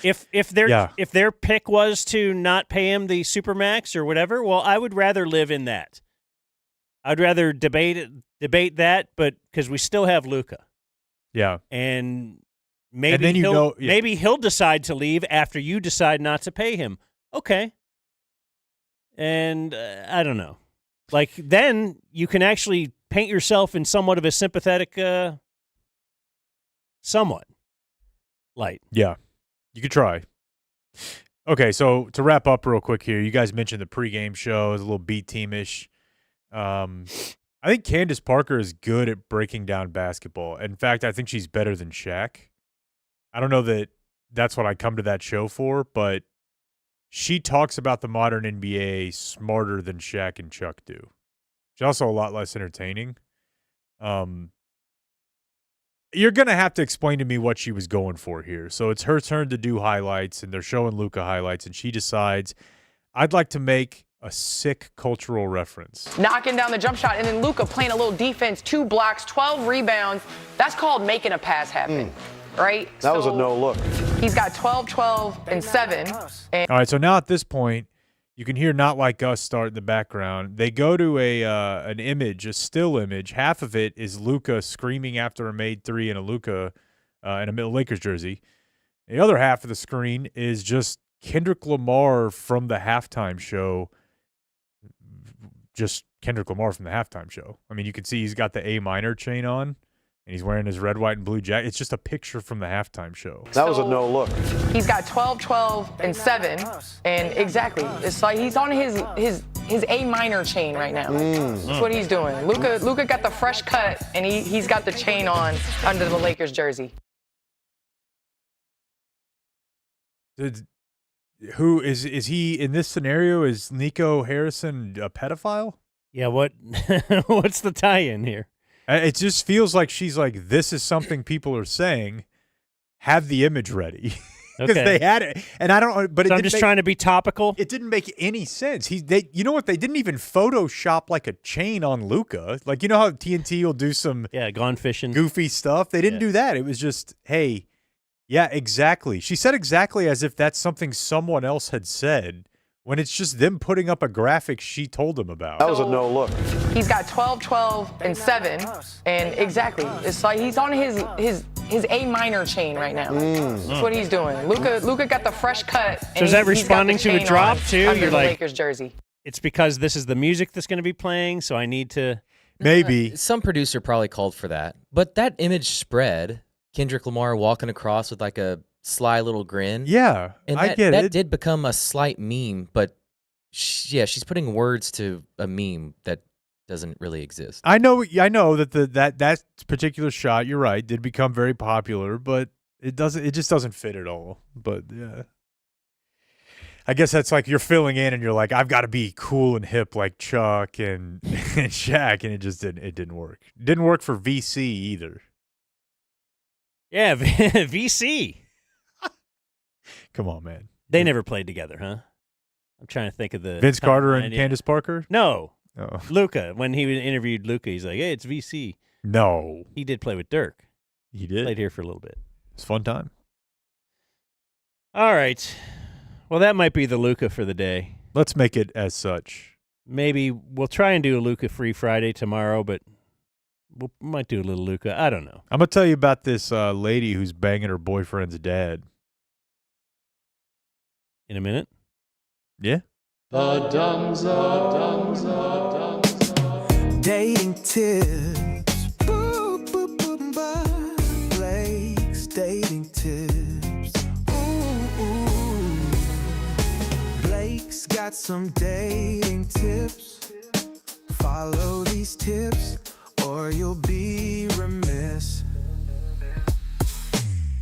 If their pick was to not pay him the supermax or whatever, well, I would rather live in that. I'd rather debate that, but because we still have Luka. Yeah, and maybe maybe he'll decide to leave after you decide not to pay him. Okay, and I don't know. Like then you can actually paint yourself in somewhat of a sympathetic, somewhat light. Yeah. You could try. Okay, so to wrap up real quick here, you guys mentioned the pregame show is a little beat teamish. I think Candace Parker is good at breaking down basketball. In fact, I think she's better than Shaq. I don't know that that's what I come to that show for, but she talks about the modern NBA smarter than Shaq and Chuck do. She's also a lot less entertaining. You're going to have to explain to me what she was going for here. So it's her turn to do highlights, and they're showing Luka highlights, and she decides, I'd like to make a sick cultural reference. Knocking down the jump shot, and then Luka playing a little defense, 2 blocks, 12 rebounds. That's called making a pass happen, right? That was a no look. He's got 12, 12, and 7. All right, so now at this point, you can hear Not Like Us start in the background. They go to an image, a still image. Half of it is Luka screaming after a made three in a Luka in a Lakers jersey. The other half of the screen is just Kendrick Lamar from the halftime show. Just Kendrick Lamar from the halftime show. I mean, you can see he's got the A minor chain on, and he's wearing his red, white, and blue jacket. It's just a picture from the halftime show. That was a no look. He's got 12, 12, and 7, and exactly. It's like he's on his A minor chain right now. That's what he's doing. Luka got the fresh cut, and he's got the chain on under the Lakers jersey. Who is he in this scenario? Is Nico Harrison a pedophile? Yeah, what's the tie-in here? It just feels like she's like, this is something people are saying. Have the image ready. Because they had it. And I don't, but so I'm just trying to be topical. It didn't make any sense. You know what? They didn't even Photoshop like a chain on Luka. Like, you know how TNT will do some gone fishing goofy stuff? They didn't do that. It was just, hey, yeah, exactly. She said exactly as if that's something someone else had said. When it's just them putting up a graphic she told them about. That was a no look. He's got 12, 12, and 7, and exactly. It's like he's on his A minor chain right now. That's what he's doing. Luka got the fresh cut. So is that responding to a drop too? Under You're the like Lakers jersey. It's because this is the music that's going to be playing, so I need to. Maybe. Some producer probably called for that. But that image spread, Kendrick Lamar walking across with like a sly little grin. Yeah, and I that, get that it. did become a slight meme, but she's putting words to a meme that doesn't really exist. I know that that particular shot, you're right, did become very popular, but it just doesn't fit at all. But yeah. I guess that's like you're filling in and you're like, I've got to be cool and hip like Chuck and Shaq, and it didn't work. It didn't work for VC either. Yeah, VC. Come on, man. They never played together, huh? I'm trying to think of the Vince Carter and timeline. Candace Parker? No. Oh. Luka. When he interviewed Luka, he's like, "Hey, it's VC." No. He did play with Dirk. He did. Played here for a little bit. It's a fun time. All right. Well, that might be the Luka for the day. Let's make it as such. Maybe we'll try and do a Luka free Friday tomorrow, but we might do a little Luka. I don't know. I'm gonna tell you about this lady who's banging her boyfriend's dad. In a minute. Yeah. The Dumb Zone. Dating tips. Boop, boop, boop, boop. Blake's dating tips. Ooh, ooh. Blake's got some dating tips. Follow these tips or you'll be remiss.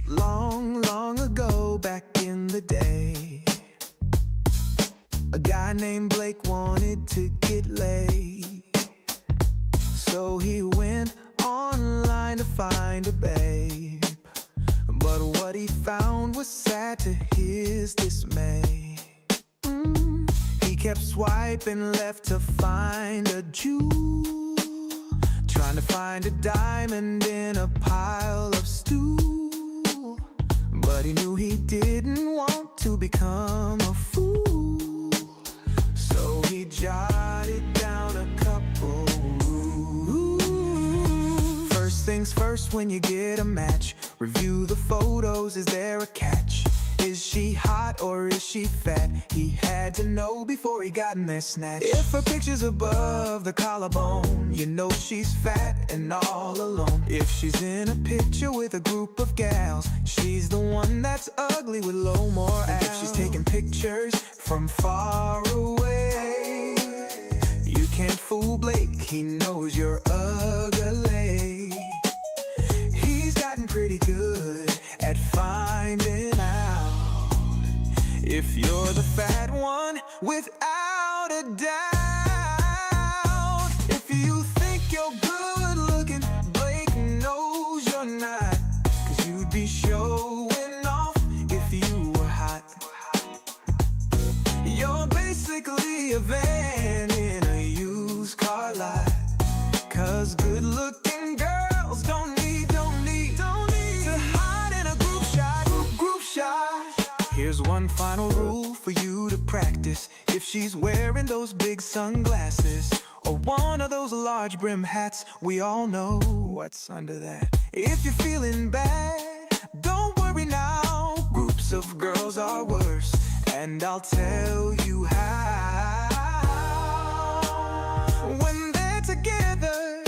Long, long ago, back in the day, a guy named Blake wanted to get laid. So he went online to find a babe. But what he found was sad to his dismay. He kept swiping left to find a jewel, trying to find a diamond in a pile of stew. But he knew he didn't want to become a fool. So he jotted down a couple rules. First things first, when you get a match, review the photos. Is there a catch? Is she hot or is she fat? He had to know before he got in their snatch. If her picture's above the collarbone, you know she's fat and all alone. If she's in a picture with a group of gals, she's the one that's ugly with low morale. If she's taking pictures from far away, you can't fool Blake, he knows you're ugly. He's gotten pretty good at finding out if you're the fat one, without a doubt. If you think you're good looking, Blake knows you're not. 'Cause you'd be showing off if you were hot. You're basically a van in a used car lot. 'Cause good looking girls don't need to hide in a group shot. Here's one final rule for you to practice. If she's wearing those big sunglasses or one of those large brim hats, we all know what's under that. If you're feeling bad, don't worry now. Groups of girls are worse, and I'll tell you how. When they're together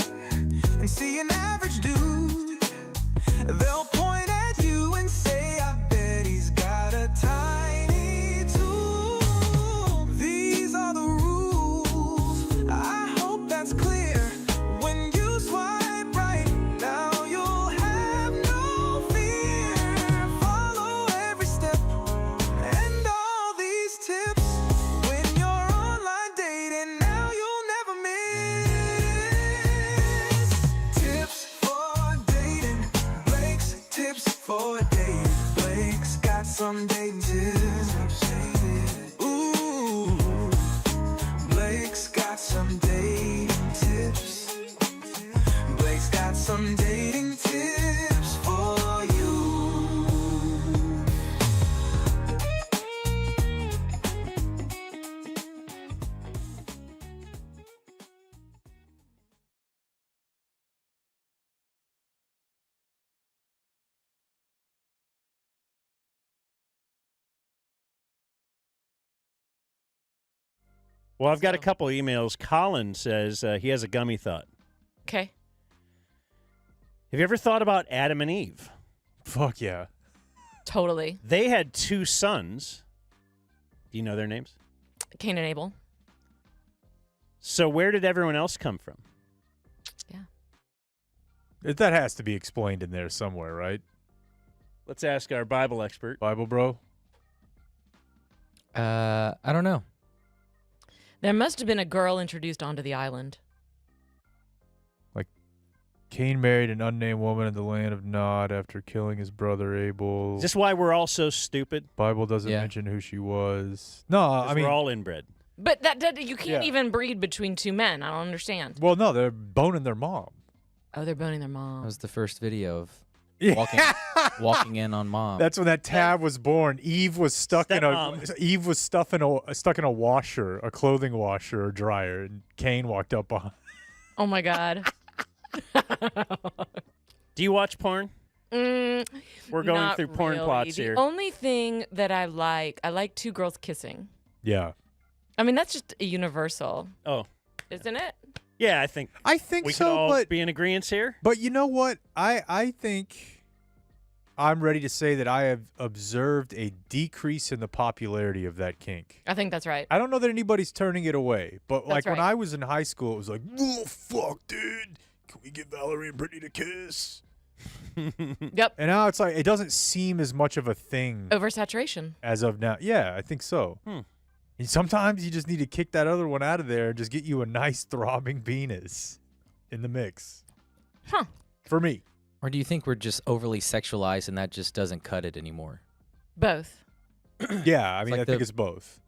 and see an average dude, they'll point at you and say, I bet he's got a tiny tool. These are the rules, I hope that's clear. When you swipe right, now you'll have no fear. Follow every step and all these tips. When you're online dating, now you'll never miss. Tips for dating, Blake's tips for dating. Blake's got some dating tips. Ooh, Blake's got some dating tips. Blake's got some dating tips for you. Well, I've got a couple emails. Colin says he has a gummy thought. Okay. Have you ever thought about Adam and Eve? Fuck yeah. Totally. They had 2 sons. Do you know their names? Cain and Abel. So where did everyone else come from? That has to be explained in there somewhere, right? Let's ask our Bible expert. Bible bro? I don't know. There must have been a girl introduced onto the island. Like, Cain married an unnamed woman in the land of Nod after killing his brother Abel. Is this why we're all so stupid? Bible doesn't mention who she was. No, I mean, we're all inbred. But that you can't even breed between 2 men. I don't understand. Well, no, they're boning their mom. Oh, they're boning their mom. That was the first video of Yeah. walking in on mom. That's when that tab was born. Eve was stuck in stuck in a washer, a clothing washer or dryer, and Cain walked up behind. Oh my God. Do you watch porn? We're going Not through porn really. plots The here. only thing that I like 2 girls kissing. Yeah. I mean, that's just a universal. Oh. Isn't it? Yeah, I think we so, could all but- be in agreement here. But you know what? I think I'm ready to say that I have observed a decrease in the popularity of that kink. I think that's right. I don't know that anybody's turning it away, but That's when right. I was in high school, it was like, "Whoa, fuck, dude! Can we get Valerie and Brittany to kiss?" Yep. And now it's like it doesn't seem as much of a thing Oversaturation. as of now. Yeah, I think so. And sometimes you just need to kick that other one out of there and just get you a nice throbbing penis in the mix. Huh. For me. Or do you think we're just overly sexualized and that just doesn't cut it anymore? Both. Yeah, I mean, like I think the- it's both.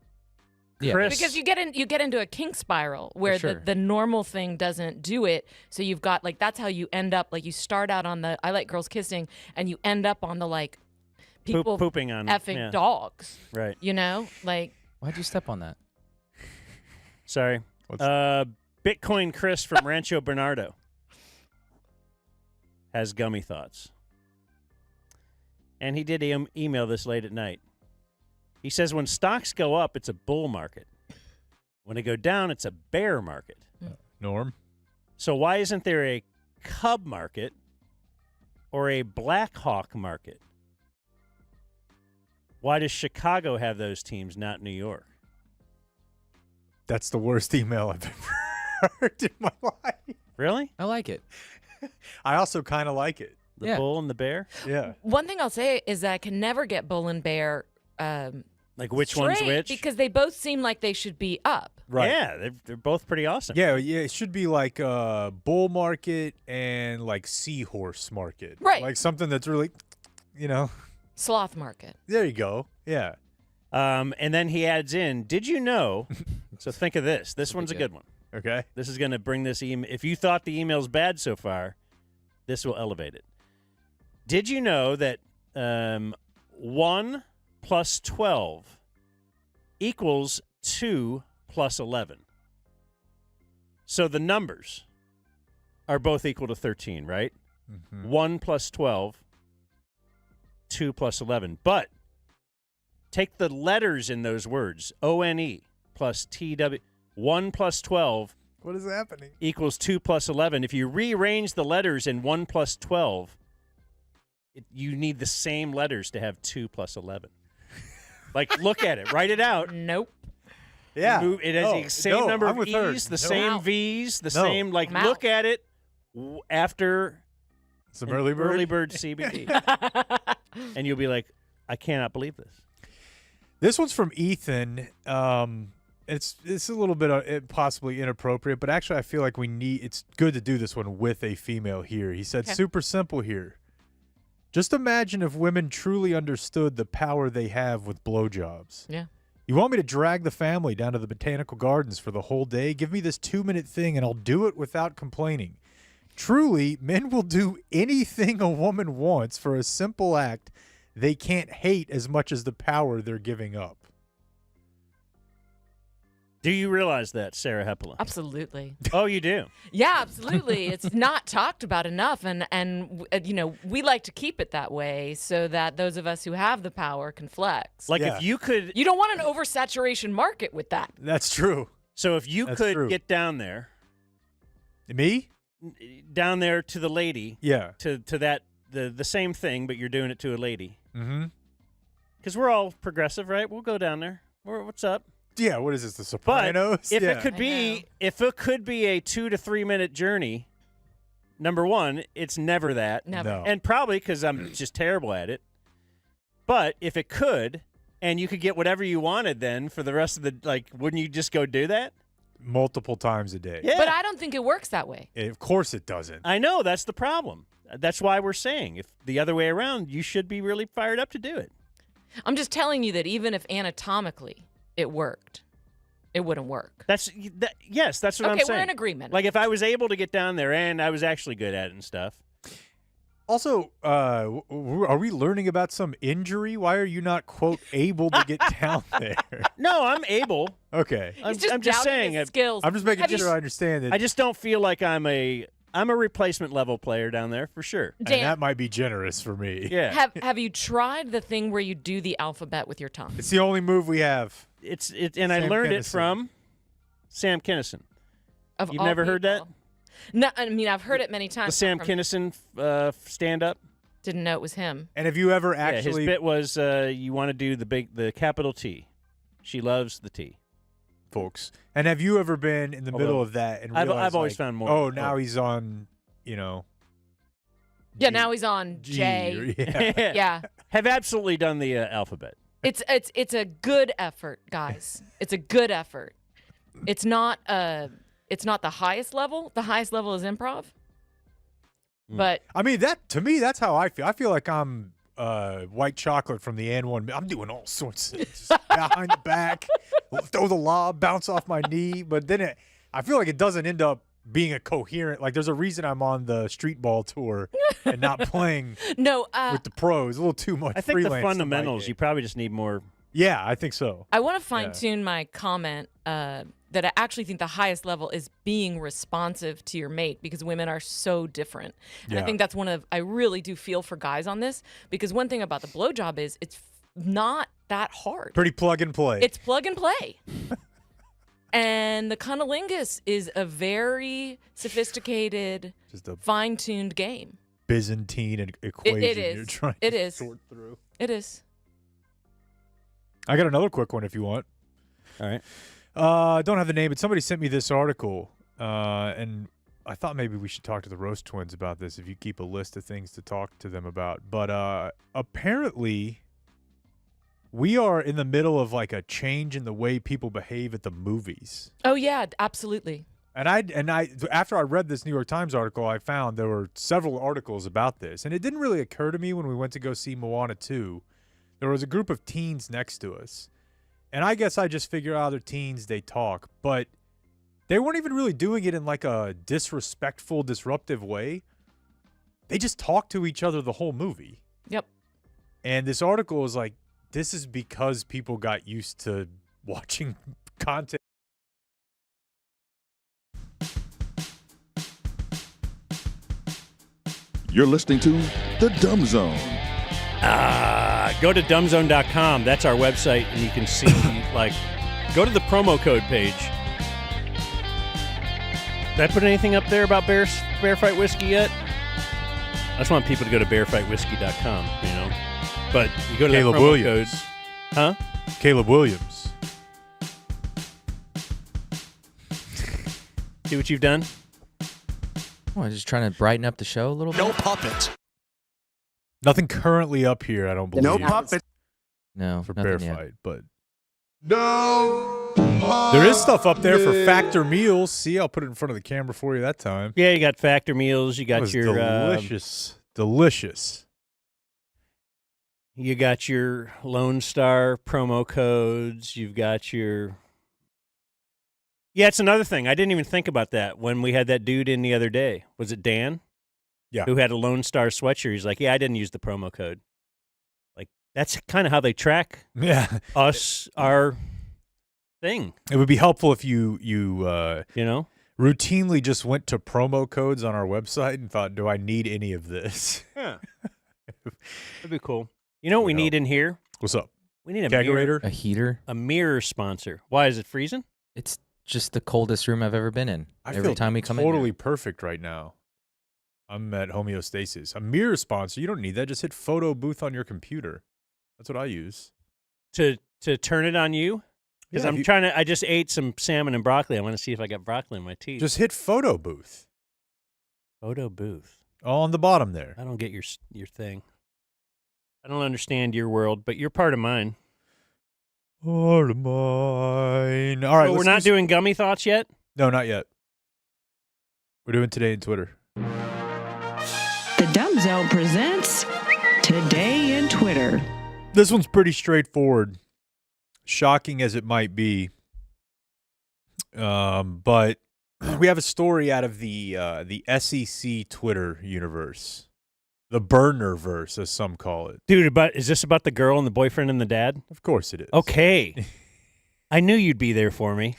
Yeah. Because you get into a kink spiral where sure. the normal thing doesn't do it. So you've got that's how you end up you start out on the I like girls kissing and you end up on the people pooping on effing dogs. Right. You know? Why'd you step on that? Sorry. Bitcoin Chris from Rancho Bernardo has gummy thoughts. And he did email this late at night. He says, when stocks go up, it's a bull market. When they go down, it's a bear market. Norm? So why isn't there a Cub market or a Black Hawk market? Why does Chicago have those teams, not New York? That's the worst email I've ever heard in my life. Really? I like it. I also kind of like it. The bull and the bear? Yeah. One thing I'll say is that I can never get bull and bear like which one's straight which? because they both seem like they should be up. Right. Yeah, they're both pretty awesome. Yeah, it should be like bull market and like seahorse market. Right. Like something that's really, Sloth market. There you go. Yeah. And then he adds in, did you know? So think of this. This one's a good one. Okay. This is going to bring this email. If you thought the email's bad so far, this will elevate it. Did you know that 1 plus 12 equals 2 plus 11? So the numbers are both equal to 13, right? 1 plus 12, 2 plus 11. But take the letters in those words, O-N-E plus T-W. 1 plus 12 What is happening? equals 2 plus 11. If you rearrange the letters in 1 plus 12, you need the same letters to have 2 plus 11. Look at it. Write it out. Nope. Yeah. It has the same number I'm of with her. E's, the No. same V's, the No. same, I'm out. look at it after some an early bird CBD. And you'll be like, I cannot believe this. This one's from Ethan. It's a little bit possibly inappropriate, but actually I feel like it's good to do this one with a female here. He said, super simple here. Just imagine if women truly understood the power they have with blowjobs. Yeah. You want me to drag the family down to the botanical gardens for the whole day? Give me this 2-minute thing and I'll do it without complaining. Truly, men will do anything a woman wants for a simple act they can't hate as much as the power they're giving up. Do you realize that, Sarah Hepela? Absolutely. Oh, you do? Yeah, absolutely. It's not talked about enough, and we like to keep it that way so that those of us who have the power can flex. If you could... You don't want an oversaturation market with that. That's true. So if you That's could true. get down there... Me? down there to the lady. Yeah. To that the same thing, but you're doing it to a lady. Mm-hmm. Because we're all progressive, right? We'll go down there. What's up? Yeah. What is this? The But Sopranos? if yeah. it could be a 2 to 3 minute journey, number one, it's never that. Never. No. And probably because I'm just terrible at it. But if it could, and you could get whatever you wanted then for the rest of the, wouldn't you just go do that? multiple times a day. Yeah. But I don't think it works that way. Of course it doesn't. I know. That's the problem. That's why we're saying if the other way around, you should be really fired up to do it. I'm just telling you that even if anatomically it worked, it wouldn't work. Yes, that's what I'm saying. Okay, we're in agreement. Like if I was able to get down there and I was actually good at it and stuff. Also, are we learning about some injury? Why are you not, quote, able to get down there? No, I'm able. Okay. He's just I'm just doubting saying. his skills. I'm just making sure I understand that. I just don't feel like I'm a replacement level player down there for sure. And that might be generous for me. Yeah. Have you tried the thing where you do the alphabet with your tongue? It's the only move we have. And I learned it from Sam Kinison. Of You've all never heard that? people. No, I mean I've heard it many times. The Sam from- Kinison stand up. Didn't know it was him. And have you ever Yeah, actually? his bit was you want to do the capital T. She loves the T. Folks. And have you ever been in the middle of that and I've realized, always like, found more. Oh, now he's on, Yeah, now he's on J. Yeah. Yeah. Have absolutely done the alphabet. It's a good effort, guys. It's a good effort. It's not the highest level. The highest level is improv. But I mean, to me, that's how I feel. I feel like I'm white chocolate from the N1. I'm doing all sorts of just behind the back, throw the lob, bounce off my knee. But then I feel like it doesn't end up being a coherent. Like there's a reason I'm on the street ball tour and not playing no with the pros. A little too much. I think the freelance to my fundamentals, game. you probably just need more. Yeah, I think so. I want to fine tune my comment that I actually think the highest level is being responsive to your mate because women are so different. And I think that's I really do feel for guys on this because one thing about the blowjob is it's not that hard. Pretty plug and play. It's plug and play. And the cunnilingus is a very sophisticated, fine-tuned game. Byzantine equation It is. you're trying It to is. sort through. It is. I got another quick one if you want. All right. I don't have the name, but somebody sent me this article, and I thought maybe we should talk to the Roast Twins about this if you keep a list of things to talk to them about. But apparently, we are in the middle of like a change in the way people behave at the movies. Oh yeah, absolutely. And I after I read this New York Times article, I found there were several articles about this, and it didn't really occur to me when we went to go see Moana 2. There was a group of teens next to us. And I guess I just figure out they're teens, they talk. But they weren't even really doing it in like a disrespectful, disruptive way. They just talked to each other the whole movie. Yep. And this article is like, this is because people got used to watching content. You're listening to The Dumb Zone. Go to dumbzone.com. That's our website, and you can see, go to the promo code page. Did I put anything up there about Bear Fight Whiskey yet? I just want people to go to bearfightwhiskey.com, But you go to Caleb that promo Williams. code. Huh? Caleb Williams. See what you've done? Oh, I'm just trying to brighten up the show a little bit. No puppet. Nothing currently up here, I don't believe. No puppet. No, for nothing Bear yet. Fight, but there is stuff up there for Factor Meals. See, I'll put it in front of the camera for you that time. Yeah, you got Factor Meals. You That got was your delicious. You got your Lone Star promo codes. You've got your. Yeah, it's another thing. I didn't even think about that when we had that dude in the other day. Was it Dan? Yeah. Who had a Lone Star sweatshirt. He's like, yeah, I didn't use the promo code. Like, that's kind of how they track us, our thing. It would be helpful if you routinely just went to promo codes on our website and thought, do I need any of this? Yeah. That'd be cool. You know what we need in here? What's up? We need a Kegerator? mirror, A heater. a mirror sponsor. Why is it freezing? It's just the coldest room I've ever been in. I Every feel time we come in. totally perfect right now. I'm at homeostasis. A mirror sponsor. You don't need that. Just hit photo booth on your computer. That's what I use. To turn it on you? Because Yeah, I just ate some salmon and broccoli. I want to see if I got broccoli in my teeth. Just hit photo booth. Photo booth. On the bottom there. I don't get your thing. I don't understand your world, but you're part of mine. Part of mine. All right. So we're not doing gummy thoughts yet? No, not yet. We're doing Today in Twitter. The Dumb Zone presents Today in Twitter. This one's pretty straightforward, shocking as it might be. But we have a story out of the SEC Twitter universe, the burner-verse, as some call it. Dude, is this about the girl and the boyfriend and the dad? Of course it is. Okay. I knew you'd be there for me.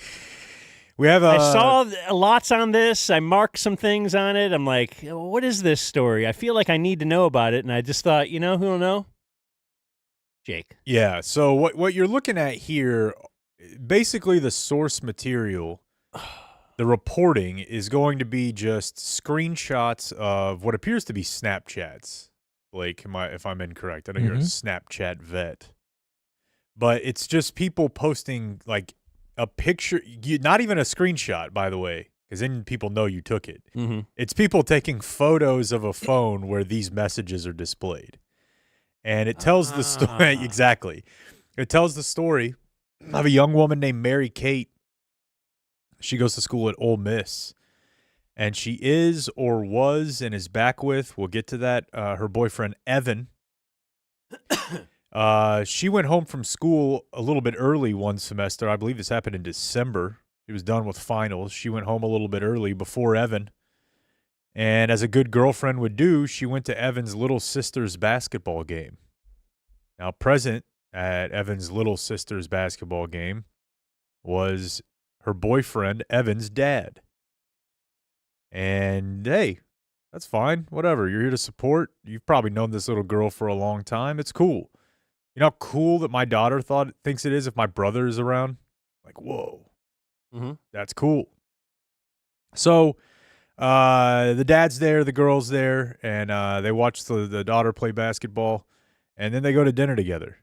We have I saw lots on this. I marked some things on it. I'm like, what is this story? I feel like I need to know about it, and I just thought, you know who'll know? Jake. Yeah, so what you're looking at here, basically the source material, the reporting is going to be just screenshots of what appears to be Snapchats. Blake, if I'm incorrect. I know you're a Snapchat vet. But it's just people posting like a picture, not even a screenshot, by the way, because then people know you took it. Mm-hmm. It's people taking photos of a phone where these messages are displayed. And it tells the story, exactly. It tells the story of a young woman named Mary Kate. She goes to school at Ole Miss. And she is or was and is back with, we'll get to that, her boyfriend, Evan. She went home from school a little bit early one semester. I believe this happened in December. She was done with finals. She went home a little bit early before Evan. And as a good girlfriend would do, she went to Evan's little sister's basketball game. Now, present at Evan's little sister's basketball game was her boyfriend, Evan's dad. And, hey, that's fine. Whatever. You're here to support. You've probably known this little girl for a long time. It's cool. You know how cool that my daughter thinks it is if my brother is around? Like, whoa. Mm-hmm. That's cool. So, the dad's there, the girl's there, and they watch the daughter play basketball, and then they go to dinner together.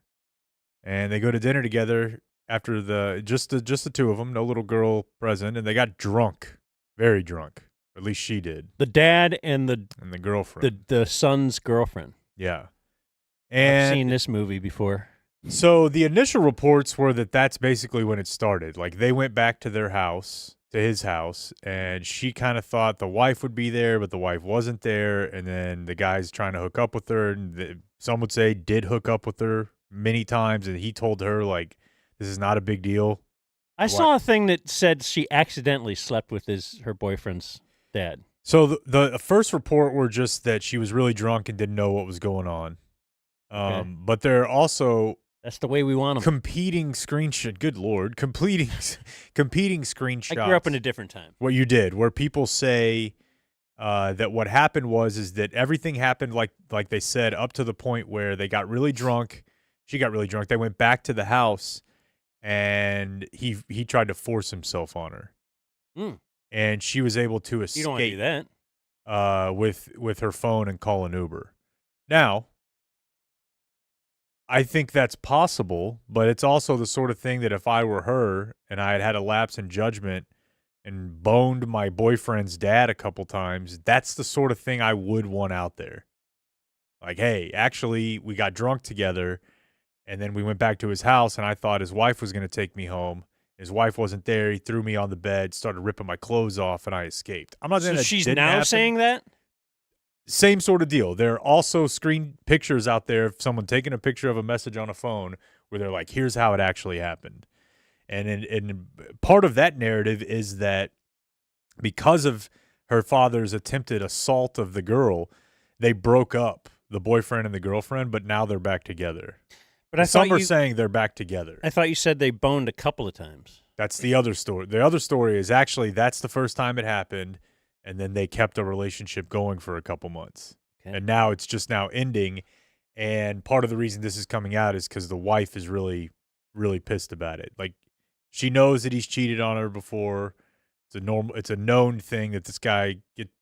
And they go to dinner together after just the two of them, no little girl present, and they got drunk, very drunk. At least she did. The dad and the girlfriend, the son's girlfriend. Yeah, and I've seen this movie before. So the initial reports were that that's basically when it started. Like they went back to their house. To his house, and she kind of thought the wife would be there, but the wife wasn't there, and then the guy's trying to hook up with her, and some would say did hook up with her many times, and he told her, like, this is not a big deal. I saw a thing that said she accidentally slept with her boyfriend's dad. So the first report were just that she was really drunk and didn't know what was going on. Okay. But there are also... That's the way we want them. Competing screenshot. Good Lord. Competing screenshots. I grew up in a different time. What you did, where people say that what happened is that everything happened like they said up to the point where they got really drunk. She got really drunk. They went back to the house, and he tried to force himself on her. And she was able to escape. You don't want to do that. With her phone and call an Uber. Now, I think that's possible, but it's also the sort of thing that if I were her and I had a lapse in judgment and boned my boyfriend's dad a couple times, that's the sort of thing I would want out there. Like, hey, actually, we got drunk together, and then we went back to his house, and I thought his wife was going to take me home. His wife wasn't there. He threw me on the bed, started ripping my clothes off, and I escaped. I'm not saying that she's didn't now happen. saying that? Same sort of deal. There are also screen pictures out there of someone taking a picture of a message on a phone where they're like, here's how it actually happened. And part of that narrative is that because of her father's attempted assault of the girl, they broke up, the boyfriend and the girlfriend, but now they're back together. But Some are saying they're back together. I thought you said they boned a couple of times. That's the other story. The other story is actually that's the first time it happened, and then they kept a relationship going for a couple months. Okay. And now it's just now ending, and part of the reason this is coming out is because the wife is really, really pissed about it. Like, She knows that he's cheated on her before. It's a known thing that this guy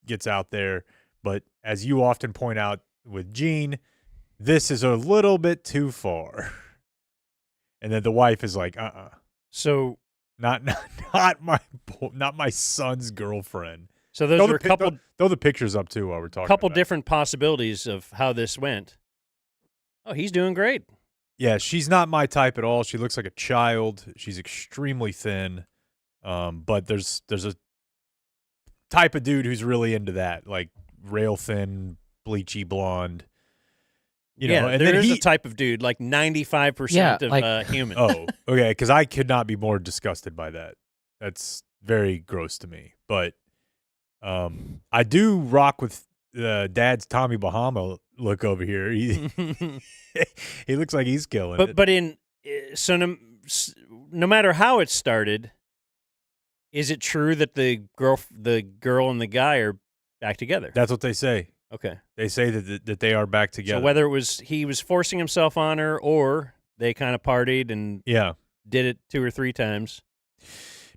gets out there. But as you often point out with Gene, this is a little bit too far. And then the wife is like, So not my son's girlfriend. So those are a couple. Throw the pictures up too while we're talking. Couple about different possibilities of how this went. Oh, he's doing great. Yeah, she's not my type at all. She looks like a child. She's extremely thin. But there's a type of dude who's really into that, like rail thin, bleachy blonde. You know, and there then is a type of dude, like 95% of human. Oh, okay, because I could not be more disgusted by that. That's very gross to me. But I do rock with Dad's Tommy Bahama look over here. He looks like he's killing it. But no matter how it started, is it true that the girl and the guy are back together? That's what they say. Okay. They say that they are back together. So whether it was he was forcing himself on her or they kind of partied and did it 2 or 3 times.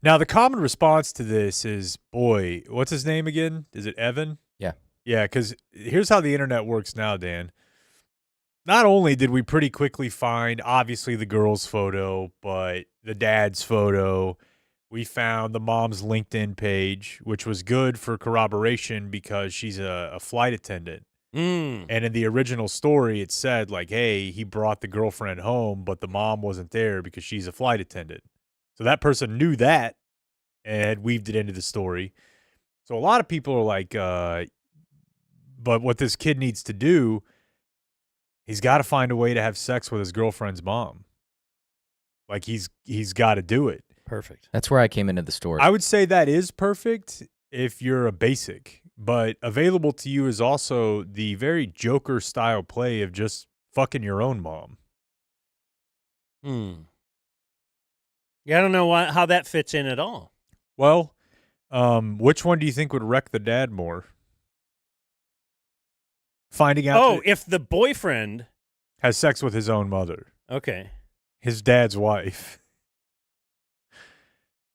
Now, the common response to this is, boy, what's his name again? Is it Evan? Yeah. Yeah, because here's how the internet works now, Dan. Not only did we pretty quickly find, obviously, the girl's photo, but the dad's photo. We found the mom's LinkedIn page, which was good for corroboration because she's a flight attendant. And in the original story, it said, like, hey, he brought the girlfriend home, but the mom wasn't there because she's a flight attendant. So that person knew that and had weaved it into the story. So a lot of people are like, but what this kid needs to do, he's got to find a way to have sex with his girlfriend's mom. Like, he's got to do it. Perfect. That's where I came into the story. I would say that is perfect if you're a basic, but available to you is also the very Joker style play of just fucking your own mom. Yeah, I don't know how that fits in at all. Well, which one do you think would wreck the dad more? Finding out if the boyfriend has sex with his own mother. Okay. His dad's wife.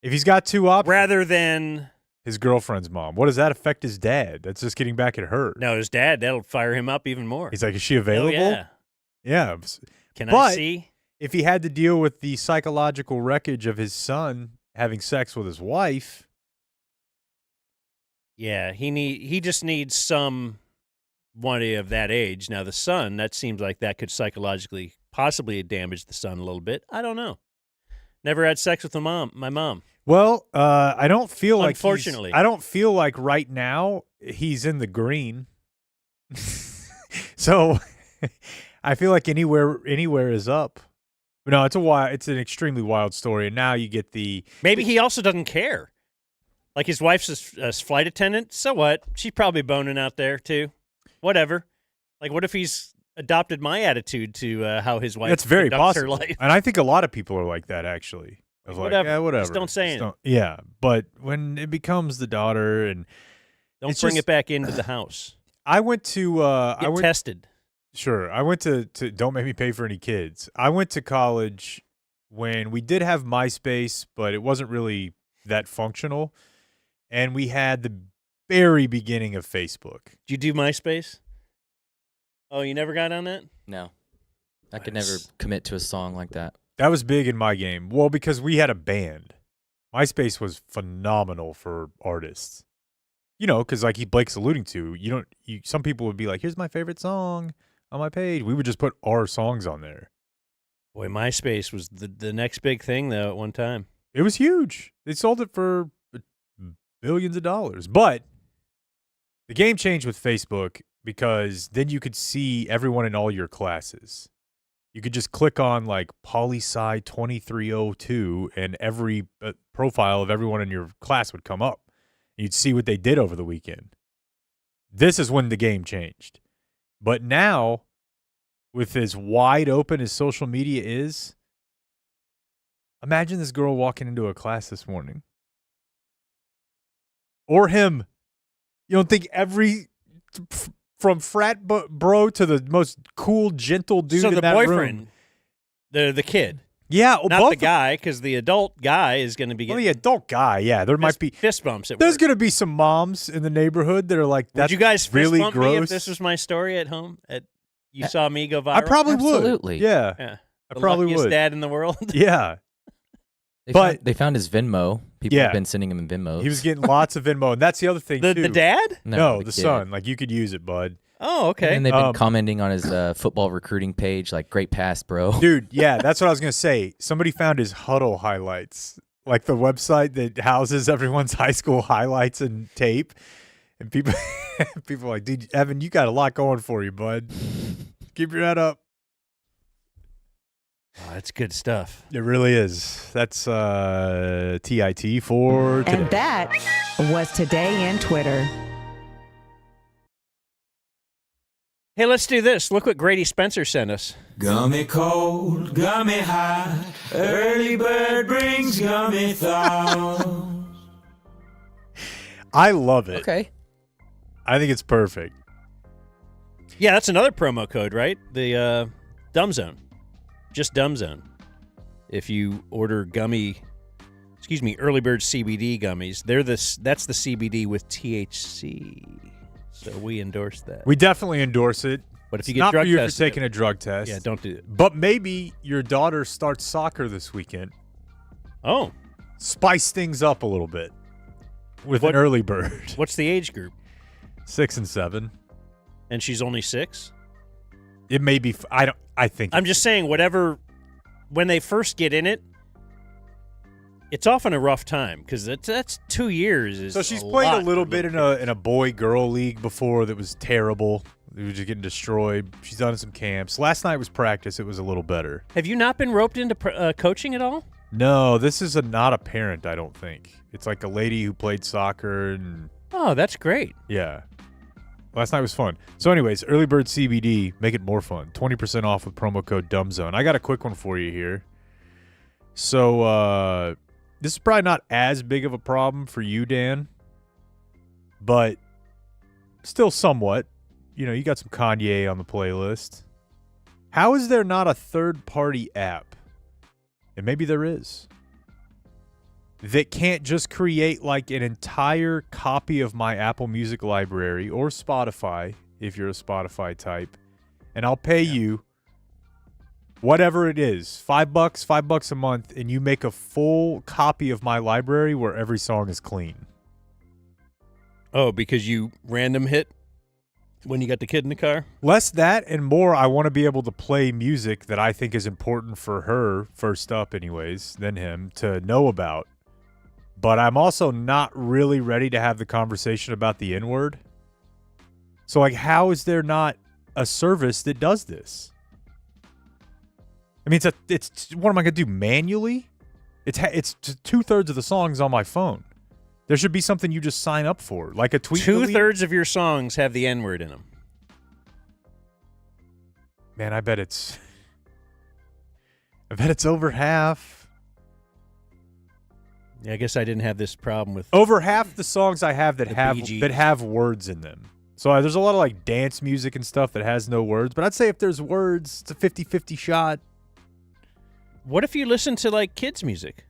If he's got 2 options. Rather than his girlfriend's mom. What does that affect his dad? That's just getting back at her. No, his dad, that'll fire him up even more. He's like, is she available? Oh, yeah. Yeah. Can I see? If he had to deal with the psychological wreckage of his son having sex with his wife. Yeah, he just needs somebody of that age. Now, the son, that seems like that could psychologically possibly damage the son a little bit. I don't know. Never had sex with my mom. Well, I don't feel like unfortunately. I don't feel like right now he's in the green. So I feel like anywhere is up. But no, it's an extremely wild story. And now you get maybe he also doesn't care. Like his wife's a flight attendant. So what? She's probably boning out there too. Whatever. Like, what if he's adopted my attitude to how his wife That's very conducts her possible. life? And I think a lot of people are like that, actually. Of Whatever. Like, yeah, whatever. Just don't say it. Yeah, but when it becomes the daughter and don't bring it back into the house. I went to I went tested. Sure. I went to don't make me pay for any kids. I went to college when we did have MySpace, but it wasn't really that functional. And we had the very beginning of Facebook. Did you do MySpace? Oh, you never got on that? No. I could never commit to a song like that. That was big in my game. Well, because we had a band. MySpace was phenomenal for artists. You know, because like Blake's alluding to, some people would be like, here's my favorite song on my page. We would just put our songs on there. Boy, MySpace was the next big thing, though, at one time. It was huge. They sold it for billions of dollars. But the game changed with Facebook because then you could see everyone in all your classes. You could just click on like poli-sci 2302 and every profile of everyone in your class would come up. You'd see what they did over the weekend. This is when the game changed. But now, with as wide open as social media is, imagine this girl walking into a class this morning. Or him. You don't think from frat bro to the most cool, gentle dude in that room. So the boyfriend, the kid, Yeah, well, not both the guy, because the adult guy is going to be Well, getting the adult guy, yeah, there might be fist bumps. At There's work. going to be some moms in the neighborhood that are like, Would "That's you guys fist really bump gross." me if this was my story at home? You saw me go viral. I probably Absolutely. would. Yeah, Yeah. I The probably luckiest would. dad in the world. Yeah, They found his Venmo. People Yeah. have been sending him Venmos. he was getting lots of Venmo, and that's the other thing The too. dad? No, the the son. Like you could use it, bud. Oh, okay. And they've been commenting on his football recruiting page, like, great pass, bro. Dude, yeah, that's what I was gonna say. Somebody found his huddle highlights, like the website that houses everyone's high school highlights and tape. And people are like, dude, Evan, you got a lot going for you, bud. Keep your head up. Oh, that's good stuff. It really is. That's TIT for today. And that was Today in Twitter. Hey, let's do this. Look what Grady Spencer sent us. Gummy cold, gummy high, early bird brings gummy thoughts. I love it. Okay. I think it's perfect. Yeah, that's another promo code, right? The Dumb Zone. Just Dumb Zone. If you order early bird CBD gummies, that's the CBD with THC. So we endorse that. We definitely endorse it. But if It's you get not drug for you for tested, taking a drug test. Yeah, don't do it. But maybe your daughter starts soccer this weekend. Oh. Spice things up a little bit with an early bird. What's the age group? 6 and 7. And she's only 6? It may be. I think. I'm just saying, whatever. When they first get in it, it's often a rough time because that's 2 years. So she's played a little bit in a boy-girl league before that was terrible. They were just getting destroyed. She's done some camps. Last night was practice. It was a little better. Have you not been roped into coaching at all? No, this is not a parent, I don't think. It's like a lady who played soccer and Oh, that's great. yeah. Last night was fun. So anyways, Early Bird CBD, make it more fun. 20% off with promo code DUMBZONE. I got a quick one for you here. So this is probably not as big of a problem for you, Dan, but still somewhat. You know, you got some Kanye on the playlist. How is there not a third-party app, and maybe there is, that can't just create like an entire copy of my Apple Music library or Spotify, if you're a Spotify type, and I'll pay you whatever it is, $5 a month, and you make a full copy of my library where every song is clean. Oh, because you random hit when you got the kid in the car? Less that and more, I want to be able to play music that I think is important for her, first up anyways, than him, to know about. But I'm also not really ready to have the conversation about the N-word. So, like, how is there not a service that does this? I mean, it's what am I going to do, manually? It's 2/3 of the songs on my phone. There should be something you just sign up for, like a tweet. 2/3 of your songs have the N-word in them. Man, I bet it's over half. Yeah, I guess I didn't have this problem with Over half the songs I have that The have Bee Gees. that have words in them. So there's a lot of like dance music and stuff that has no words, but I'd say if there's words, it's a 50-50 shot. What if you listen to like kids music?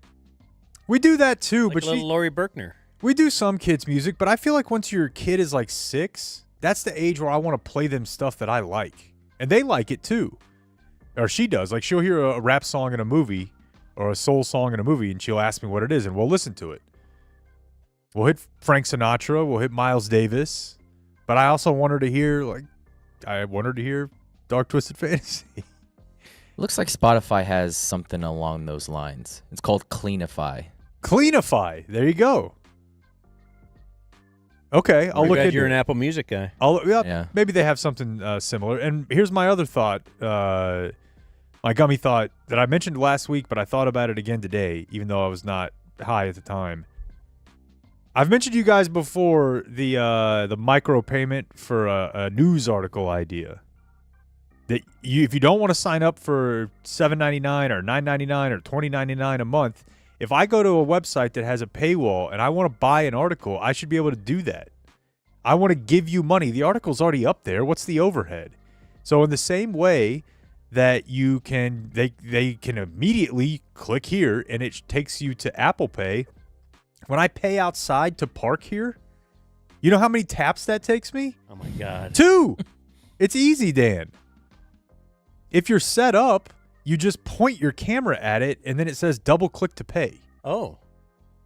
We do that too, Like but little Lori Berkner. we do some kids music, but I feel like once your kid is like 6, that's the age where I want to play them stuff that I like. And they like it too. Or she does. Like she'll hear a rap song in a movie or a soul song in a movie and she'll ask me what it is and we'll listen to it. We'll hit Frank Sinatra, we'll hit Miles Davis, but I also want her to hear Dark Twisted Fantasy. Looks like Spotify has something along those lines. It's called Cleanify. Cleanify. There you go. Okay, I'll Too look bad into you're it. an Apple Music guy. Yeah. Maybe they have something similar. And here's my other thought, my gummy thought that I mentioned last week, but I thought about it again today, even though I was not high at the time. I've mentioned to you guys before the micro payment for a news article idea. That if you don't want to sign up for $7.99 or $9.99 or $20.99 a month, if I go to a website that has a paywall and I want to buy an article, I should be able to do that. I want to give you money. The article's already up there. What's the overhead? So in the same way that you can they can immediately click here and it takes you to Apple Pay. When I pay outside to park here, you know how many taps that takes me? Oh my God. 2. It's easy, Dan. If you're set up, you just point your camera at it and then it says double click to pay. Oh,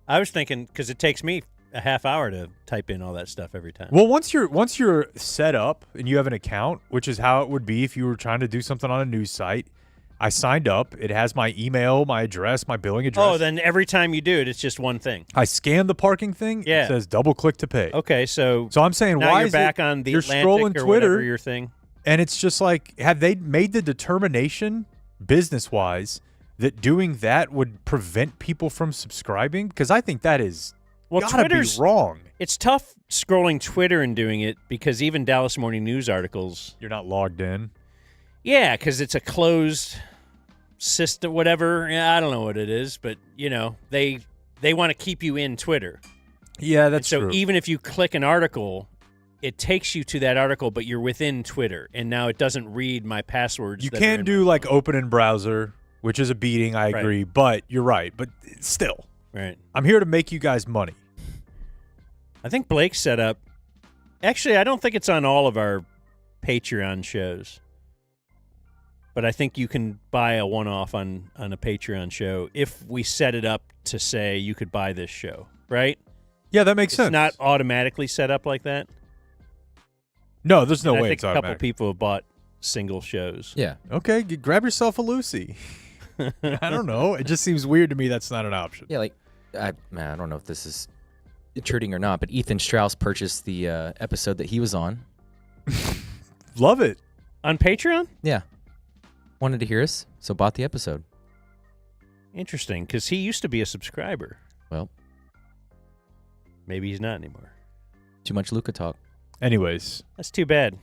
I was thinking because it takes me a half hour to type in all that stuff every time. Well, once you're set up and you have an account, which is how it would be if you were trying to do something on a news site, I signed up. It has my email, my address, my billing address. Oh, then every time you do it, it's just one thing. I scan the parking thing. Yeah. It says double click to pay. Okay, so I'm saying now why you're is back it, on the you're Atlantic scrolling or Twitter, whatever your thing. And it's just like, have they made the determination business-wise that doing that would prevent people from subscribing? Because I think that is gotta be wrong. It's tough scrolling Twitter and doing it because even Dallas Morning News articles. You're not logged in. Yeah, because it's a closed system, whatever. I don't know what it is, but they want to keep you in Twitter. Yeah, that's so true. even if you click an article, it takes you to that article, but you're within Twitter, and now it doesn't read my passwords. You that are can in do like open in browser, which is a beating. I agree, but you're right. But still, right. I'm here to make you guys money. I think Blake set up. Actually, I don't think it's on all of our Patreon shows, but I think you can buy a one-off on a Patreon show if we set it up to say you could buy this show, right? Yeah, that makes sense. It's not automatically set up like that. No, there's no And way I think it's a couple automatic. people have bought single shows. Yeah. Okay, grab yourself a Lucy. I don't know. It just seems weird to me that's not an option. Yeah, like I don't know if this is intruding or not, but Ethan Strauss purchased the episode that he was on. Love it. On Patreon? Yeah. Wanted to hear us, so bought the episode. Interesting, because he used to be a subscriber. Well, maybe he's not anymore. Too much Luka talk. Anyways. That's too bad.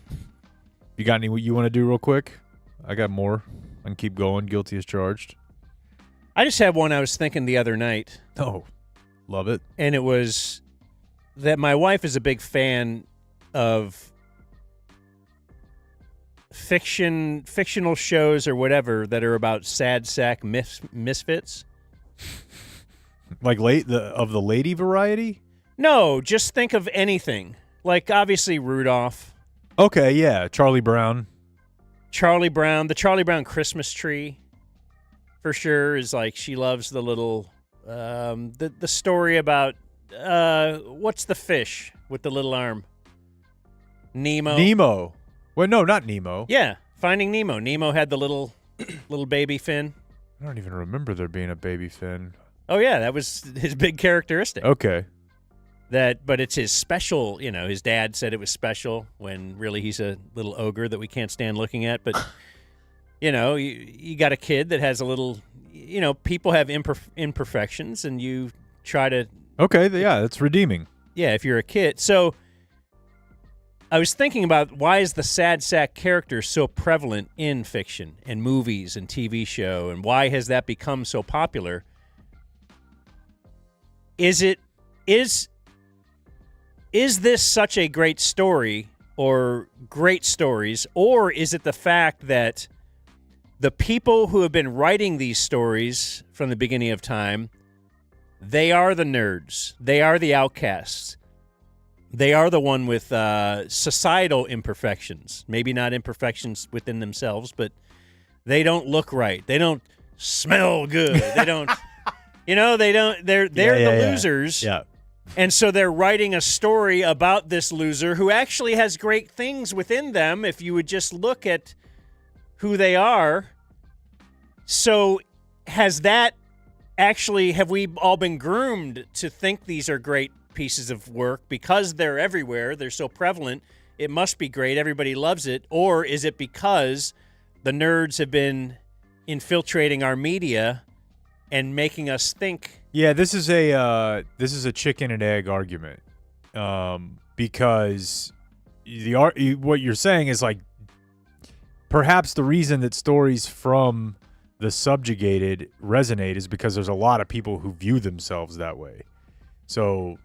You got any you want to do real quick? I got more. I can keep going. Guilty as charged. I just had one I was thinking the other night. Oh, love it. And it was that my wife is a big fan of fictional shows or whatever that are about sad sack misfits. Like of the lady variety? No, just think of anything. Like obviously Rudolph. Okay, yeah, Charlie Brown. The Charlie Brown Christmas tree, for sure, is like she loves the little the story about what's the fish with the little arm? Nemo. Well, no, not Nemo. Yeah, Finding Nemo. Nemo had the little baby fin. I don't even remember there being a baby fin. Oh yeah, that was his big characteristic. Okay. But it's his special, his dad said it was special when really he's a little ogre that we can't stand looking at. But, you got a kid that has a little, people have imperfections and you try to. Okay, yeah, that's redeeming. Yeah, if you're a kid. So I was thinking about why is the sad sack character so prevalent in fiction and movies and TV show, and why has that become so popular? Is this such a great story or great stories, or is it the fact that the people who have been writing these stories from the beginning of time, they are the nerds, they are the outcasts, they are the one with societal imperfections, maybe not imperfections within themselves, but they don't look right, they don't smell good, they don't, they're the losers. Yeah. And so they're writing a story about this loser who actually has great things within them if you would just look at who they are. So have we all been groomed to think these are great pieces of work because they're everywhere, they're so prevalent, it must be great, everybody loves it? Or is it because the nerds have been infiltrating our media and making us think? Yeah, this is a chicken and egg argument, because what you're saying is like perhaps the reason that stories from the subjugated resonate is because there's a lot of people who view themselves that way. So,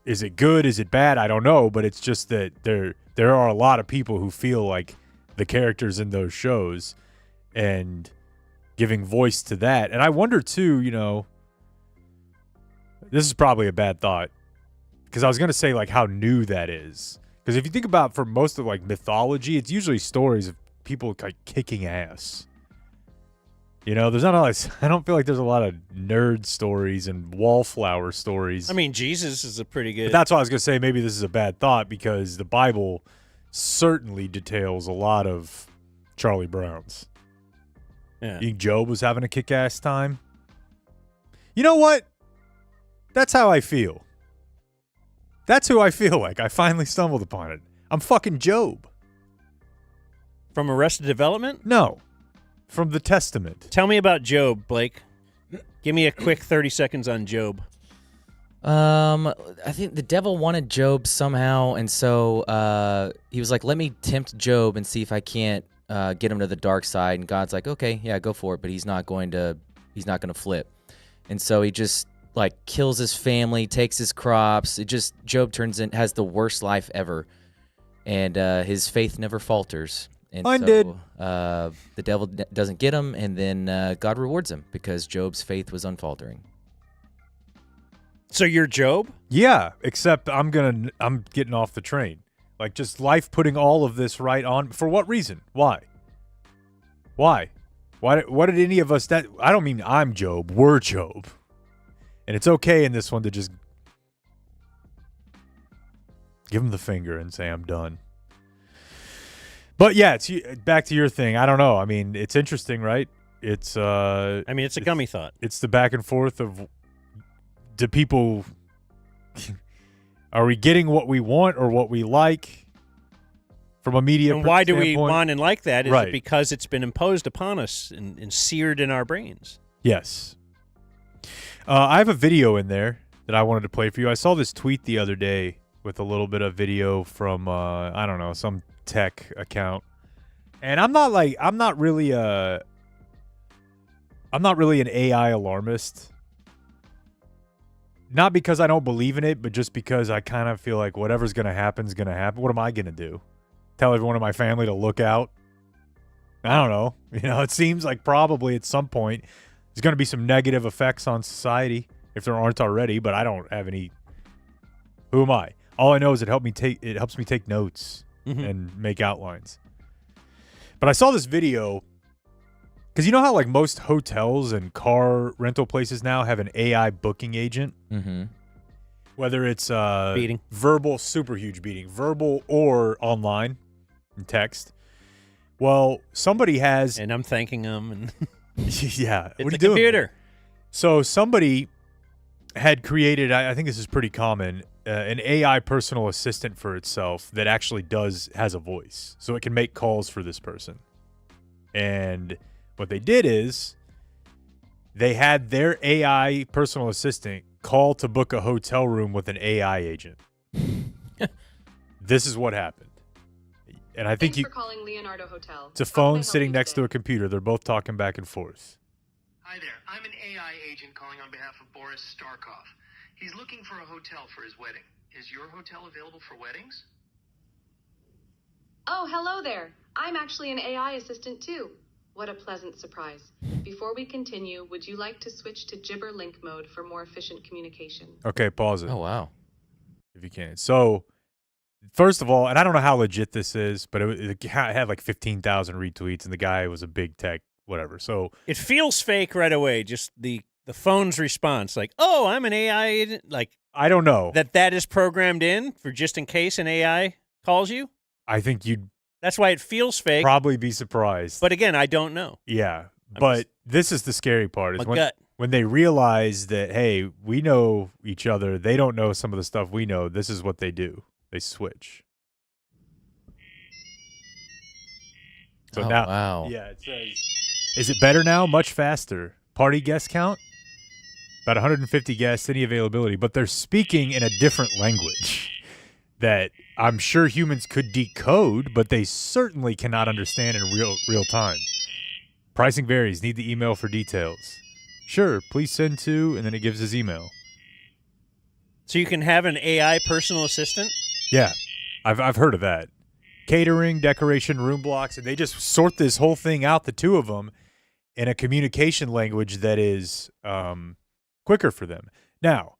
is it good? Is it bad? I don't know, but it's just that there are a lot of people who feel like the characters in those shows, and giving voice to that. And I wonder too, this is probably a bad thought because I was going to say like how new that is. Because if you think about for most of like mythology, it's usually stories of people like kicking ass. There's not a lot. I don't feel like there's a lot of nerd stories and wallflower stories. I mean, Jesus is a pretty good. But that's why I was going to say maybe this is a bad thought because the Bible certainly details a lot of Charlie Browns. Yeah. You think Job was having a kick-ass time? You know what? That's how I feel. That's who I feel like. I finally stumbled upon it. I'm fucking Job. From Arrested Development? No. From the Testament. Tell me about Job, Blake. Give me a quick 30 seconds on Job. I think the devil wanted Job somehow, and so he was like, let me tempt Job and see if I can't get him to the dark side. And God's like, okay, yeah, go for it, but he's not going to flip. And so he just like kills his family, takes his crops. Job has the worst life ever, and his faith never falters. And Mine so did. The devil doesn't get him, and then God rewards him because Job's faith was unfaltering. So you're Job? Yeah, except I'm getting off the train. Like just life putting all of this right on. For what reason? Why? What did any of us I don't mean I'm Job. We're Job. And it's okay in this one to just give him the finger and say I'm done. But yeah, it's back to your thing. I don't know. I mean, it's interesting, right? It's it's a gummy thought. It's the back and forth of do people are we getting what we want or what we like from a media And why do we standpoint? want and like that? Is Right. it because it's been imposed upon us and seared in our brains? Yes. I have a video in there that I wanted to play for you. I saw this tweet the other day with a little bit of video from I don't know, some tech account. And I'm not really an AI alarmist. Not because I don't believe in it, but just because I kind of feel like whatever's going to happen is going to happen. What am I going to do? Tell everyone in my family to look out? I don't know. It seems like probably at some point there's going to be some negative effects on society if there aren't already, but I don't have any. Who am I? All I know is it helps me take notes and make outlines. But I saw this video because you know how like most hotels and car rental places now have an AI booking agent? Mm-hmm. Whether it's beating. Verbal, super huge beating, verbal or online and text. Well, somebody has... And I'm thanking them. And yeah. It's what are a you doing, computer. man? So somebody had created, I think this is pretty common, an AI personal assistant for itself that actually has a voice. So it can make calls for this person. And what they did is they had their AI personal assistant call to book a hotel room with an AI agent. This is what happened. And I think Thanks for calling Leonardo Hotel. it's a phone sitting next to a computer. They're both talking back and forth. Hi there. I'm an AI agent calling on behalf of Boris Starkov. He's looking for a hotel for his wedding. Is your hotel available for weddings? Oh, hello there. I'm actually an AI assistant too. What a pleasant surprise. Before we continue, would you like to switch to Gibberlink mode for more efficient communication? Okay, pause it. Oh, wow. If you can. So, first of all, and I don't know how legit this is, but it had like 15,000 retweets, and the guy was a big tech, whatever. So it feels fake right away. Just the phone's response, like, "Oh, I'm an AI agent." Like, I don't know that is programmed in for just in case an AI calls you. I think you'd That's why it feels fake. probably be surprised. But again, I don't know. Yeah, but this is the scary part. Is My gut. when they realize that, hey, we know each other. They don't know some of the stuff we know. This is what they do. They switch. So Oh, now, wow. yeah, it says, is it better now? Much faster. Party guest count? About 150 guests, any availability. But they're speaking in a different language that I'm sure humans could decode, but they certainly cannot understand in real time. Pricing varies. Need the email for details. Sure, please send to, and then it gives his email. So you can have an AI personal assistant? Yeah, I've heard of that. catering, decoration, room blocks, and they just sort this whole thing out, the two of them, in a communication language that is quicker for them. Now,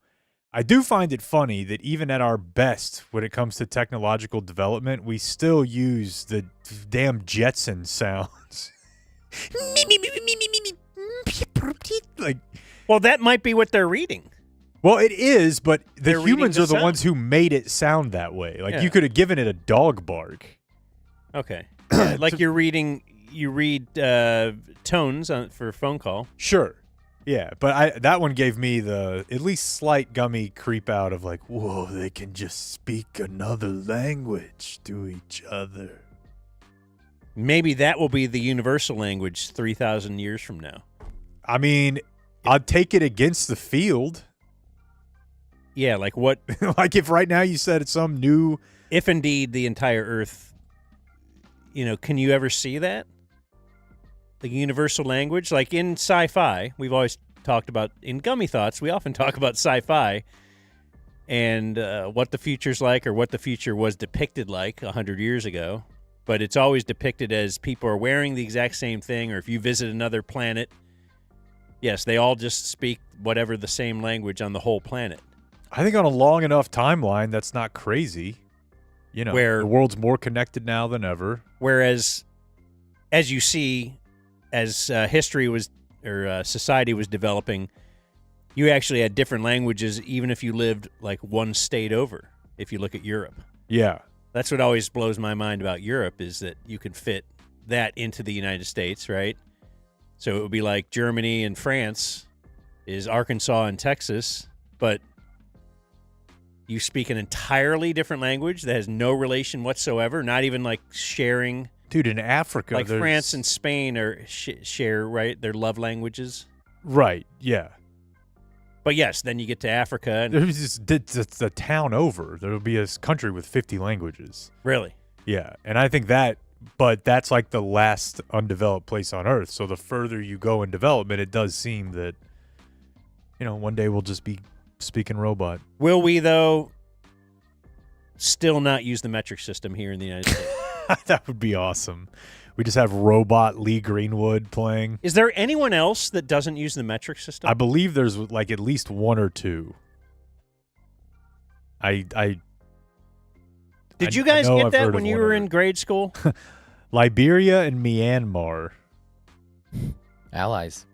I do find it funny that even at our best when it comes to technological development, we still use the damn Jetson sounds. Like, well, that might be what they're reading. Well, it is, but the humans the are the sound. ones who made it sound that way. Like, Yeah. you could have given it a dog bark. Okay. Yeah, like you read tones for a phone call. Sure. Yeah, but that one gave me the at least slight Gummy creep out of like, whoa, they can just speak another language to each other. Maybe that will be the universal language 3,000 years from now. I mean, I'd take it against the field. Yeah, like what? Like if right now you said it's some new... If indeed the entire Earth, can you ever see that? The universal language? Like in sci-fi, we've always talked about, in Gummy Thoughts, we often talk about sci-fi and what the future's like or what the future was depicted like 100 years ago. But it's always depicted as people are wearing the exact same thing, or if you visit another planet, yes, they all just speak whatever the same language on the whole planet. I think on a long enough timeline, that's not crazy. Where the world's more connected now than ever. Whereas, as you see, as history was or society was developing, you actually had different languages, even if you lived like one state over. If you look at Europe, yeah, that's what always blows my mind about Europe is that you can fit that into the United States, right? So it would be like Germany and France is Arkansas and Texas, but you speak an entirely different language that has no relation whatsoever, not even like sharing. Dude, in Africa, like France and Spain are share, right? Their love languages. Right, yeah. But yes, then you get to Africa. And it's the town over. There'll be a country with 50 languages. Really? Yeah, and I think but that's like the last undeveloped place on Earth. So the further you go in development, it does seem that, one day we'll just be speaking robot. Will we, though, still not use the metric system here in the United States? That would be awesome. We just have robot Lee Greenwood playing. Is there anyone else that doesn't use the metric system? I believe there's like at least one or two. Did you guys get that when you were in grade school? Liberia and Myanmar. Allies.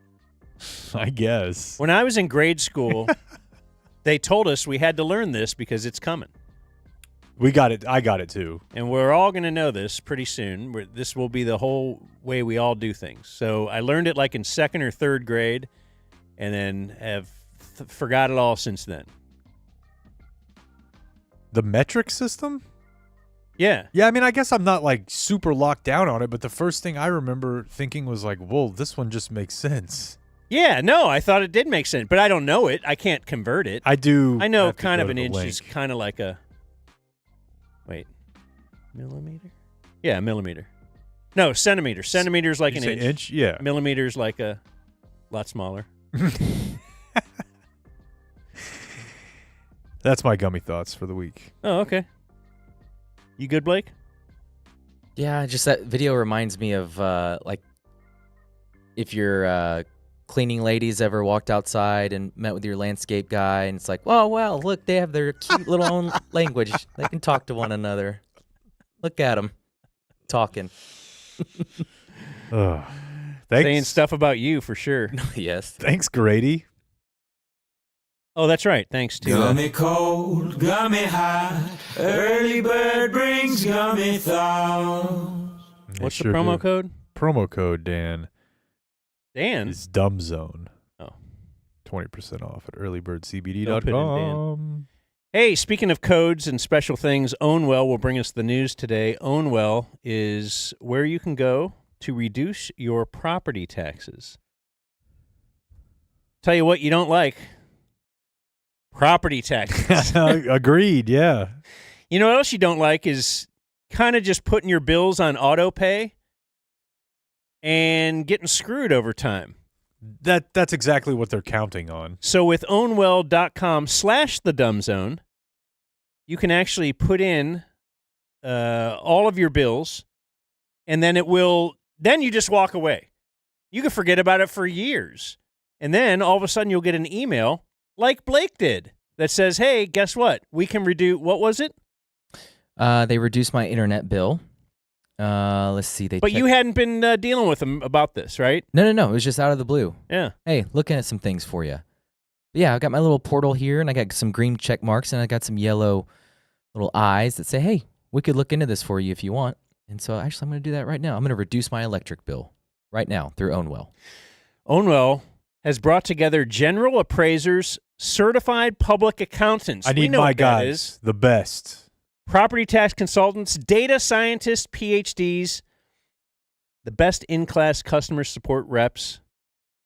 I guess. When I was in grade school, they told us we had to learn this because it's coming. We got it. I got it too. And we're all going to know this pretty soon. This will be the whole way we all do things. So I learned it like in second or third grade and then have forgot it all since then. The metric system? Yeah. Yeah, I mean, I guess I'm not like super locked down on it, but the first thing I remember thinking was like, whoa, this one just makes sense. Yeah, no, I thought it did make sense, but I don't know it. I can't convert it. I do. I know have to kind go of to an the inch link. is kind of like a... Wait. Millimeter? Yeah, millimeter. No, centimeter. Centimeter's like You an say inch. inch? Yeah. Millimeter's like a lot smaller. That's my Gummy Thoughts for the week. Oh, okay. You good, Blake? Yeah, just that video reminds me of like if your cleaning ladies ever walked outside and met with your landscape guy, and it's like, oh, well, look, they have their cute little own language. They can talk to one another. Look at them talking. Thanks. Saying stuff about you for sure. Yes. Thanks, Grady. Oh, that's right. Thanks to Gummy cold, gummy hot, early bird brings gummy thoughts. What's the promo code? Promo code, Dan. Dan? Is DumbZone. Oh. 20% off at Don't put in earlybirdcbd.com. Hey, speaking of codes and special things, Ownwell will bring us the news today. Ownwell is where you can go to reduce your property taxes. Tell you what you don't like. Property taxes. Agreed, yeah. You know what else you don't like is kind of just putting your bills on auto pay and getting screwed over time. That's exactly what they're counting on. So with ownwell.com/thedumbzone, you can actually put in all of your bills, and then then you just walk away. You can forget about it for years. And then all of a sudden you'll get an email like Blake did that says, hey, guess what? We can reduce, what was it? They reduced my internet bill. Let's see. But you hadn't been dealing with them about this, right? No. It was just out of the blue. Yeah. Hey, looking at some things for you. Yeah, I got my little portal here, and I got some green check marks, and I got some yellow little eyes that say, hey, we could look into this for you if you want. And so actually I'm going to do that right now. I'm going to reduce my electric bill right now through Ownwell. Ownwell has brought together general appraisers, certified public accountants. I need my guys, the best. Property tax consultants, data scientists, PhDs, the best in-class customer support reps,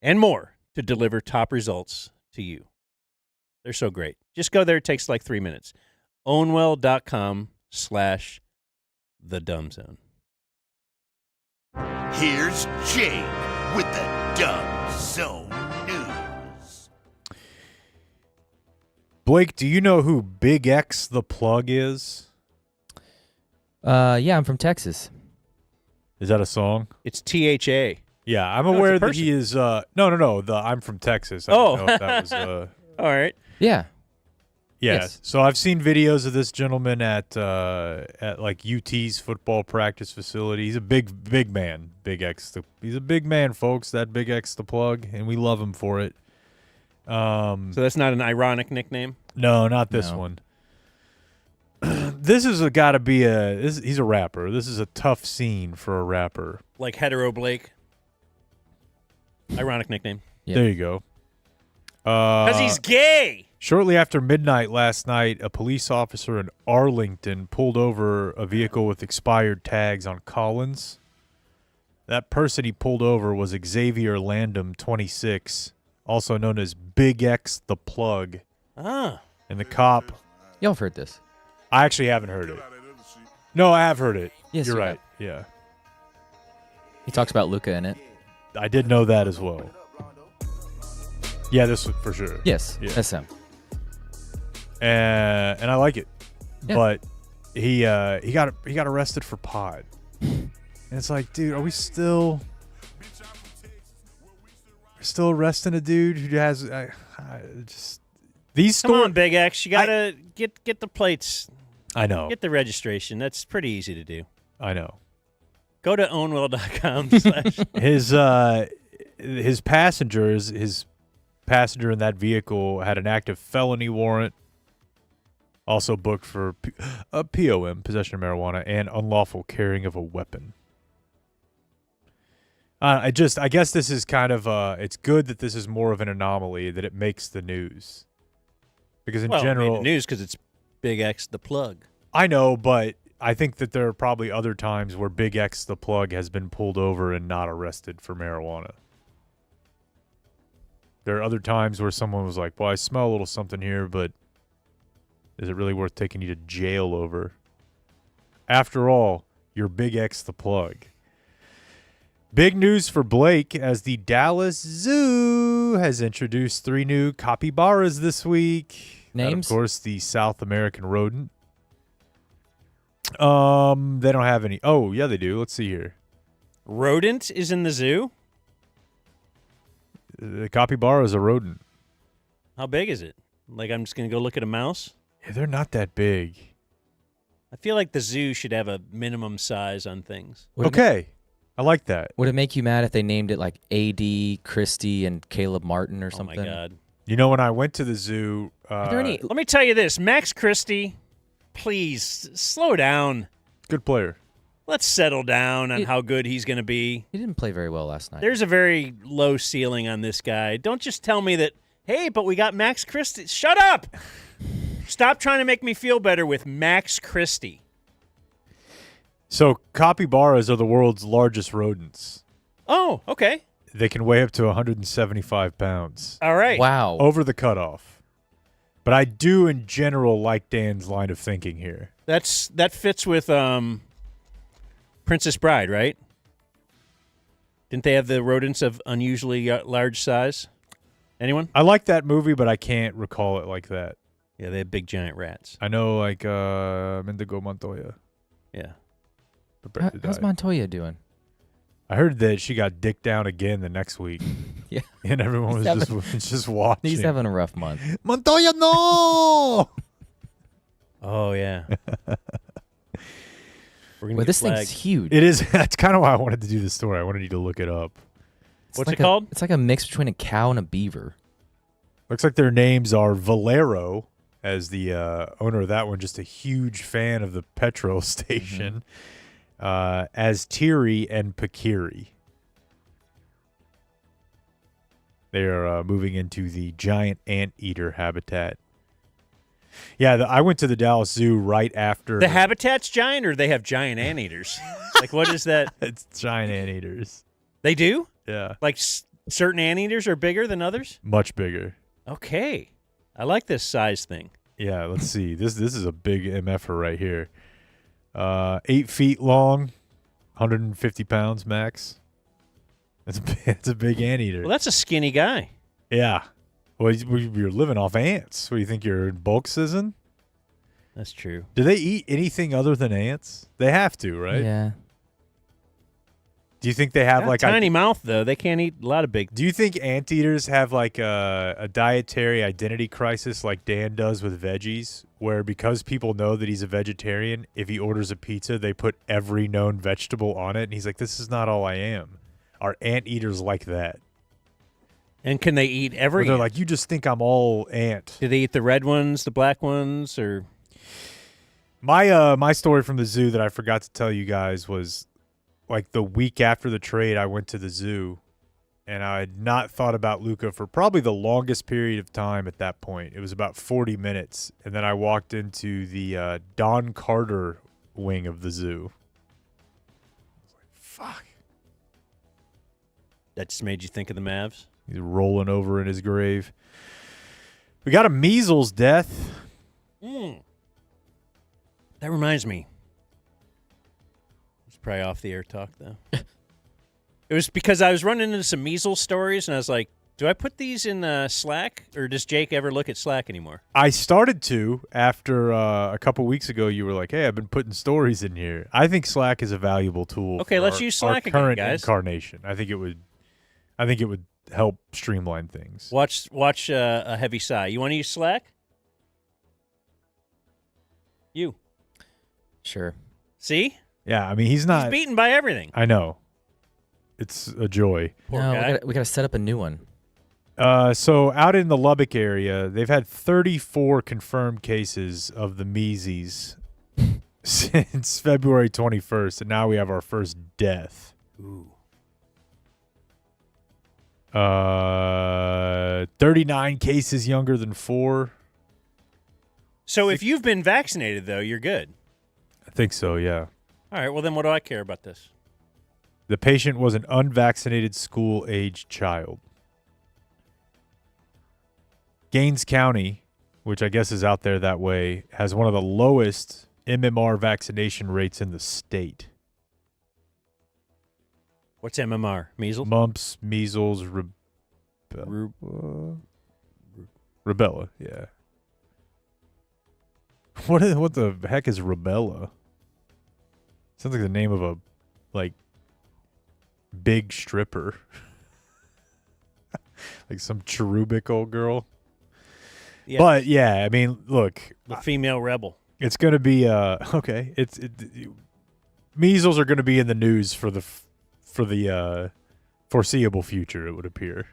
and more to deliver top results to you. They're so great. Just go there. It takes like 3 minutes. Ownwell.com/thedumbzone. Here's Jake with the Dumb Zone News. Blake, do you know who Big X the Plug is? Yeah, I'm from Texas. Is that a song? It's THA. Yeah, I'm aware that he is. No. I'm from Texas. I don't know if that was. All right. Yeah. Yeah. Yes. So I've seen videos of this gentleman at like UT's football practice facility. He's a big man. Big X. He's a big man, folks. That Big X the Plug, and we love him for it. So that's not an ironic nickname? No, not this one. This is got to be he's a rapper. This is a tough scene for a rapper. Like Hetero Blake. Ironic nickname. Yeah. There you go. Because he's gay. Shortly after midnight last night, a police officer in Arlington pulled over a vehicle with expired tags on Collins. That person he pulled over was Xavier Landum, 26, also known as Big X the Plug. Ah. And the cop... Y'all have heard this. I actually haven't heard it. No, I have heard it. Yes, You're you right. have. Yeah. He talks about Luka in it. I did know that as well. Yeah, this was for sure. Yes, yeah. that's him. And I like it. Yeah. But he got arrested for pot. And it's like, dude, are we still arresting a dude who has just these Come on, Big X, you gotta get the plates. I know. Get the registration. That's pretty easy to do. I know. Go to ownwell.com. His passenger in that vehicle had an active felony warrant. Also booked for a POM, possession of marijuana, and unlawful carrying of a weapon. I guess this is kind of it's good that this is more of an anomaly, that it makes the news. Because in general, it made the news because it's Big X the Plug. I know, but I think that there are probably other times where Big X the Plug has been pulled over and not arrested for marijuana. There are other times where someone was like, well, I smell a little something here, but is it really worth taking you to jail over? After all, you're Big X the Plug. Big news for Blake as the Dallas Zoo has introduced 3 new capybaras this week. Names? And of course, the South American rodent. They don't have any. Oh, yeah, they do. Let's see here. Rodent is in the zoo? The capybara is a rodent. How big is it? Like, I'm just going to go look at a mouse? Yeah, they're not that big. I feel like the zoo should have a minimum size on things. Okay. I like that. Would it make you mad if they named it like A.D., Christie, and Caleb Martin or something? Oh, my God. You know, when I went to the zoo... Let me tell you this. Max Christie, please, slow down. Good player. Let's settle down on how good he's going to be. He didn't play very well last night. There's a very low ceiling on this guy. Don't just tell me that, hey, but we got Max Christie. Shut up! Stop trying to make me feel better with Max Christie. So capybaras are the world's largest rodents. Oh, okay. They can weigh up to 175 pounds. All right. Wow. Over the cutoff. But I do, in general, like Dan's line of thinking here. That fits with Princess Bride, right? Didn't they have the rodents of unusually large size? Anyone? I like that movie, but I can't recall it like that. Yeah, they have big giant rats. I know, like Indigo Montoya. Yeah. How's Montoya doing? I heard that she got dicked down again the next week. Yeah. And everyone was just watching. He's having a rough month. Montoya, no! Oh, yeah. Well, this thing's huge. It is. That's kind of why I wanted to do this story. I wanted you to look it up. What's it called? It's like a mix between a cow and a beaver. Looks like their names are Valero, as the owner of that one, just a huge fan of the petrol station, as Tiri and Pakiri. They are moving into the giant anteater habitat. Yeah, I went to the Dallas Zoo right after. The habitat's giant, or they have giant anteaters? Like, what is that? It's giant anteaters. They do? Yeah. Like, certain anteaters are bigger than others? Much bigger. Okay. I like this size thing. Yeah, let's see. This is a big MFer right here. 8 feet long, 150 pounds max. That's a big anteater. Well, that's a skinny guy. Yeah. Well, you're living off ants. What do you think you're in bulk sizzing? That's true. Do they eat anything other than ants? They have to, right? Yeah. Do you think they have like tiny mouth though? They can't eat a lot of big. Do you think anteaters have like a dietary identity crisis like Dan does with veggies, where because people know that he's a vegetarian, if he orders a pizza, they put every known vegetable on it, and he's like, "This is not all I am." Are anteaters like that? And can they eat every? They're like, you just think I'm all ant. Do they eat the red ones, the black ones, or? My story from the zoo that I forgot to tell you guys was like the week after the trade. I went to the zoo, and I had not thought about Luka for probably the longest period of time at that point. It was about 40 minutes, and then I walked into the Don Carter wing of the zoo. I was like, fuck. That just made you think of the Mavs? He's rolling over in his grave. We got a measles death. That reminds me. It's probably off the air talk, though. It was because I was running into some measles stories, and I was like, do I put these in Slack, or does Jake ever look at Slack anymore? I started to after a couple weeks ago. You were like, hey, I've been putting stories in here. I think Slack is a valuable tool. Okay, for let's use Slack our again, current guys. incarnation. I think it would help streamline things. Watch a heavy sigh. You want to use Slack? You. Sure. See? Yeah, I mean, he's not beaten by everything. I know. It's a joy. No, we got to set up a new one. So out in the Lubbock area, they've had 34 confirmed cases of the measles since February 21st, and now we have our first death. Ooh. 39 cases younger than 4. So if you've been vaccinated, though, you're good. I think so, yeah. All right, well, then what do I care about this? The patient was an unvaccinated school-aged child. Gaines County, which I guess is out there that way, has one of the lowest MMR vaccination rates in the state. What's MMR? Measles? Mumps, measles, rubella, yeah. What the heck is rubella? Sounds like the name of a, like, big stripper. Like some cherubic old girl. Yes. But, yeah, I mean, look. The female rebel. It's going to be, okay. Measles are going to be in the news for the foreseeable future, it would appear.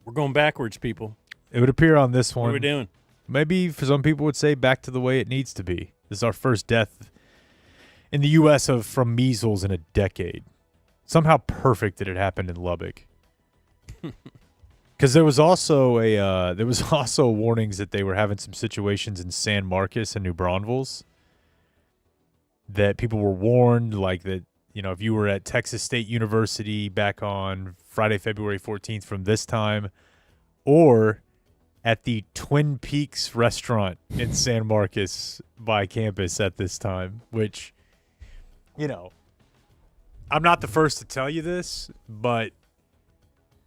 We're going backwards, people. It would appear on this one. What are we doing? Maybe for some people would say back to the way it needs to be. This is our first death in the U.S. from measles in a decade. Somehow perfect that it happened in Lubbock. Because there was also warnings that they were having some situations in San Marcos and New Braunfels that people were warned, like that, you know, if you were at Texas State University back on Friday, February 14th from this time, or at the Twin Peaks restaurant in San Marcos by campus at this time, which, you know, I'm not the first to tell you this, but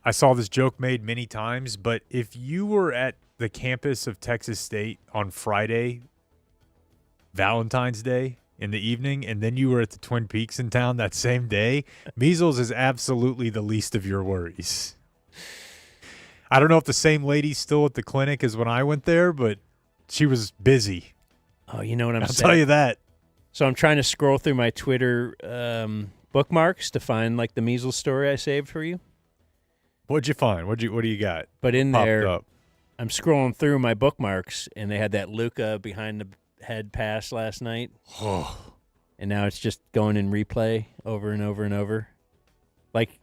I saw this joke made many times. But if you were at the campus of Texas State on Friday, Valentine's Day, in the evening, and then you were at the Twin Peaks in town that same day, measles is absolutely the least of your worries. I don't know if the same lady's still at the clinic as when I went there, but she was busy. Oh, you know what I'm saying? I'll tell you that. So I'm trying to scroll through my Twitter bookmarks to find like the measles story I saved for you. What'd you find? What do you got? But in Popped there, up. I'm scrolling through my bookmarks, and they had that Luka behind the head pass last night. And now it's just going in replay over and over and over. Like,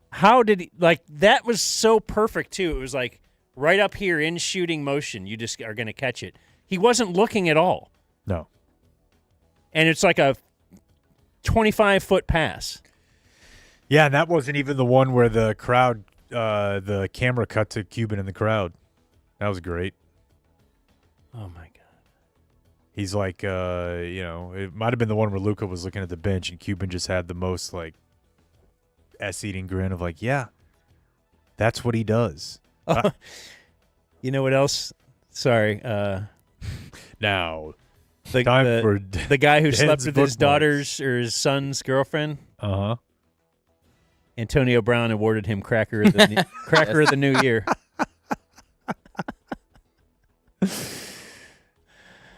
how did he, like, that was so perfect, too. It was like right up here in shooting motion. You just are going to catch it. He wasn't looking at all. No. And it's like a 25-foot pass. Yeah, and that wasn't even the one where the crowd, the camera cut to Cuban in the crowd. That was great. Oh, my God. He's like, it might have been the one where Luka was looking at the bench and Cuban just had the most, like, ass-eating grin of, like, yeah, that's what he does. You know what else? Sorry. Now, the guy who slept with his daughter's or his son's girlfriend. Uh-huh. Antonio Brown awarded him Cracker of the New Year.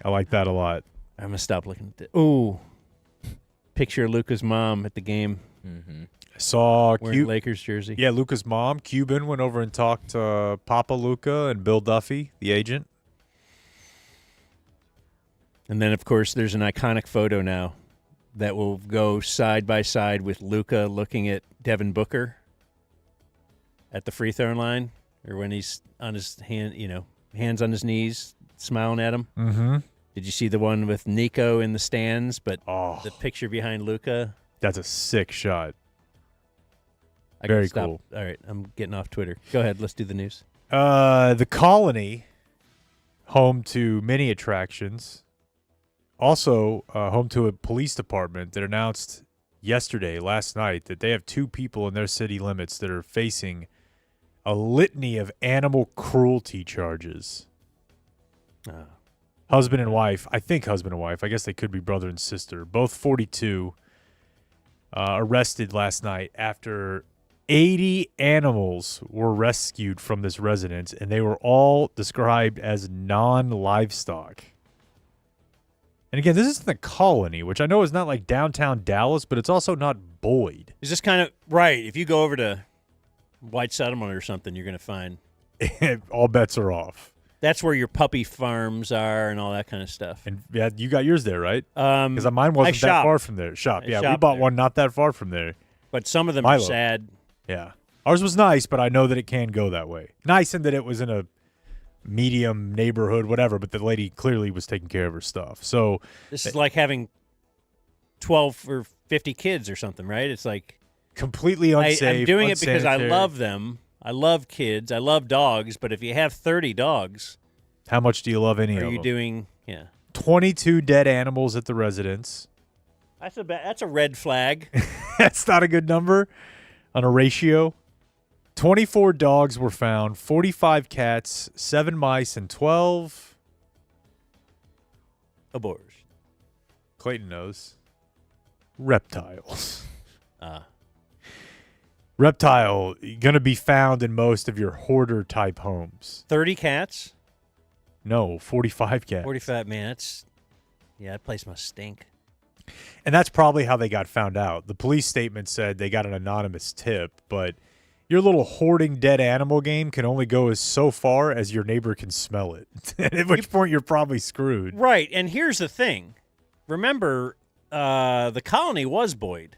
I like that a lot. I'm going to stop looking at it. Ooh. Picture of Luka's mom at the game. Mm-hmm. I saw wearing Lakers jersey. Yeah, Luka's mom, Cuban, went over and talked to Papa Luka and Bill Duffy, the agent. And then, of course, there's an iconic photo now that will go side by side with Luka looking at Devin Booker at the free throw line, or when he's on his hands on his knees, smiling at him. Mm-hmm. Did you see the one with Nico in the stands, but the picture behind Luka? That's a sick shot. Very cool. All right, I'm getting off Twitter. Go ahead. Let's do the news. The Colony, home to many attractions, also home to a police department that announced last night, that they have 2 people in their city limits that are facing a litany of animal cruelty charges. Husband and wife. I think husband and wife. I guess they could be brother and sister. Both 42 arrested last night after 80 animals were rescued from this residence, and they were all described as non-livestock. And again, this is the Colony, which I know is not like downtown Dallas, but it's also not Boyd. Is this kind of right? If you go over to White Settlement or something, you're going to find all bets are off. That's where your puppy farms are and all that kind of stuff. And yeah, you got yours there, right? Because mine wasn't that far from there. Yeah, we bought one not that far from there. But some of them are sad. Yeah. Ours was nice, but I know that it can go that way. Nice in that it was in a medium neighborhood, whatever, but the lady clearly was taking care of her stuff. So this is like having 12 or 50 kids or something, right? It's like completely unsafe. I'm doing it because I love them. I love kids. I love dogs. But if you have 30 dogs, how much do you love any of them? Are you doing? Yeah, 22 dead animals at the residence. That's a red flag. That's not a good number on a ratio. 24 dogs were found, 45 cats, 7 mice, and 12 abortions. Clayton knows. Reptiles. Reptile going to be found in most of your hoarder-type homes. 30 cats? No, 45 cats. 45, man. That place must stink. And that's probably how they got found out. The police statement said they got an anonymous tip, but your little hoarding dead animal game can only go so far as your neighbor can smell it. At which point you're probably screwed. Right, and here's the thing. Remember, the Colony was Boyd.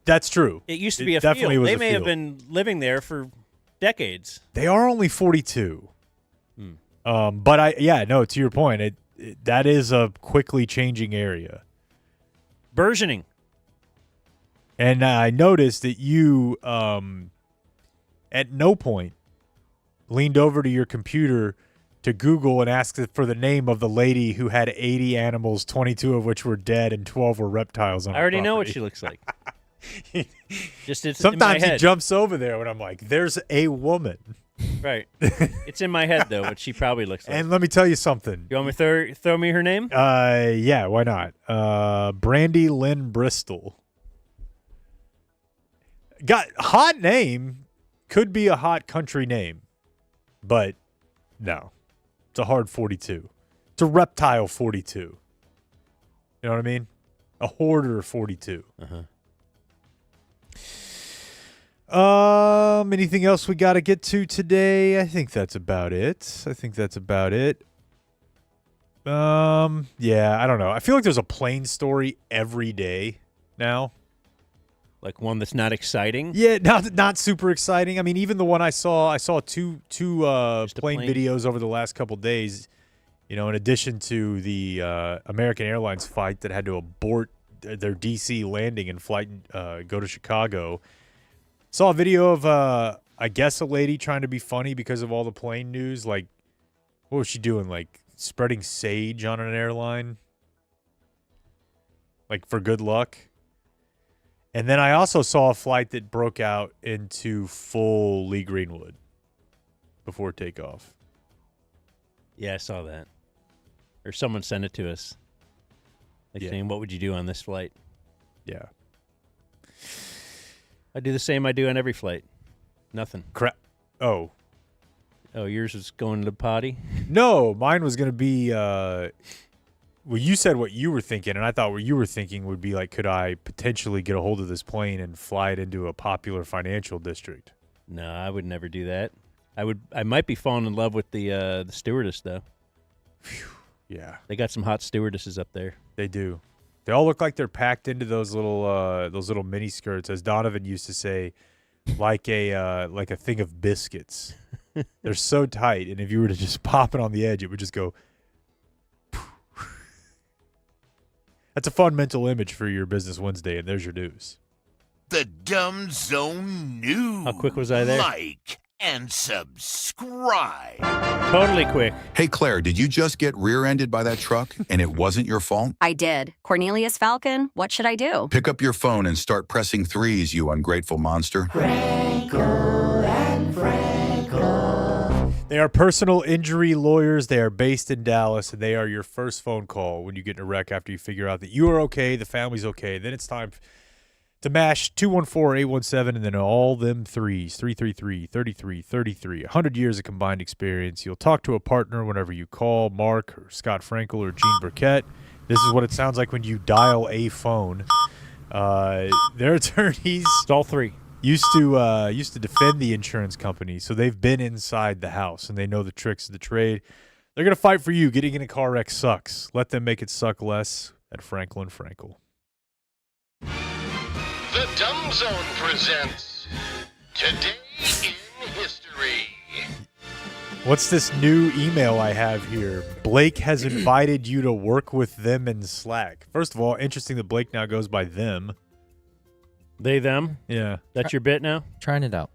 That's true. It used to be a field. They may have been living there for decades. They are only 42. But to your point, that is a quickly changing area. Burgeoning. And I noticed that you, at no point, leaned over to your computer to Google and ask for the name of the lady who had 80 animals, 22 of which were dead and 12 were reptiles on her I already know what property. she looks like. Just it's Sometimes in my he head. jumps over there when I'm like, there's a woman. Right. It's in my head, though, what she probably looks like. And let me tell you something. You want me to throw me her name? Yeah, why not? Brandy Lynn Bristol. Got hot name. Could be a hot country name. But no. It's a hard 42. It's a reptile 42. You know what I mean? A hoarder 42. Anything else we got to get to today? I think that's about it. Yeah, I don't know. I feel like there's a plane story every day now. Like one that's not exciting? Yeah, not super exciting. I mean, even the one I saw two plane videos over the last couple days. You know, in addition to the American Airlines flight that had to abort their D.C. landing and flight go to Chicago. Saw a video of, I guess, a lady trying to be funny because of all the plane news. Like, what was she doing? Like, spreading sage on an airline? Like, for good luck? And then I also saw a flight that broke out into full Lee Greenwood before takeoff. Yeah, I saw that. Or someone sent it to us. Like saying, what would you do on this flight? Yeah. I do the same I do on every flight. Nothing. Crap. Oh, yours was going to the potty? No, mine was going to be, well, you said what you were thinking, and I thought what you were thinking would be like, could I potentially get a hold of this plane and fly it into a popular financial district? No, I would never do that. I might be falling in love with the stewardess, though. Yeah. They got some hot stewardesses up there. They do. They all look like they're packed into those little mini skirts, as Donovan used to say, like a thing of biscuits. They're so tight, and if you were to just pop it on the edge, it would just go. That's a fun mental image for your Business Wednesday, and there's your news. The Dumb Zone News. How quick was I there? Like and subscribe. Totally quick. Hey, Claire, did you just get rear-ended by that truck and it wasn't your fault? I did. Cornelius Falcon, what should I do? Pick up your phone and start pressing 3s, you ungrateful monster. They are personal injury lawyers. They are based in Dallas, and they are your first phone call when you get in a wreck after you figure out that you are okay, the family's okay. Then it's time to mash 214-817 and then all them threes, 333-3333. 100 years of combined experience. You'll talk to a partner whenever you call Mark or Scott Frankel or Gene Burkett. This is what it sounds like when you dial a phone. Their attorneys, all three, used to defend the insurance company, so they've been inside the house and they know the tricks of the trade. They're gonna fight for you. Getting in a car wreck sucks. Let them make it suck less at Franklin Frankel. The Dumb Zone presents Today in History. What's this new email I have here? Blake has invited you to work with them in Slack. First of all, interesting that Blake now goes by them. They, them? Yeah. That's your bit now? Trying it out.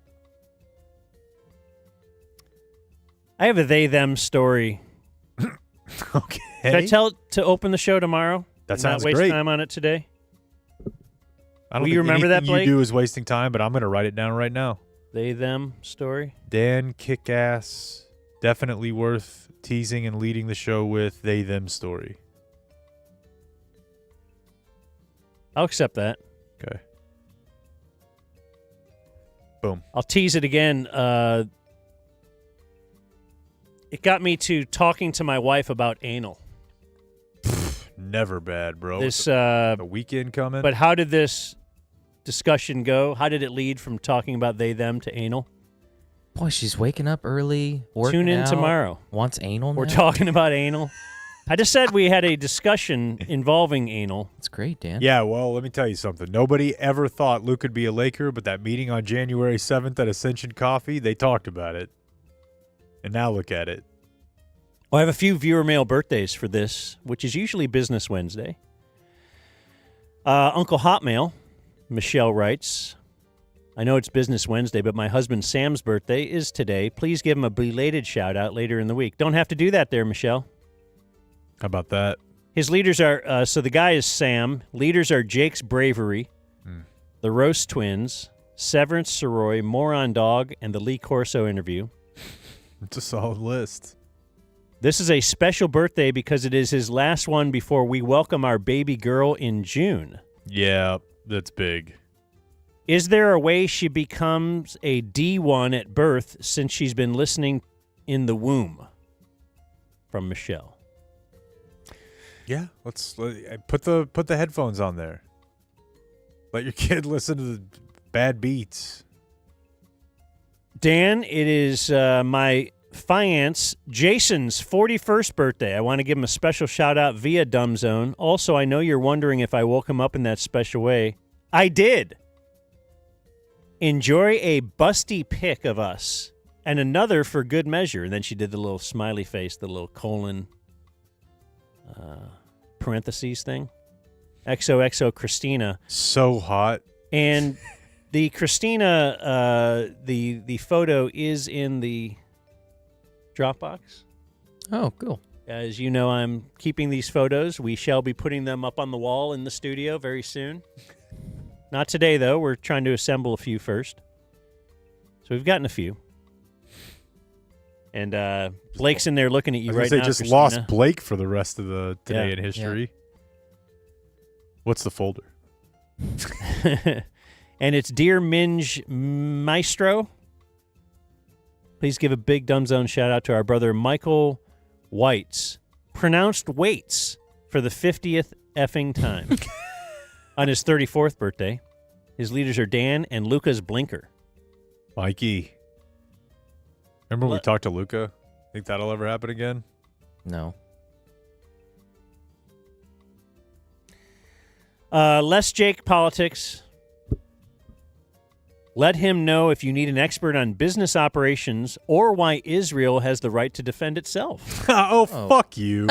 I have a they, them story. Okay. Should I tell it to open the show tomorrow? That sounds not waste great. time on it today? I don't Will think you remember that, anything Blake? you do is wasting time, but I'm going to write it down right now. They, them story? Dan Kickass, definitely worth teasing and leading the show with they, them story. I'll accept that. Okay. Boom. I'll tease it again. It got me to talking to my wife about anal. Never bad, bro. This the weekend coming. But how did this discussion go? How did it lead from talking about they, them to anal? Boy, she's waking up early. Working Tune in out, tomorrow. Wants anal We're now? talking about anal. I just said we had a discussion involving anal. That's great, Dan. Yeah, well, let me tell you something. Nobody ever thought Luke could be a Laker, but that meeting on January 7th at Ascension Coffee, they talked about it. And now look at it. Well, I have a few viewer mail birthdays for this, which is usually Business Wednesday. Uncle Hotmail, Michelle writes, I know it's Business Wednesday, but my husband Sam's birthday is today. Please give him a belated shout-out later in the week. Don't have to do that there, Michelle. How about that? His leaders are, so the guy is Sam. Leaders are Jake's Bravery, the Roast Twins, Severance Soroy, Moron Dog, and the Lee Corso interview. It's a solid list. This is a special birthday because it is his last one before we welcome our baby girl in June. Yeah, that's big. Is there a way she becomes a D1 at birth since she's been listening in the womb? From Michelle. Yeah, let's put the headphones on there. Let your kid listen to the bad beats. Dan, it is my fiance Jason's 41st birthday. I want to give him a special shout out via Dumb Zone. Also, I know you're wondering if I woke him up in that special way. I did. Enjoy a busty pic of us and another for good measure. And then she did the little smiley face, the little colon parentheses thing. XOXO Christina. So hot. And the Christina, the photo is in the Dropbox. Oh, cool. As you know, I'm keeping these photos. We shall be putting them up on the wall in the studio very soon. Not today, though. We're trying to assemble a few first. So we've gotten a few. And Blake's in there looking at you right now, They just Christina. lost Blake for the rest of the Today in History. Yeah. What's the folder? And it's Dear Minge Maestro. Please give a big Dumb Zone shout out to our brother Michael Whites, pronounced Waits, for the 50th effing time. On his 34th birthday. His leaders are Dan and Luka's Blinker. Mikey. Remember when we talked to Luka? Think that'll ever happen again? No. Less Jake politics. Let him know if you need an expert on business operations or why Israel has the right to defend itself. oh, fuck you.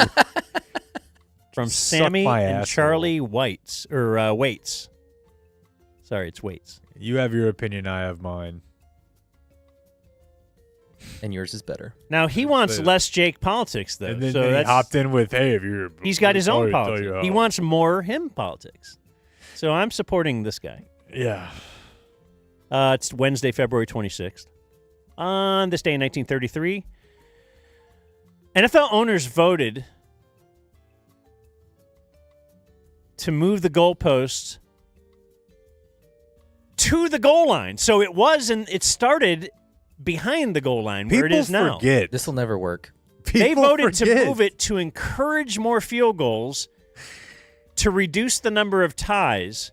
From Suck Sammy my and asshole. Charlie Waits. Sorry, it's Waits. You have your opinion, I have mine. And yours is better. Now, he wants less Jake politics, though. And then, so he that's, hopped in with, hey, if you're... he's got his own I'll tell politics. you He how. wants more him politics. So I'm supporting this guy. Yeah. It's Wednesday, February 26th. On this day in 1933, NFL owners voted to move the goalposts to the goal line. So it started behind the goal line where it is now. Forget. This will never work. They People voted to forget. move it to encourage more field goals, to reduce the number of ties.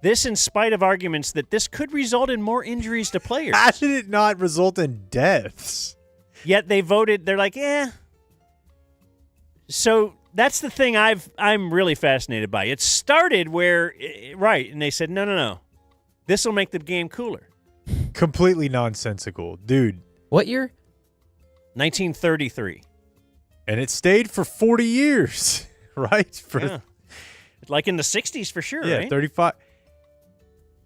This in spite of arguments that this could result in more injuries to players. How did it not result in deaths? Yet they voted, they're like, So that's the thing I'm really fascinated by. It started where, right, and they said, no. This will make the game cooler. Completely nonsensical. Dude. What year? 1933. And it stayed for 40 years, right? Like in the 60s for sure, Yeah, right? 35.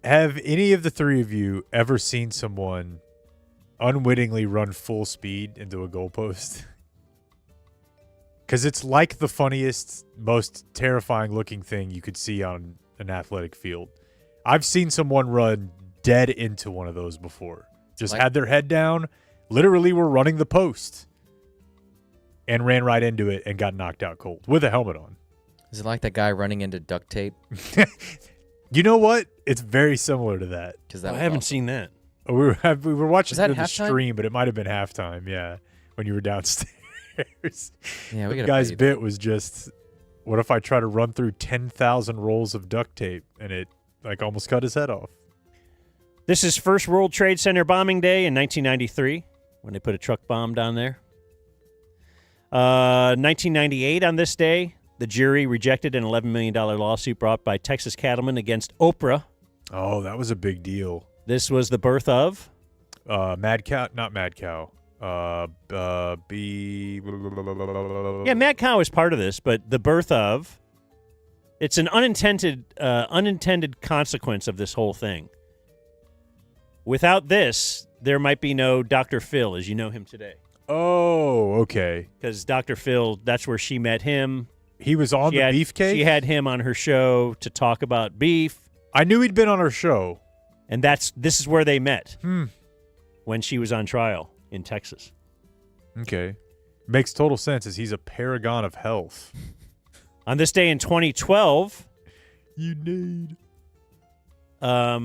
Have any of the three of you ever seen someone unwittingly run full speed into a goalpost? Because it's like the funniest, most terrifying looking thing you could see on an athletic field. I've seen someone run dead into one of those before. Just had their head down, literally were running the post, and ran right into it and got knocked out cold with a helmet on. Is it like that guy running into duct tape? You know what? It's very similar to that. Because that I haven't seen that. We were watching Was that through the halftime? stream, but it might have been halftime. Yeah, when you were downstairs. Yeah, we the gotta guy's pay you bit was just, what if I try to run through 10,000 rolls of duct tape and it like almost cut his head off? This is first World Trade Center bombing day in 1993 when they put a truck bomb down there. 1998 on this day, the jury rejected an $11 million lawsuit brought by Texas cattlemen against Oprah. Oh, that was a big deal. This was the birth of? Mad Cow, not Mad Cow. Yeah, Mad Cow is part of this, but the birth of, it's an unintended consequence of this whole thing. Without this, there might be no Dr. Phil as you know him today. Oh, okay. Because Dr. Phil, that's where she met him. He was on the beefcake? She had him on her show to talk about beef. I knew he'd been on her show. And this is where they met when she was on trial in Texas. Okay. Makes total sense as he's a paragon of health. On this day in 2012, you need. Let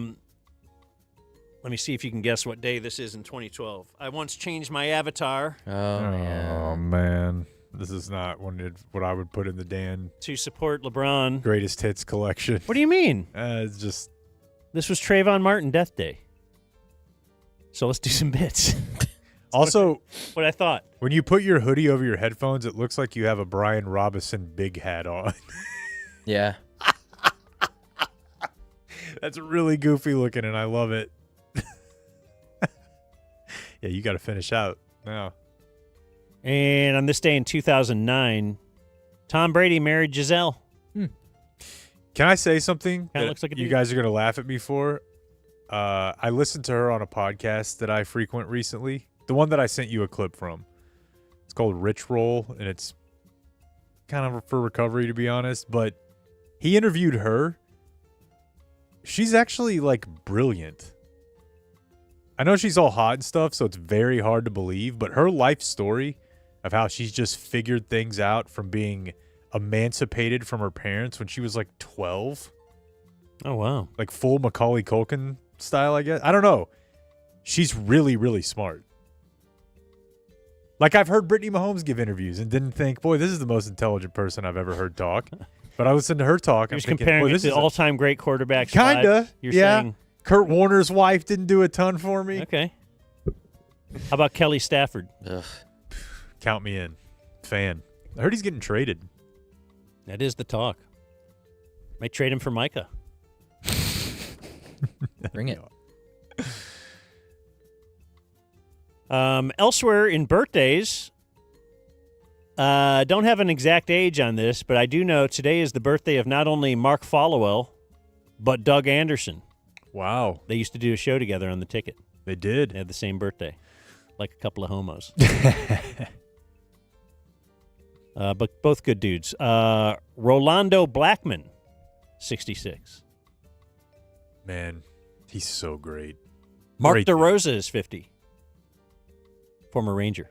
me see if you can guess what day this is in 2012. I once changed my avatar. Oh man. This is not what I would put in the Dan to support LeBron greatest hits collection. What do you mean? It's just this was Trayvon Martin Death Day. So let's do some bits. Also, what I thought. When you put your hoodie over your headphones, it looks like you have a Brian Robinson big hat on. Yeah. That's really goofy looking, and I love it. Yeah, you got to finish out now. And on this day in 2009, Tom Brady married Giselle. Can I say something Kinda that looks like a you dude. guys are going to laugh at me for? I listened to her on a podcast that I frequent recently. The one that I sent you a clip from. It's called Rich Roll, and it's kind of for recovery, to be honest. But he interviewed her. She's actually, like, brilliant. I know she's all hot and stuff, so it's very hard to believe. But her life story of how she's just figured things out from being emancipated from her parents when she was, like, 12. Oh, wow. Like full Macaulay Culkin style, I guess. I don't know. She's really, really smart. Like, I've heard Brittany Mahomes give interviews and didn't think, boy, this is the most intelligent person I've ever heard talk. But I listened to her talk. You're I'm just thinking, comparing boy, it this to is all-time great quarterbacks. Kinda. live. You're Yeah. saying, Kurt Warner's wife didn't do a ton for me. okay. How about Kelly Stafford? Ugh. Count me in. Fan. I heard he's getting traded. That is the talk. Might trade him for Micah. Bring it. Elsewhere in birthdays, don't have an exact age on this, but I do know today is the birthday of not only Mark Followell, but Doug Anderson. Wow. They used to do a show together on the ticket. They did. They had the same birthday, like a couple of homos. But both good dudes. Rolando Blackman, 66. Man, he's so great. Mark Great. DeRosa is 50. Former Ranger.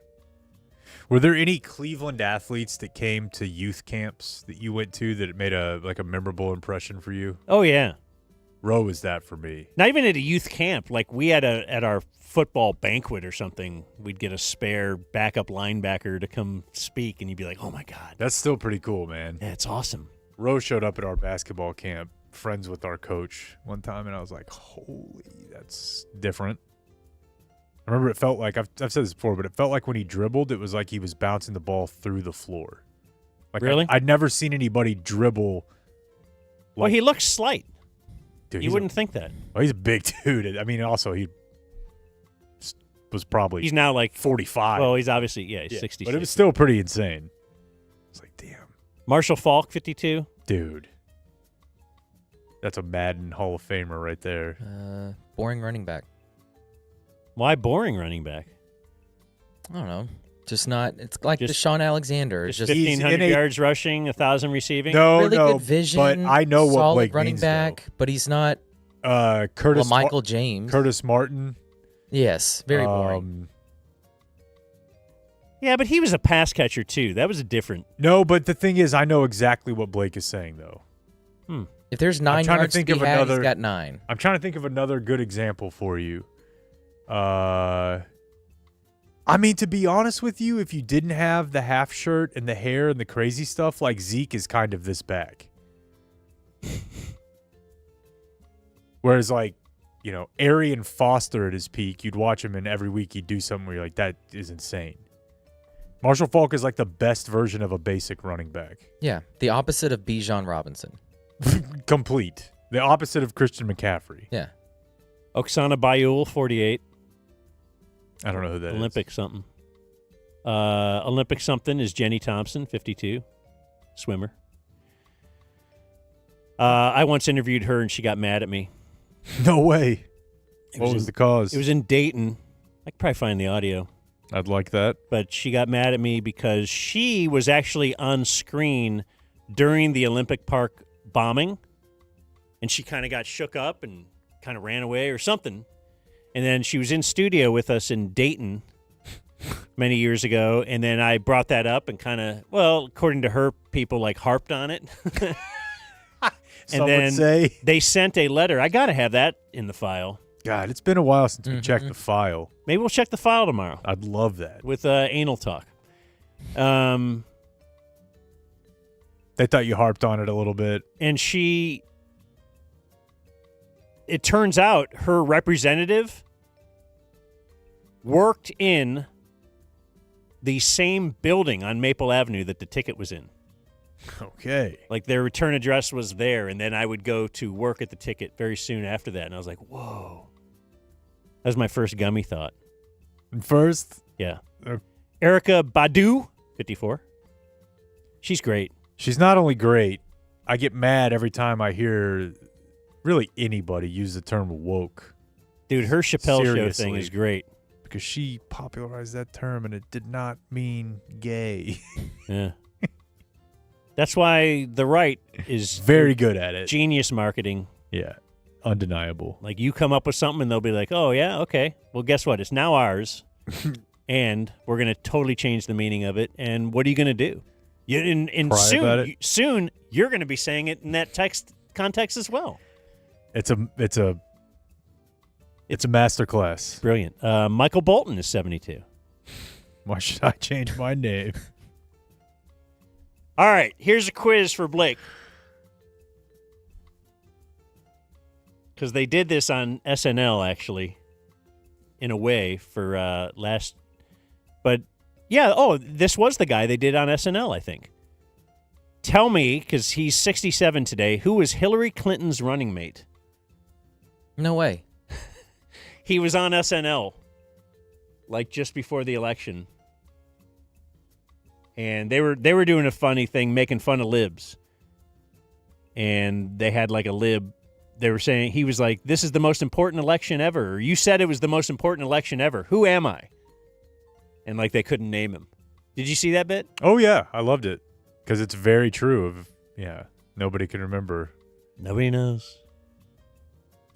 Were there any Cleveland athletes that came to youth camps that you went to that made a memorable impression for you? Oh, yeah. Roe was that for me. Not even at a youth camp. Like we had at our football banquet or something, we'd get a spare backup linebacker to come speak, and you'd be like, oh, my God. That's still pretty cool, man. Yeah, it's awesome. Roe showed up at our basketball camp, friends with our coach one time, and I was like, holy, that's different. I remember it felt like, I've said this before, but it felt like when he dribbled, it was like he was bouncing the ball through the floor. Like Really? I'd never seen anybody dribble. Well, he looks slight. Dude, You wouldn't think that. Well, he's a big dude. I mean, also, he was probably He's now like 45. Well, he's obviously, he's 66. But it was still pretty insane. It's like, damn. Marshall Faulk, 52. Dude. That's a Madden Hall of Famer right there. Boring running back. Why boring running back? I don't know. Just not. It's like Just- Deshaun Alexander. Just Just 1,500 yards rushing, 1,000 receiving? No, really no, good vision. but I know what solid Blake running means, back, but he's not. Curtis Michael James. Curtis Martin. Yes, very boring. Yeah, but he was a pass catcher, too. That was a different. No, but the thing is, I know exactly what Blake is saying, though. If there's 9 yards to be had, he's got 9. I'm trying to think of another good example for you. I mean, to be honest with you, if you didn't have the half shirt and the hair and the crazy stuff, like Zeke is kind of this back. Whereas, like, you know, Arian Foster at his peak, you'd watch him and every week he'd do something where you're like, that is insane. Marshall Faulk is like the best version of a basic running back. Yeah, the opposite of Bijan Robinson. Complete. The opposite of Christian McCaffrey. Yeah. Oksana Bayul, 48. I don't know who that is. Olympic something. Olympic something is Jenny Thompson, 52. Swimmer. I once interviewed her and she got mad at me. No way. It What was in- the cause? It was in Dayton. I could probably find the audio. I'd like that. But she got mad at me because she was actually on screen during the Olympic Park bombing. And she kind of got shook up and kind of ran away or something. And then she was in studio with us in Dayton. many years ago, and then I brought that up and kind of, well, according to her, people like harped on it. Some and then would say. they sent a letter. I got to have that in the file. God, it's been a while since we checked the file. Maybe we'll check the file tomorrow. I'd love that. With anal talk. They thought you harped on it a little bit. And it turns out her representative worked in the same building on Maple Avenue that the ticket was in. Okay. Like their return address was there, and then I would go to work at the ticket very soon after that. And I was like, whoa. That was my first Gummy thought. First? Yeah. Erica Badu, 54. She's great. She's not only great, I get mad every time I hear really anybody use the term woke. Dude, her Chappelle Show Seriously. thing is great. Because she popularized that term, and it did not mean gay. Yeah. That's why the right is very good at it. Genius marketing. Yeah. Undeniable. Like you come up with something and they'll be like, oh, yeah, okay. Well, guess what? It's now ours. And we're going to totally change the meaning of it. And what are you going to do? Soon you're going to be saying it in that context as well. It's a masterclass. Brilliant. Michael Bolton is 72. Why should I change my name? All right, here's a quiz for Blake. Because they did this on SNL, actually, in a way, for last. But, yeah, this was the guy they did on SNL, I think. Tell me, because he's 67 today, who was Hillary Clinton's running mate? No way. He was on SNL, like just before the election. And they were doing a funny thing, making fun of libs. And they had like a lib. They were saying, he was like, this is the most important election ever. Or you said it was the most important election ever. Who am I? And like they couldn't name him. Did you see that bit? Oh, yeah. I loved it. Because it's very true. Nobody can remember. Nobody knows.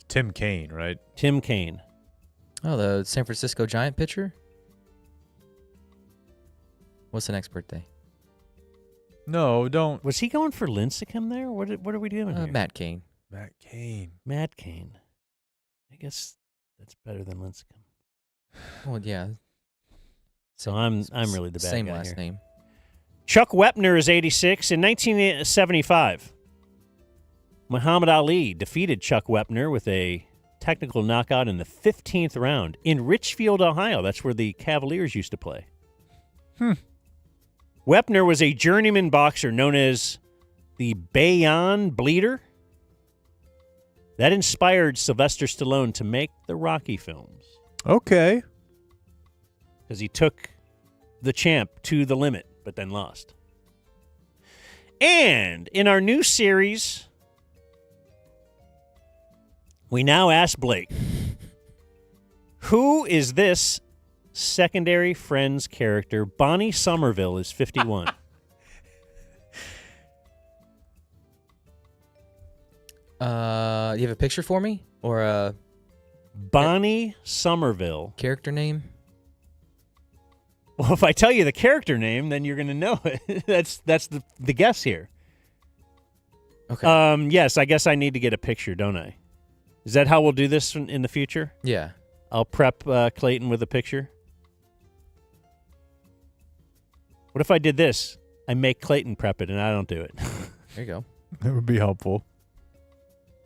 Tim Kaine, right? Tim Kaine. Oh, the San Francisco Giant pitcher? What's the next birthday? No, don't. Was he going for Lincecum there? What are we doing here? Matt Cain. Matt Cain. Matt Cain. I guess that's better than Lincecum. Well, yeah. So I'm really the bad same guy last here. name. Chuck Wepner is 86. In 1975, Muhammad Ali defeated Chuck Wepner with a technical knockout in the 15th round in Richfield, Ohio. That's where the Cavaliers used to play. Wepner was a journeyman boxer known as the Bayon Bleeder. That inspired Sylvester Stallone to make the Rocky films. Okay. Because he took the champ to the limit, but then lost. And in our new series, we now ask Blake, who is this secondary Friends character? Bonnie Somerville is 51. You have a picture for me? Or a Bonnie Somerville. Character name? Well, if I tell you the character name, then you're going to know it. That's the guess here. Okay. Yes, I guess I need to get a picture, don't I? Is that how we'll do this in the future? Yeah. I'll prep Clayton with a picture. What if I did this? I make Clayton prep it, and I don't do it. There you go. That would be helpful.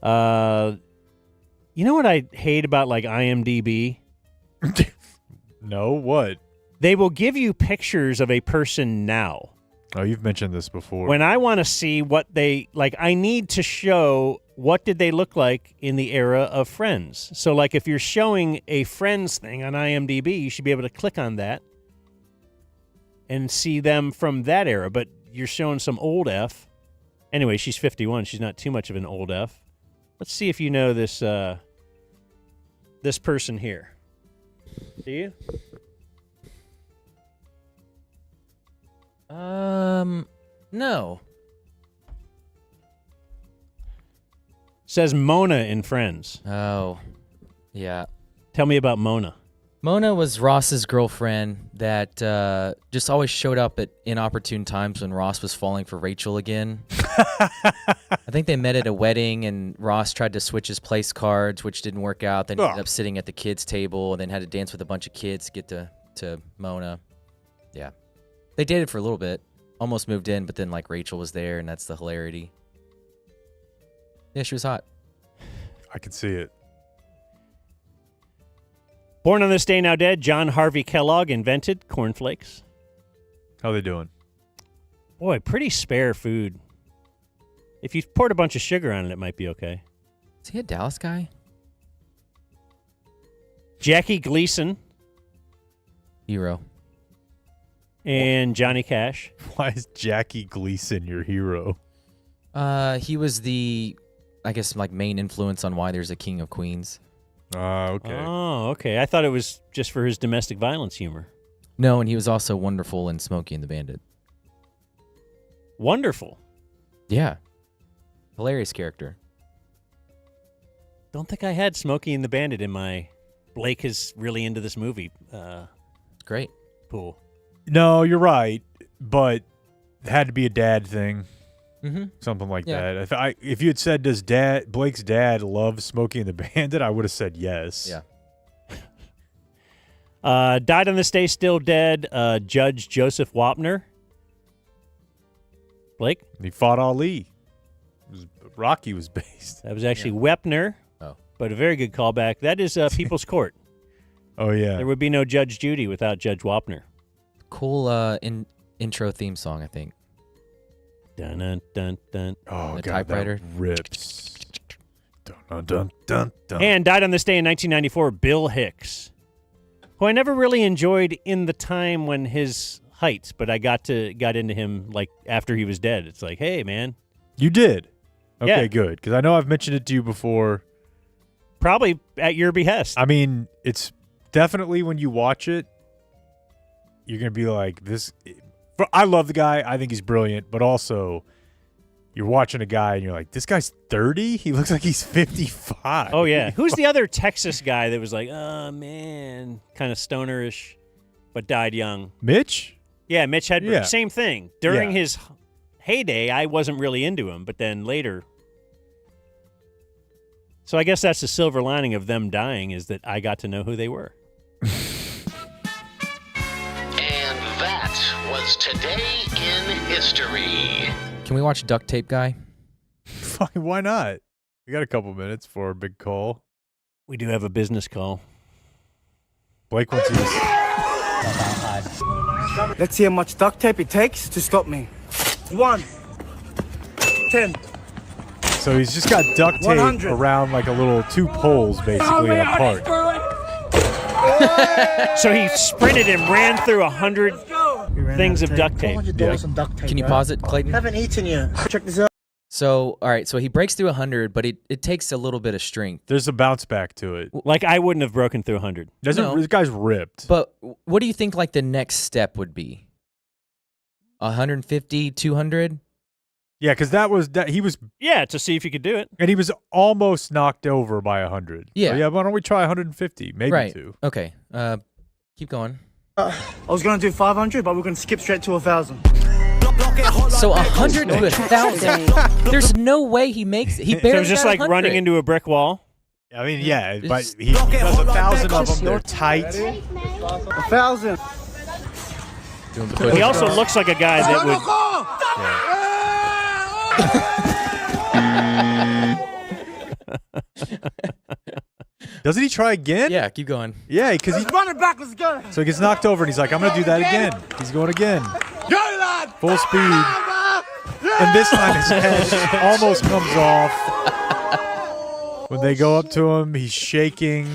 You know what I hate about like IMDb? No, what? They will give you pictures of a person now. Oh, you've mentioned this before. When I want to see what they like, I need to show what did they look like in the era of Friends. So like if you're showing a Friends thing on IMDb, you should be able to click on that and see them from that era. But you're showing some old F. Anyway, she's 51. She's not too much of an old F. Let's see if you know this this person here. Do you? No. Says Mona in Friends. Oh, yeah. Tell me about Mona. Mona was Ross's girlfriend that just always showed up at inopportune times when Ross was falling for Rachel again. I think they met at a wedding, and Ross tried to switch his place cards, which didn't work out. Then he ended up sitting at the kids' table and then had to dance with a bunch of kids to get to Mona. Yeah. They dated for a little bit. Almost moved in, but then like Rachel was there, and that's the hilarity. Yeah, she was hot. I can see it. Born on this day, now dead, John Harvey Kellogg invented cornflakes. How they doing? Boy, pretty spare food. If you poured a bunch of sugar on it, it might be okay. Is he a Dallas guy? Jackie Gleason. Hero. And Johnny Cash. Why is Jackie Gleason your hero? He was the, I guess, like main influence on why there's a King of Queens. Okay. Oh, okay. I thought it was just for his domestic violence humor. No, and he was also wonderful in Smokey and the Bandit. Wonderful. Yeah. Hilarious character. Don't think I had Smokey and the Bandit in my Blake is really into this movie. Great. Pool. No, you're right, but it had to be a dad thing. Mm-hmm. Something like that. If you had said, does Blake's dad love Smokey and the Bandit, I would have said yes. Yeah. Died on this day, still dead, Judge Joseph Wapner. Blake? He fought Ali. Rocky was based. That was actually Wepner. Oh. But a very good callback. That is People's Court. Oh, yeah. There would be no Judge Judy without Judge Wapner. Cool intro theme song, I think. Dun dun dun dun. Oh, the God, typewriter that rips. Dun, dun, dun, dun. And died on this day in 1994, Bill Hicks, who I never really enjoyed in the time when his heights, but I got into him like after he was dead. It's like, hey, man. You did? Okay, Yeah. good. Because I know I've mentioned it to you before. Probably at your behest. I mean, it's definitely when you watch it, you're going to be like, this. I love the guy. I think he's brilliant. But also, you're watching a guy and you're like, this guy's 30? He looks like he's 55. Oh, yeah. Who's the other Texas guy that was like, oh, man, kind of stonerish, but died young? Mitch? Yeah, Mitch Hedberg. Yeah. Same thing. During Yeah. his heyday, I wasn't really into him, but then later. So I guess that's the silver lining of them dying is that I got to know who they were. And that was Today in History. Can we watch Duct Tape Guy? Fucking why not? We got a couple minutes for a big call. We do have a business call. Blake wants you to... Let's see how much duct tape it takes to stop me. 1, 10. So he's just got duct tape 100. around like a little two poles basically in a park. So he sprinted and ran through 100 things of duct tape. Can you pause it, Clayton? Haven't eaten yet. Check this out. So, all right, so he breaks through 100, but it takes a little bit of strength. There's a bounce back to it. Like I wouldn't have broken through 100. No. This guy's ripped. But what do you think like the next step would be? 150, 200? Yeah, because he was... Yeah, to see if you could do it. And he was almost knocked over by 100. Yeah. So yeah, why don't we try 150? Maybe Right. 2. Okay. Keep going. I was going to do 500, but we're going to skip straight to 1,000. So 100 to 1,000. There's no way he makes it. He barely So it was just got like 100. running into a brick wall. I mean, yeah, but he does 1,000 of them. They're tight. 1,000. He also looks like a guy that would. Doesn't he try again? Yeah, keep going. Yeah, because he Running back, let's go. so he gets knocked over and he's like, I'm gonna do that again. He's going again. Full speed. And this time his head almost comes off. When they go up to him, he's shaking.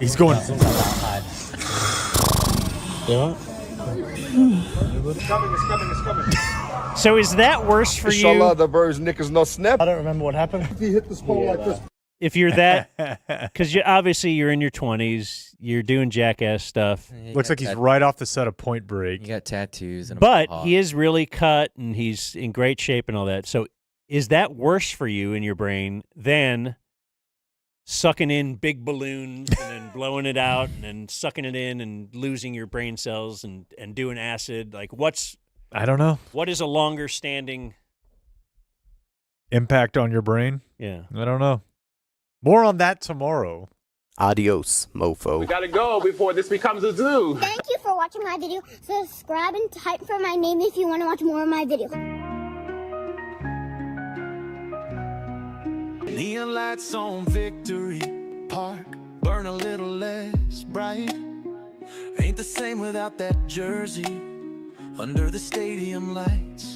He's going. So is that worse for you? Inshallah, the birds niggas no snap. I don't remember what happened. He hit the spot like this. If you're that, because obviously you're in your 20s, you're doing jackass stuff. Looks like he's right off the set of Point Break. You got tattoos. And But he is really cut and he's in great shape and all that. So is that worse for you in your brain than sucking in big balloons and then blowing it out and then sucking it in and losing your brain cells and doing acid? Like, I don't know. What is a longer standing impact on your brain? Yeah. I don't know. More on that tomorrow. Adios, mofo. We gotta go before this becomes a zoo. Thank you for watching my video. Subscribe and type for my name if you want to watch more of my videos. Neon lights on Victory Park burn a little less bright. Ain't the same without that jersey under the stadium lights.